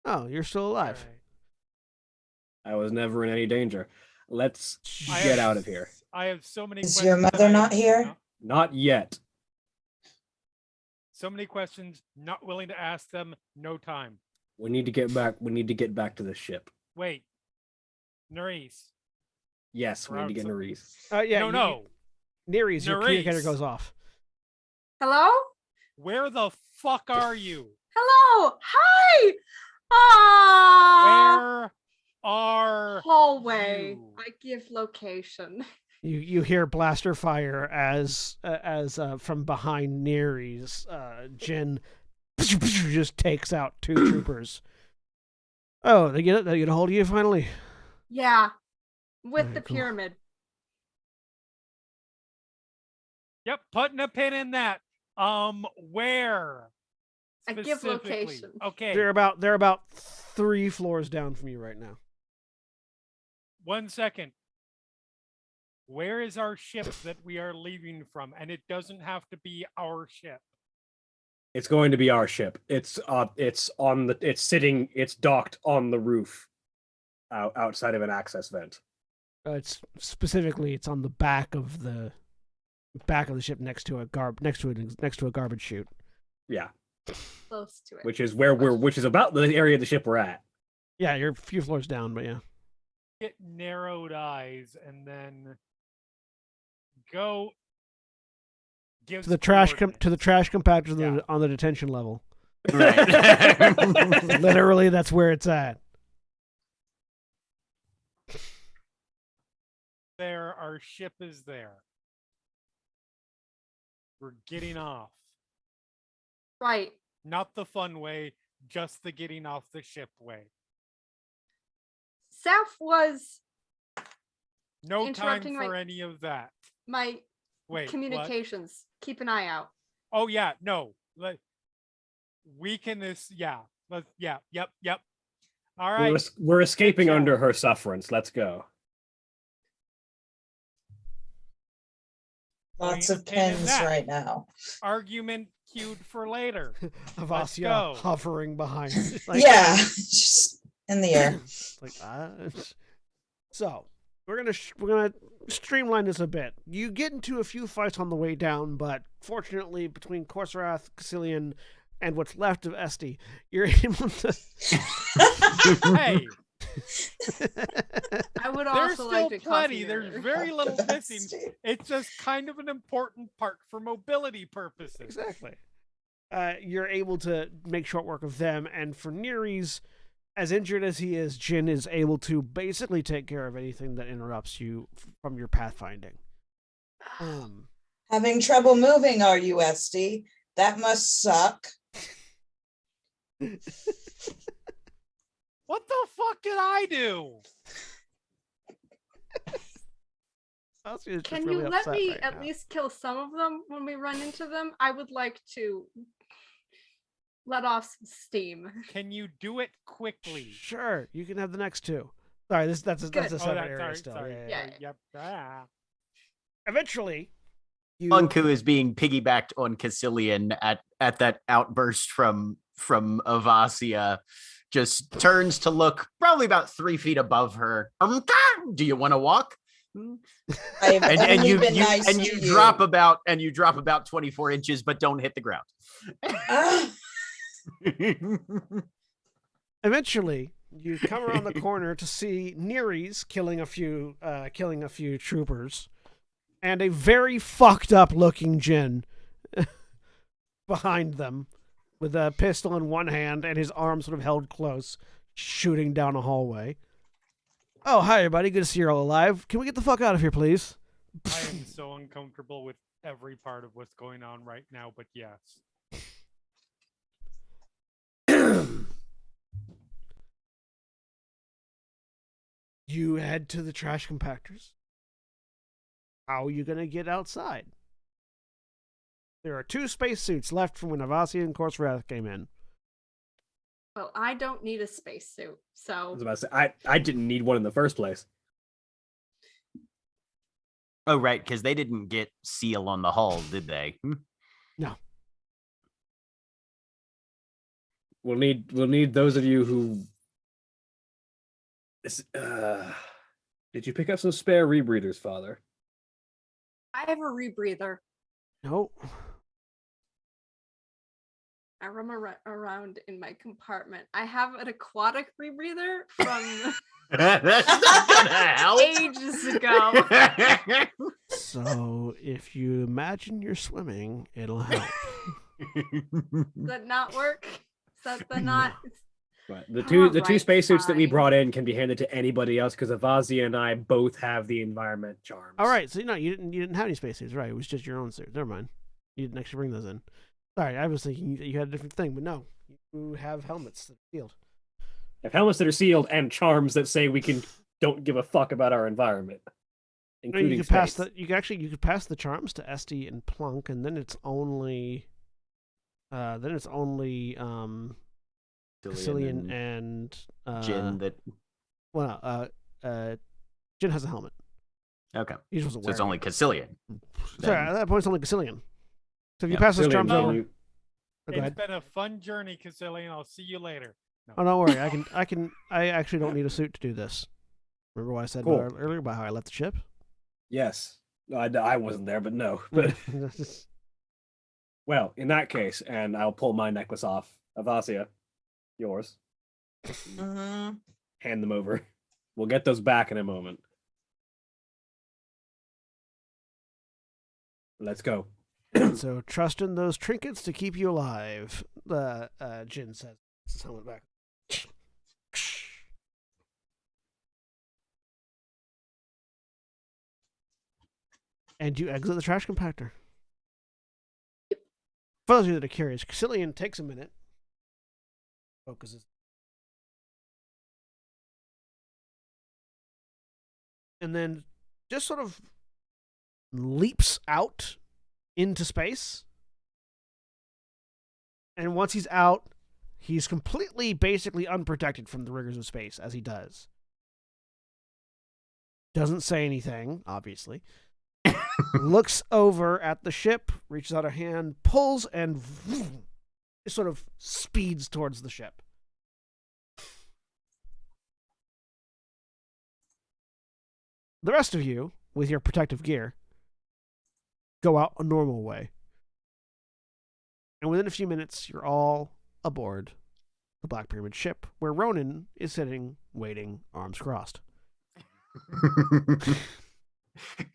Oh, you're still alive. Alright. I was never in any danger. Let's get out of here. I have so many Is questions. your that mother I- not here? Not yet. So many questions, not willing to ask them, no time. We need to get back. We need to get back to the ship. Wait. Nerys. Yes, we We're need to get outside. Nerys. Yeah, No. Neres, your communicator Nerys. goes off. Hello? Where the fuck are you? Hello. Hi. Ah. Where are Hallway. you? I give location. You hear blaster fire as from behind Neres, Jin just takes out 2 troopers. Oh, they get a hold of you finally. Yeah. With Alright, the cool. pyramid. Yep, putting a pin in that. Where? I give Specifically? location. Okay. They're about 3 floors down from you right now. 1 second. Where is our ship that we are leaving from? And it doesn't have to be our ship. It's going to be our ship. It's docked on the roof, outside of an access vent. It's on the back of the ship next to a garbage chute. Yeah, Close to it. which is about the area of the ship we're at. Yeah, you're a few floors down, but yeah. Get narrowed eyes and then go give To the trash coordinates. compactor Yeah. on the detention level. Right. Literally, that's where it's at. There, our ship is there. We're getting off. Right. Not the fun way, just the getting off the ship way. Seth was No time Interrupting for my- any of that. my Wait, what? communications. Keep an eye out. Oh yeah, no. We can this. Yeah. Yep. All right. We're escaping job. under her sufferance. Let's go. Lots Putting of a pin in pins that. right now. Argument queued for later. Avasia go. hovering behind. Yeah, just in the air. Like, so we're gonna streamline this a bit. You get into a few fights on the way down, but fortunately, between Corserath, Caecilian, and what's left of Esty, you're able to. Hey, I would there's also still like to plenty. copy There's your- very little missing. Steve. It's just kind of an important part for mobility purposes. Exactly. You're able to make short work of them, and for Neres, as injured as he is, Jin is able to basically take care of anything that interrupts you from your pathfinding. Having trouble moving, are you, Esty? That must suck. What the fuck did I do? Alcia's just Can really you let upset me right at now. least kill some of them when we run into them? I would like to let off some steam. Can you do it quickly? Sure, you can have the next two. Sorry, that's a Good. separate area still. sorry. Yeah, Yeah. sorry, Yep. Ah. Eventually, you Unku is being piggybacked on Caecilian at that outburst from Avasia. Just turns to look probably about 3 feet above her. Do you want to walk? I've And only you been nice to you you. drop about 24 inches, but don't hit the ground. Ah, eventually you come around the corner to see Neres killing a few troopers, and a very fucked up looking Jin behind them, with a pistol in one hand and his arm sort of held close, shooting down a hallway. Oh, hi everybody, good to see you're all alive. Can we get the fuck out of here, please? I am so uncomfortable with every part of what's going on right now, but yes. You head to the trash compactors. How are you gonna get outside? There are 2 spacesuits left from when Avasia and Corserath came in. Well, I don't need a spacesuit, I so was about to say, I didn't need one in the first place. Oh, right, because they didn't get seal on the hull, did they? No. We'll need those of you who. Did you pick up some spare rebreathers, Father? I have a rebreather. No. I roam around in my compartment. I have an aquatic rebreather from That's not gonna help. ages ago. So if you imagine you're swimming, it'll help. Does that not work? Is that the not? Right. The two Alright, spacesuits that we fine. brought in can be handed to anybody else because Avasia and I both have the environment charms. All right, so you didn't have any spacesuits, right? It was just your own suit. Never mind. You didn't actually bring those in. Sorry, I was thinking you had a different thing, but no, you have helmets that are sealed. Have helmets that are sealed and charms that say we don't give a fuck about our environment, No, including you could space. you could pass the charms to Esty and Plunk, and then it's only Caecilian and Jin that. Jin has a helmet. Okay, He just wasn't so it's wearing only it. Caecilian. Sorry, then. at that point it's only Caecilian. So if you Yeah, pass those Caecilian, charms then over, you- go It's ahead. been a fun journey, Caecilian. I'll see you later. No. Oh, don't worry. I actually don't need a suit to do this. Remember what I said Cool. earlier about how I left the ship? Yes. I wasn't there, but no. But well, in that case, and I'll pull my necklace off. Avasia, yours. mhm. Hand them over. We'll get those back in a moment. Let's go. And so trust in those trinkets to keep you alive. Jin says. His helmet back. And you exit the trash compactor. For those of you that are curious, Caecilian takes a minute. Focuses. And then just sort of leaps out into space. And once he's out, he's completely, basically unprotected from the rigors of space, as he does. Doesn't say anything, obviously. Looks over at the ship, reaches out a hand, pulls, and it sort of speeds towards the ship. The rest of you, with your protective gear, go out a normal way. And within a few minutes, you're all aboard the Black Pyramid ship, where Ronan is sitting, waiting, arms crossed.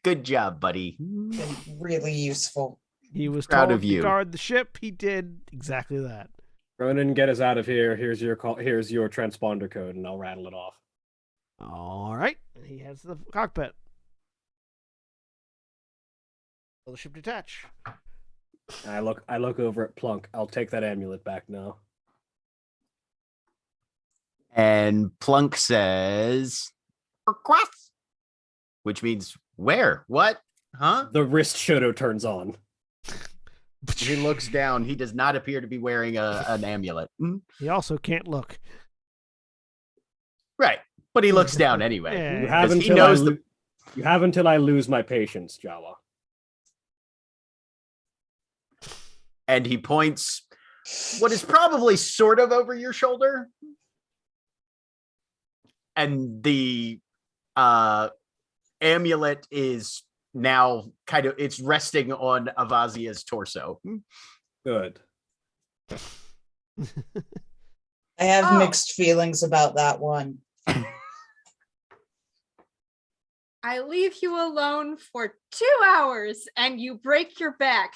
Good job, buddy. Been really useful. He was Proud told of you. to guard the ship. He did exactly that. Ronan, get us out of here. Here's your call. Here's your transponder code, and I'll rattle it off. All right. And he heads to the cockpit. Will the ship detach? I look over at Plunk. I'll take that amulet back now. And Plunk says, request, which means where? What? Huh? The wrist shoto turns on. He looks down. He does not appear to be wearing an amulet. He also can't look. Right. But he looks down anyway. Yeah. You have 'Cause he until knows you have until I lose my patience, Jawa. And he points what is probably sort of over your shoulder. And the amulet is now kind of, it's resting on Avazia's torso. Good. I have Oh. mixed feelings about that one. I leave you alone for 2 hours and you break your back.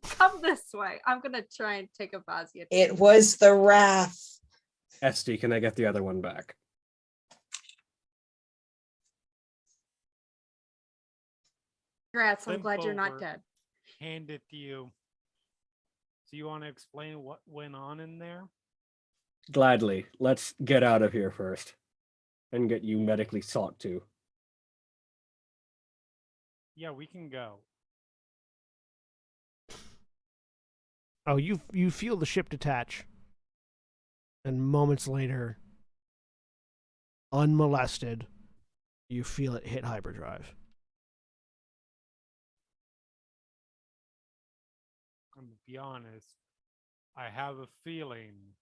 Come this way. I'm gonna try and take a Vazia. It was the wrath. Esty, can I get the other one back? Congrats, I'm Limp glad you're not over. dead. Hand it to you. So you want to explain what went on in there? Gladly. Let's get out of here first, and get you medically sought to. Yeah, we can go. Oh, you feel the ship detach. And moments later, unmolested, you feel it hit hyperdrive. I'm gonna be honest. I have a feeling.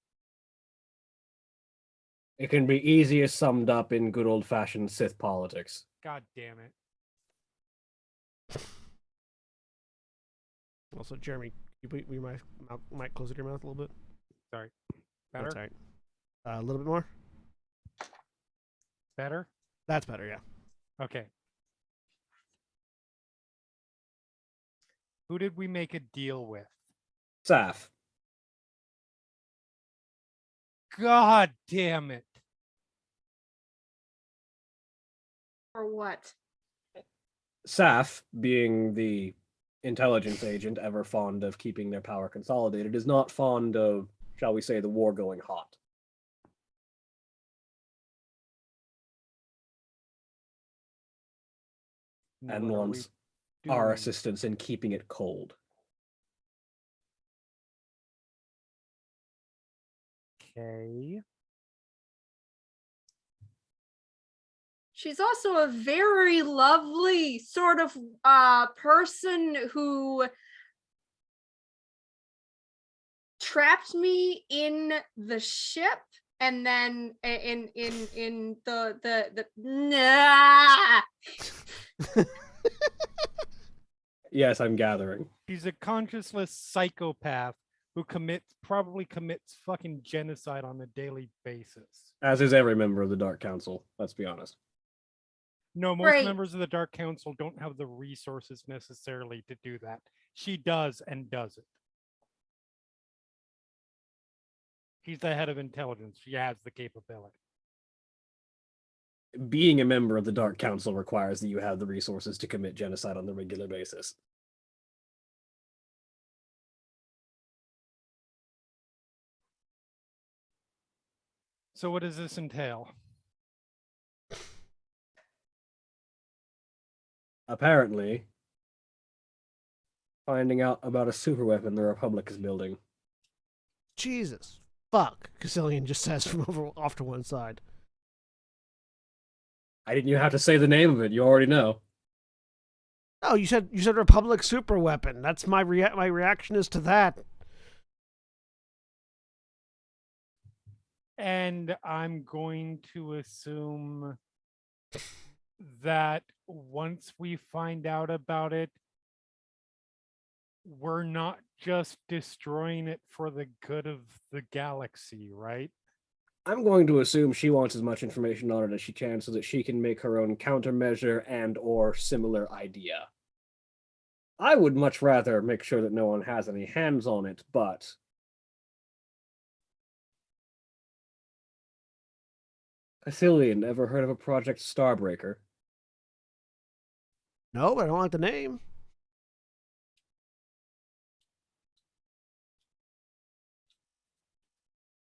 It can be easiest summed up in good old-fashioned Sith politics. God damn it. Also, Jeremy, you put your mic closer to your mouth a little bit. Sorry. Better? That's all right. A little bit more. Better? That's better, yeah. Okay. Who did we make a deal with? Saf. God damn it. For what? Saf, being the intelligence agent ever fond of keeping their power consolidated, is not fond of, shall we say, the war going hot. And What are we wants our doing? assistance in keeping it cold. Okay. She's also a very lovely sort of person who trapped me in the ship and then in the nah. Yes, I'm gathering. She's a conscienceless psychopath who probably commits fucking genocide on a daily basis. As is every member of the Dark Council, let's be honest. No, most Great. members of the Dark Council don't have the resources necessarily to do that. She does and does it. She's the head of intelligence. She has the capability. Being a member of the Dark Council requires that you have the resources to commit genocide on a regular basis. So what does this entail? Apparently, finding out about a superweapon the Republic is building. Jesus. Fuck, Cassilian just says from over off to one side. I didn't even have to say the name of it. You already know. Oh, you said Republic super weapon. That's my reaction is to that. And I'm going to assume that once we find out about it, we're not just destroying it for the good of the galaxy, right? I'm going to assume she wants as much information on it as she can so that she can make her own countermeasure and or similar idea. I would much rather make sure that no one has any hands on it, but Cassilian, ever heard of a Project Starbreaker? No, but I don't like the name.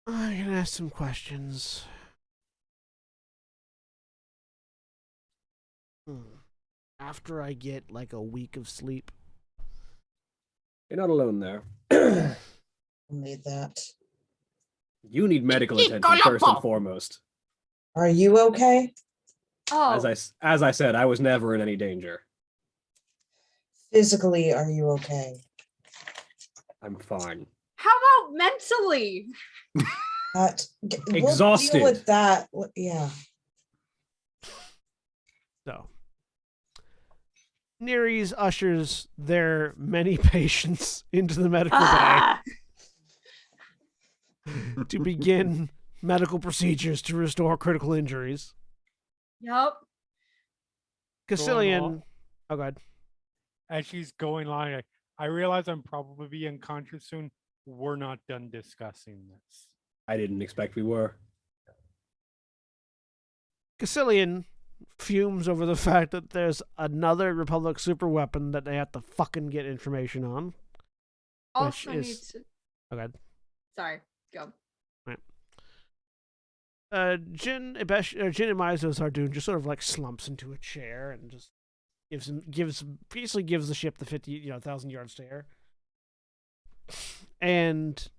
I'm gonna ask some questions. After I get like a week of sleep. You're not alone there. Need that. You need medical attention first and foremost. Are you okay? Oh, As I said, I was never in any danger. Physically, are you okay? I'm fine. how about mentally? That we'll Exhausted. deal with that. Yeah. So, Nereis ushers their many patients into the medical bay Ah, to begin medical procedures to restore critical injuries. yup. Cassilian, oh god, As she's going along, I realize I'm probably be unconscious soon. We're not done discussing this. I didn't expect we were. Cassilian fumes over the fact that there's another Republic super weapon that they have to fucking get information on. Also is- need to. Oh god. Sorry, go. Jin and Mizo Zardoon just sort of like slumps into a chair and just basically gives the ship the 1,000-yard stare. And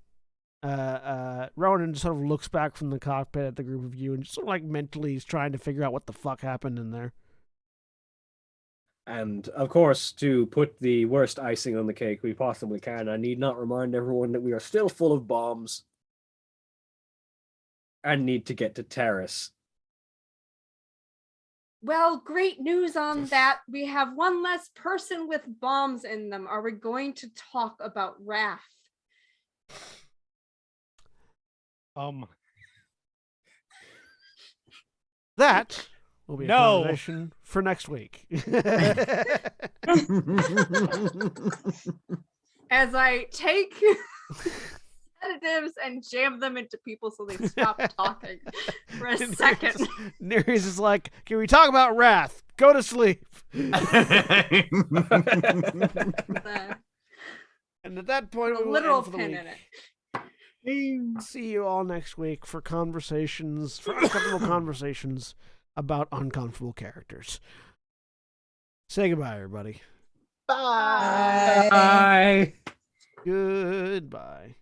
Ronan just sort of looks back from the cockpit at the group of you and just sort of like mentally is trying to figure out what the fuck happened in there. And of course, to put the worst icing on the cake we possibly can, I need not remind everyone that we are still full of bombs and need to get to Terrace. Well, great news on that. We have one less person with bombs in them. Are we going to talk about Wrath? That will be a No. conversation for next week. As I take sedatives and jam them into people so they stop talking for a second. Nereis is like, can we talk about Wrath? Go to sleep. And at that point, A we will literal end for the pin week. in it. See you all next week for uncomfortable conversations about uncomfortable characters. Say goodbye, everybody. Bye. Bye. Bye. Goodbye.